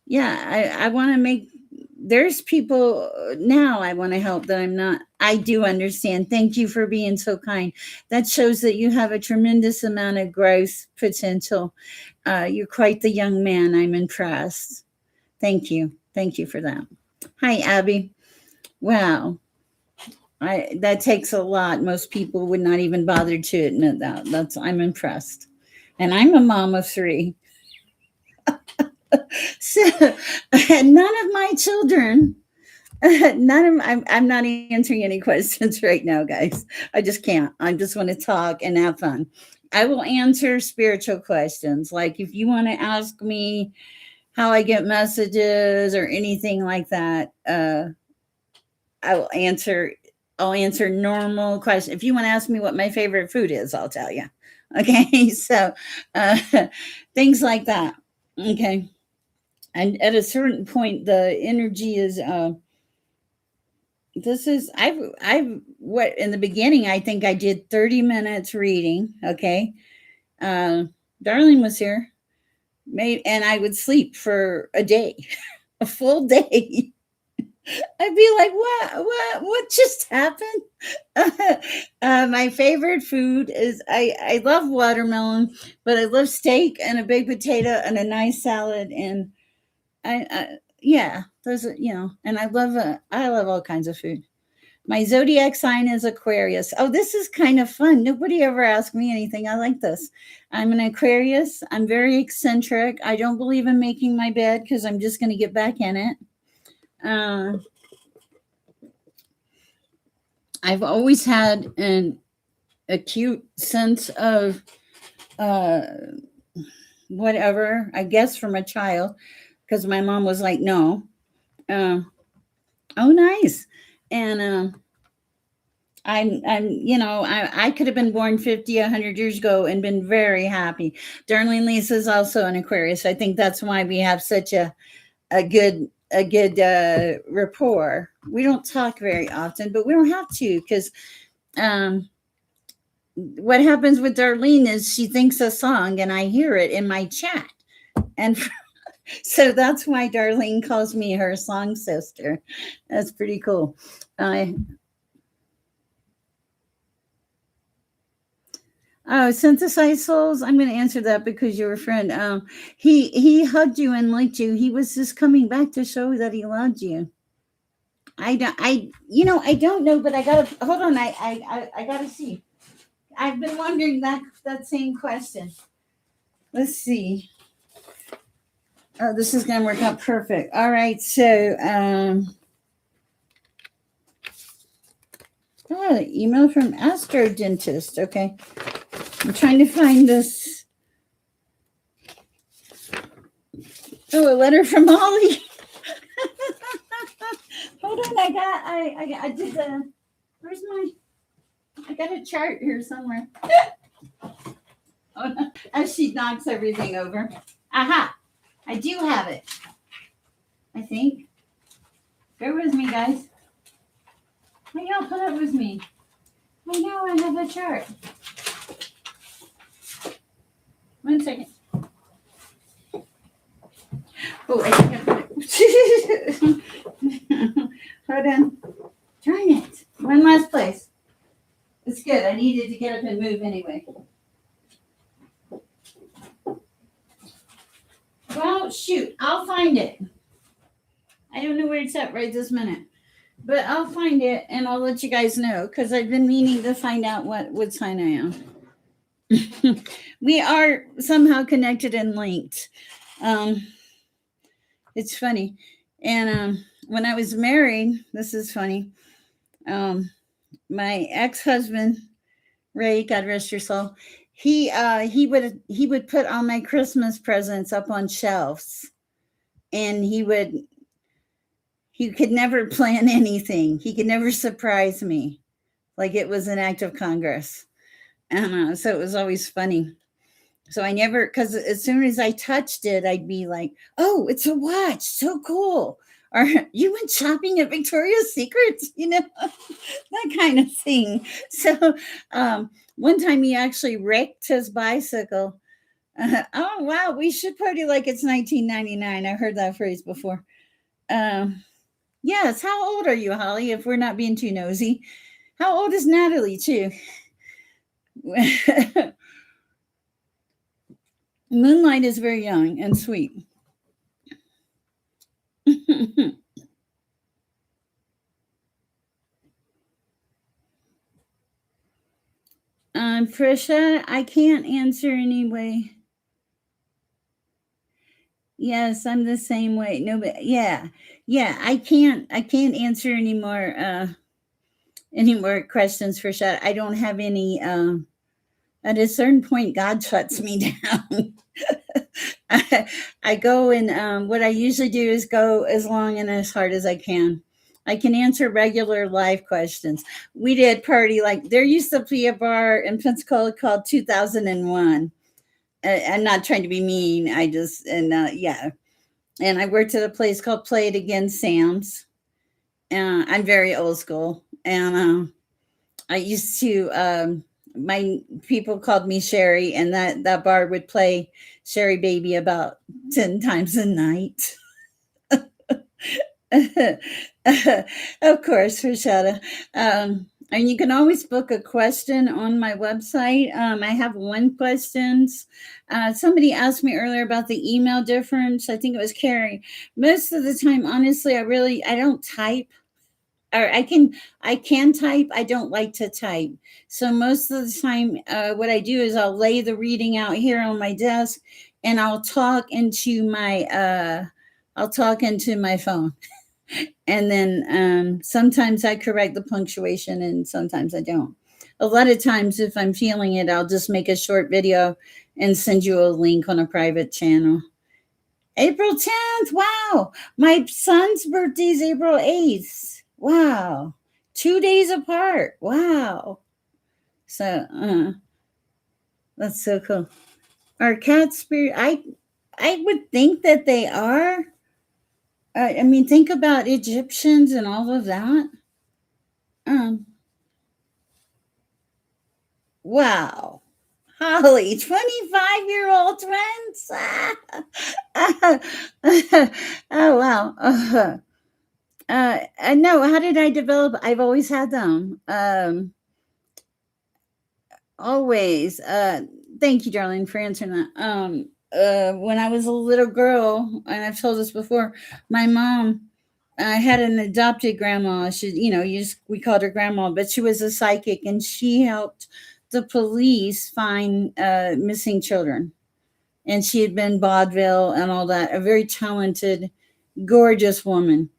Yeah, I want to make there's people now I want to help that I'm not. I do understand. Thank you for being so kind. That shows that you have a tremendous amount of growth potential. You're quite the young man. I'm impressed. Thank you. Thank you for that. Hi, Abby. Wow. That takes a lot. Most people would not even bother to admit that. I'm impressed. And I'm a mom of three. So none of my children I'm not answering any questions right now, guys. I just can't. I just want to talk and have fun. I will answer spiritual questions. Like if you want to ask me how I get messages or anything like that, I will answer. I'll answer normal questions. If you want to ask me what my favorite food is, I'll tell you. Okay, so uh, things like that. Okay, and at a certain point, the energy is. This is I've what in the beginning I think I did 30 minutes reading. Okay, uh, Darlene was here, and I would sleep for a day, a full day. I'd be like, what just happened? My favorite food is I love watermelon, but I love steak and a baked potato and a nice salad, and I yeah, those are, and I love all kinds of food. My zodiac sign is Aquarius. Oh, this is kind of fun. Nobody ever asked me anything. I like this. I'm an Aquarius. I'm very eccentric. I don't believe in making my bed because I'm just going to get back in it. I've always had an acute sense of whatever, I guess, from a child, because my mom was like, no. Oh, nice. And I could have been born 50, 100 years ago and been very happy. Darlene Lisa is also an Aquarius. I think that's why we have such a good rapport. We don't talk very often, but we don't have to because what happens with Darlene is she thinks a song and I hear it in my chat. And so that's why Darlene calls me her song sister. That's pretty cool. Oh, synthesized souls. I'm going to answer that because you're a friend. He hugged you and liked you. He was just coming back to show that he loved you. I don't. I don't know, but I gotta hold on. I gotta see. I've been wondering that same question. Let's see. Oh, this is gonna work out perfect. All right, so email from Astro Dentist. Okay. I'm trying to find this. Oh, a letter from Holly. Hold on, I did the. Where's my? I got a chart here somewhere. Oh, no. As she knocks everything over. Aha! I do have it. I think. Bear with me, guys. Why y'all put up with me? I know I have a chart. 1 second. Oh, I think I put it. Hold on. Darn it. One last place. It's good. I needed to get up and move anyway. Well, shoot. I'll find it. I don't know where it's at right this minute. But I'll find it and I'll let you guys know because I've been meaning to find out what sign I am. We are somehow connected and linked. It's funny. And when I was married, this is funny. My ex-husband, Ray, God rest your soul, He would put all my Christmas presents up on shelves, and he could never plan anything. He could never surprise me like it was an act of Congress. And so it was always funny. So I never, because as soon as I touched it, I'd be like, "Oh, it's a watch, so cool." Or you went shopping at Victoria's Secrets, that kind of thing. So one time he actually wrecked his bicycle. Oh wow, we should party like it's 1999. I heard that phrase before. Um, yes, how old are you, Holly? If we're not being too nosy, how old is Natalie too? Moonlight is very young and sweet. Prisha, I can't answer anyway. Yes, I'm the same way. No, but yeah, yeah, I can't answer any more questions for Shad. I don't have any. At a certain point, God shuts me down. I go and what I usually do is go as long and as hard as I can. I can answer regular life questions. We did party like there used to be a bar in Pensacola called 2001. I'm not trying to be mean. I just and yeah, and I worked at a place called Play It Again Sam's. I'm very old school, and I used to. My people called me Sherry, and that bar would play Sherry Baby about 10 times a night. Of course, Rashada. And you can always book a question on my website. I have one questions. Somebody asked me earlier about the email difference. I think it was Carrie. Most of the time, honestly, I don't type. Or I can type. I don't like to type. So most of the time, what I do is I'll lay the reading out here on my desk, and I'll talk into my phone, and then sometimes I correct the punctuation and sometimes I don't. A lot of times, if I'm feeling it, I'll just make a short video and send you a link on a private channel. April 10th. Wow. My son's birthday is April 8th. Wow. 2 days apart. Wow. So that's so cool. Are cats spirit? I would think that they are. I mean, think about Egyptians and all of that. Um, wow. Holly, 25-year-old twins. Oh, wow. No, how did I develop? I've always had them. Always. Thank you, darling, for answering that. When I was a little girl, and I've told this before, my mom, I had an adopted grandma. We called her grandma, but she was a psychic, and she helped the police find missing children. And she had been vaudeville and all that. A very talented, gorgeous woman,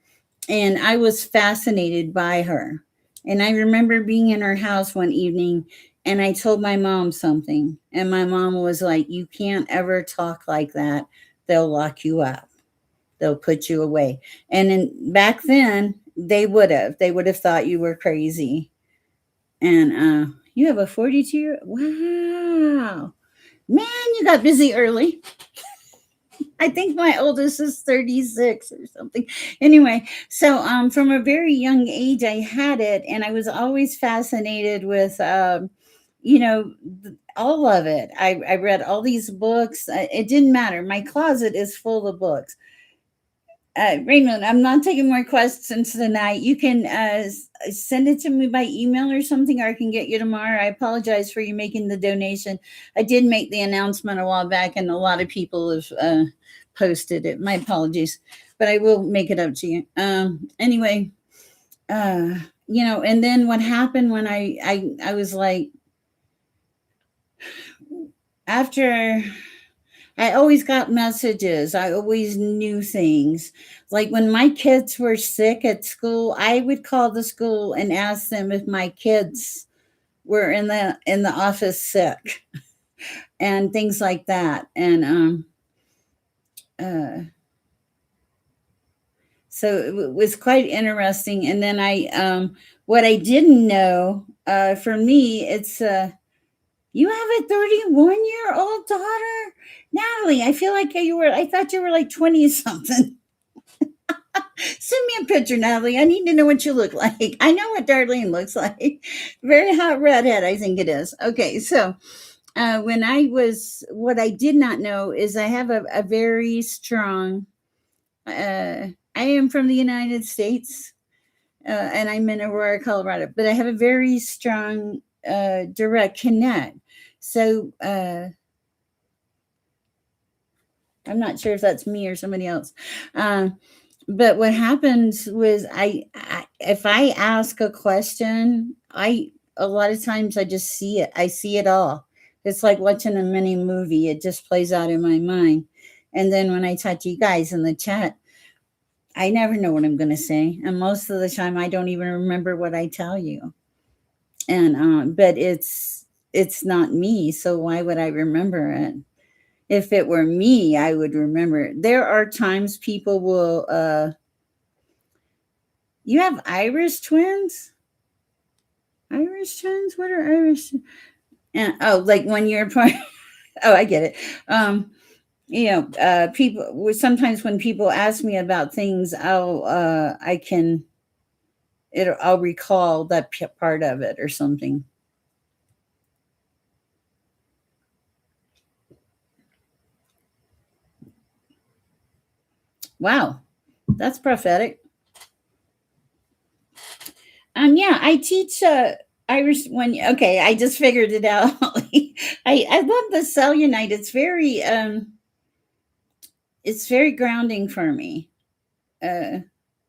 and I was fascinated by her. And I remember being in her house one evening, and I told my mom something, and my mom was like, "You can't ever talk like that. They'll lock you up. They'll put you away." And back then, they would have thought you were crazy. And you have a 42-year. Wow, man, you got busy early. I think my oldest is 36 or something. Anyway, so from a very young age, I had it, and I was always fascinated with, all of it. I read all these books. It didn't matter. My closet is full of books. Raymond, I'm not taking more questions tonight. You can send it to me by email or something, or I can get you tomorrow. I apologize for you making the donation. I did make the announcement a while back, and a lot of people have posted it. My apologies, but I will make it up to you. Anyway, and then what happened when I was like, after I always got messages. I always knew things. Like when my kids were sick at school, I would call the school and ask them if my kids were in the office sick. and things like that. And uh, so it was quite interesting. And then what I didn't know, for me, it's you have a 31-year-old daughter, Natalie. I feel like I thought you were like 20 something. Send me a picture, Natalie. I need to know what you look like. I know what Darlene looks like. Very hot redhead, I think it is. Okay, so what I did not know is I have a very strong, I am from the United States, and I'm in Aurora, Colorado, but I have a very strong, direct connect. So I'm not sure if that's me or somebody else. Um, but what happens was if I ask a question, I a lot of times I just see it. I see it all. It's like watching a mini movie. It just plays out in my mind. And then when I talk to you guys in the chat, I never know what I'm going to say, and most of the time I don't even remember what I tell you. And but it's not me, so why would I remember it? If it were me, I would remember it. There are times people will you have Irish twins? Irish twins? What are Irish? And oh, like when you're part oh, I get it. People sometimes when people ask me about things, I'll recall that part of it or something. Wow, that's prophetic. Yeah, I teach Irish when okay, I just figured it out. I love the cellulite. It's very grounding for me. Uh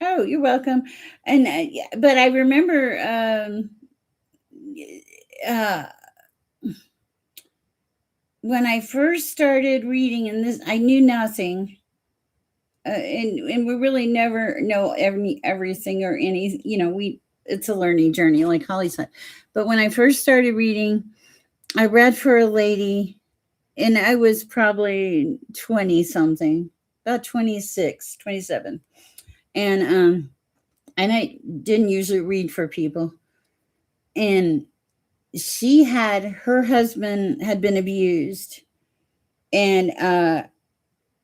oh, you're welcome. And yeah, but I remember uh when I first started reading, and this I knew nothing. And we really never know everything or any, we it's a learning journey like Holly said. But when I first started reading, I read for a lady, and I was probably 20 something, about 26, 27. And I didn't usually read for people. And her husband had been abused, and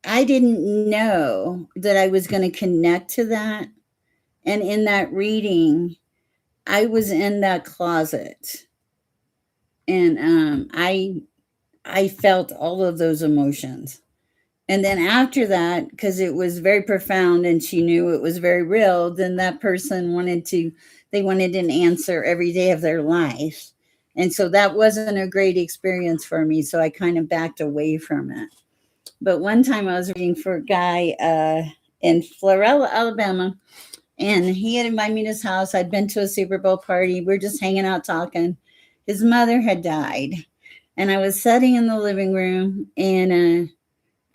I didn't know that I was going to connect to that. And in that reading, I was in that closet, and I felt all of those emotions. And then after that, because it was very profound and she knew it was very real, then that person they wanted an answer every day of their life. And so that wasn't a great experience for me. So I kind of backed away from it. But one time I was reading for a guy in Florella, Alabama, and he had invited me to his house. I'd been to a Super Bowl party. We are just hanging out talking. His mother had died. And I was sitting in the living room, and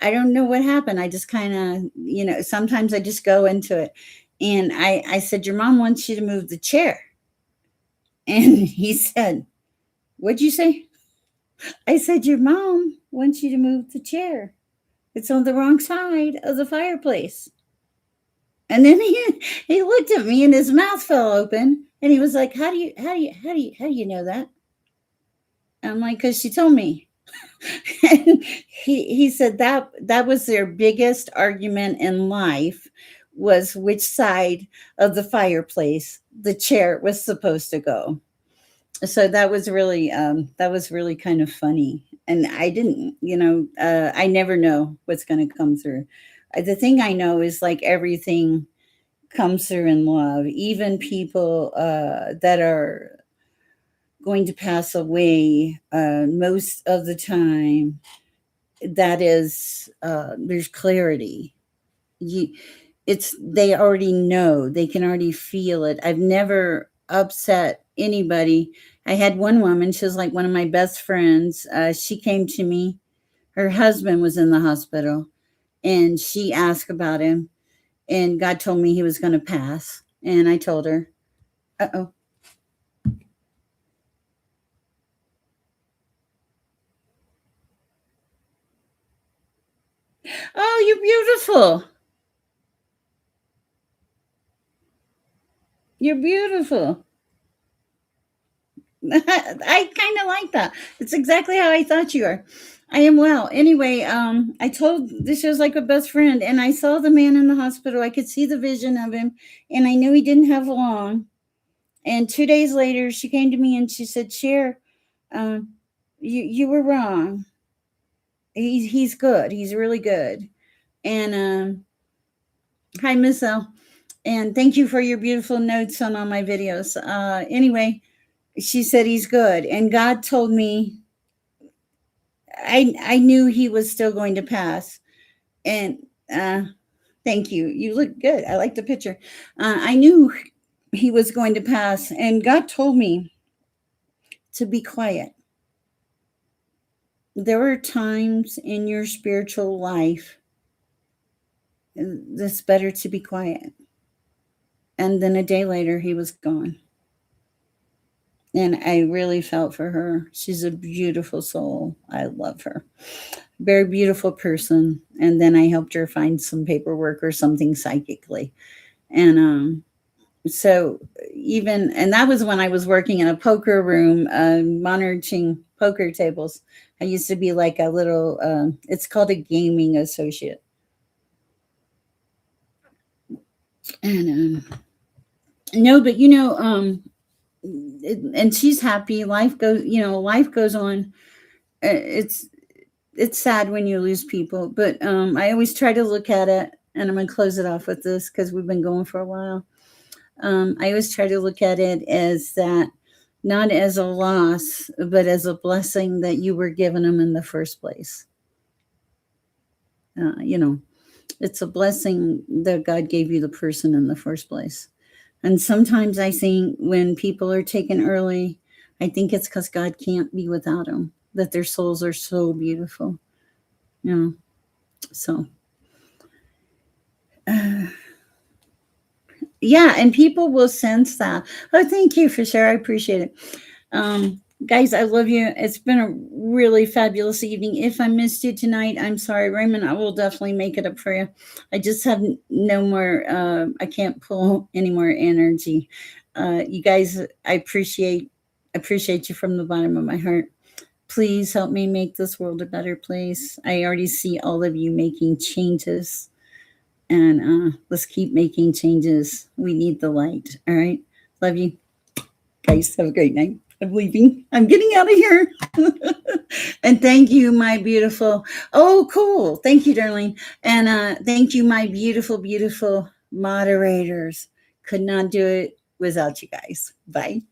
I don't know what happened. I just kind of, sometimes I just go into it. And I said, "Your mom wants you to move the chair." And he said, "What'd you say?" I said, "Your mom wants you to move the chair. It's on the wrong side of the fireplace." And then he looked at me and his mouth fell open, and he was like, how do you know that? I'm like, "Because she told me." And he said that was their biggest argument in life, was which side of the fireplace the chair was supposed to go. So that was really kind of funny. And I didn't, I never know what's going to come through. The thing I know is like everything comes through in love. Even people that are going to pass away, most of the time, that is there's clarity. You it's They already know, they can already feel it. I've never upset anybody. I had one woman, she was like one of my best friends. She came to me, her husband was in the hospital, and she asked about him, and God told me he was going to pass, and I told her, uh-oh. Oh, you're beautiful. You're beautiful. I kind of like that. It's exactly how I thought you were. I am well. Anyway, I told this was like a best friend, and I saw the man in the hospital. I could see the vision of him, and I knew he didn't have long. And 2 days later, she came to me and she said, "Cher, um, you were wrong. He's good. He's really good." And hi, Miss L. And thank you for your beautiful notes on all my videos. Anyway, she said he's good, and God told me I knew he was still going to pass. And thank you. You look good. I like the picture. I knew he was going to pass, and God told me to be quiet. There are times in your spiritual life that's better to be quiet. And then a day later, he was gone. And I really felt for her. She's a beautiful soul. I love her. Very beautiful person. And then I helped her find some paperwork or something psychically. And so even, and that was when I was working in a poker room, monitoring poker tables. I used to be like a little, it's called a gaming associate. And no, but and she's happy. Life goes on. It's sad when you lose people, but I always try to look at it, and I'm gonna close it off with this because we've been going for a while. I always try to look at it as that, not as a loss, but as a blessing that you were given them in the first place. Uh, you know, it's a blessing that God gave you the person in the first place. And sometimes I think when people are taken early, I think it's because God can't be without them, that their souls are so beautiful. You know, so yeah, and people will sense that. Oh, thank you for sure. I appreciate it. Guys, I love you. It's been a really fabulous evening. If I missed you tonight, I'm sorry, Raymond. I will definitely make it up for you. I just have no more. I can't pull any more energy. You guys, I appreciate you from the bottom of my heart. Please help me make this world a better place. I already see all of you making changes, and let's keep making changes. We need the light. All right, love you guys. Have a great night. I'm leaving. I'm getting out of here. And thank you, my beautiful. Oh, cool. Thank you, darling. And thank you, my beautiful, beautiful moderators. Could not do it without you guys. Bye.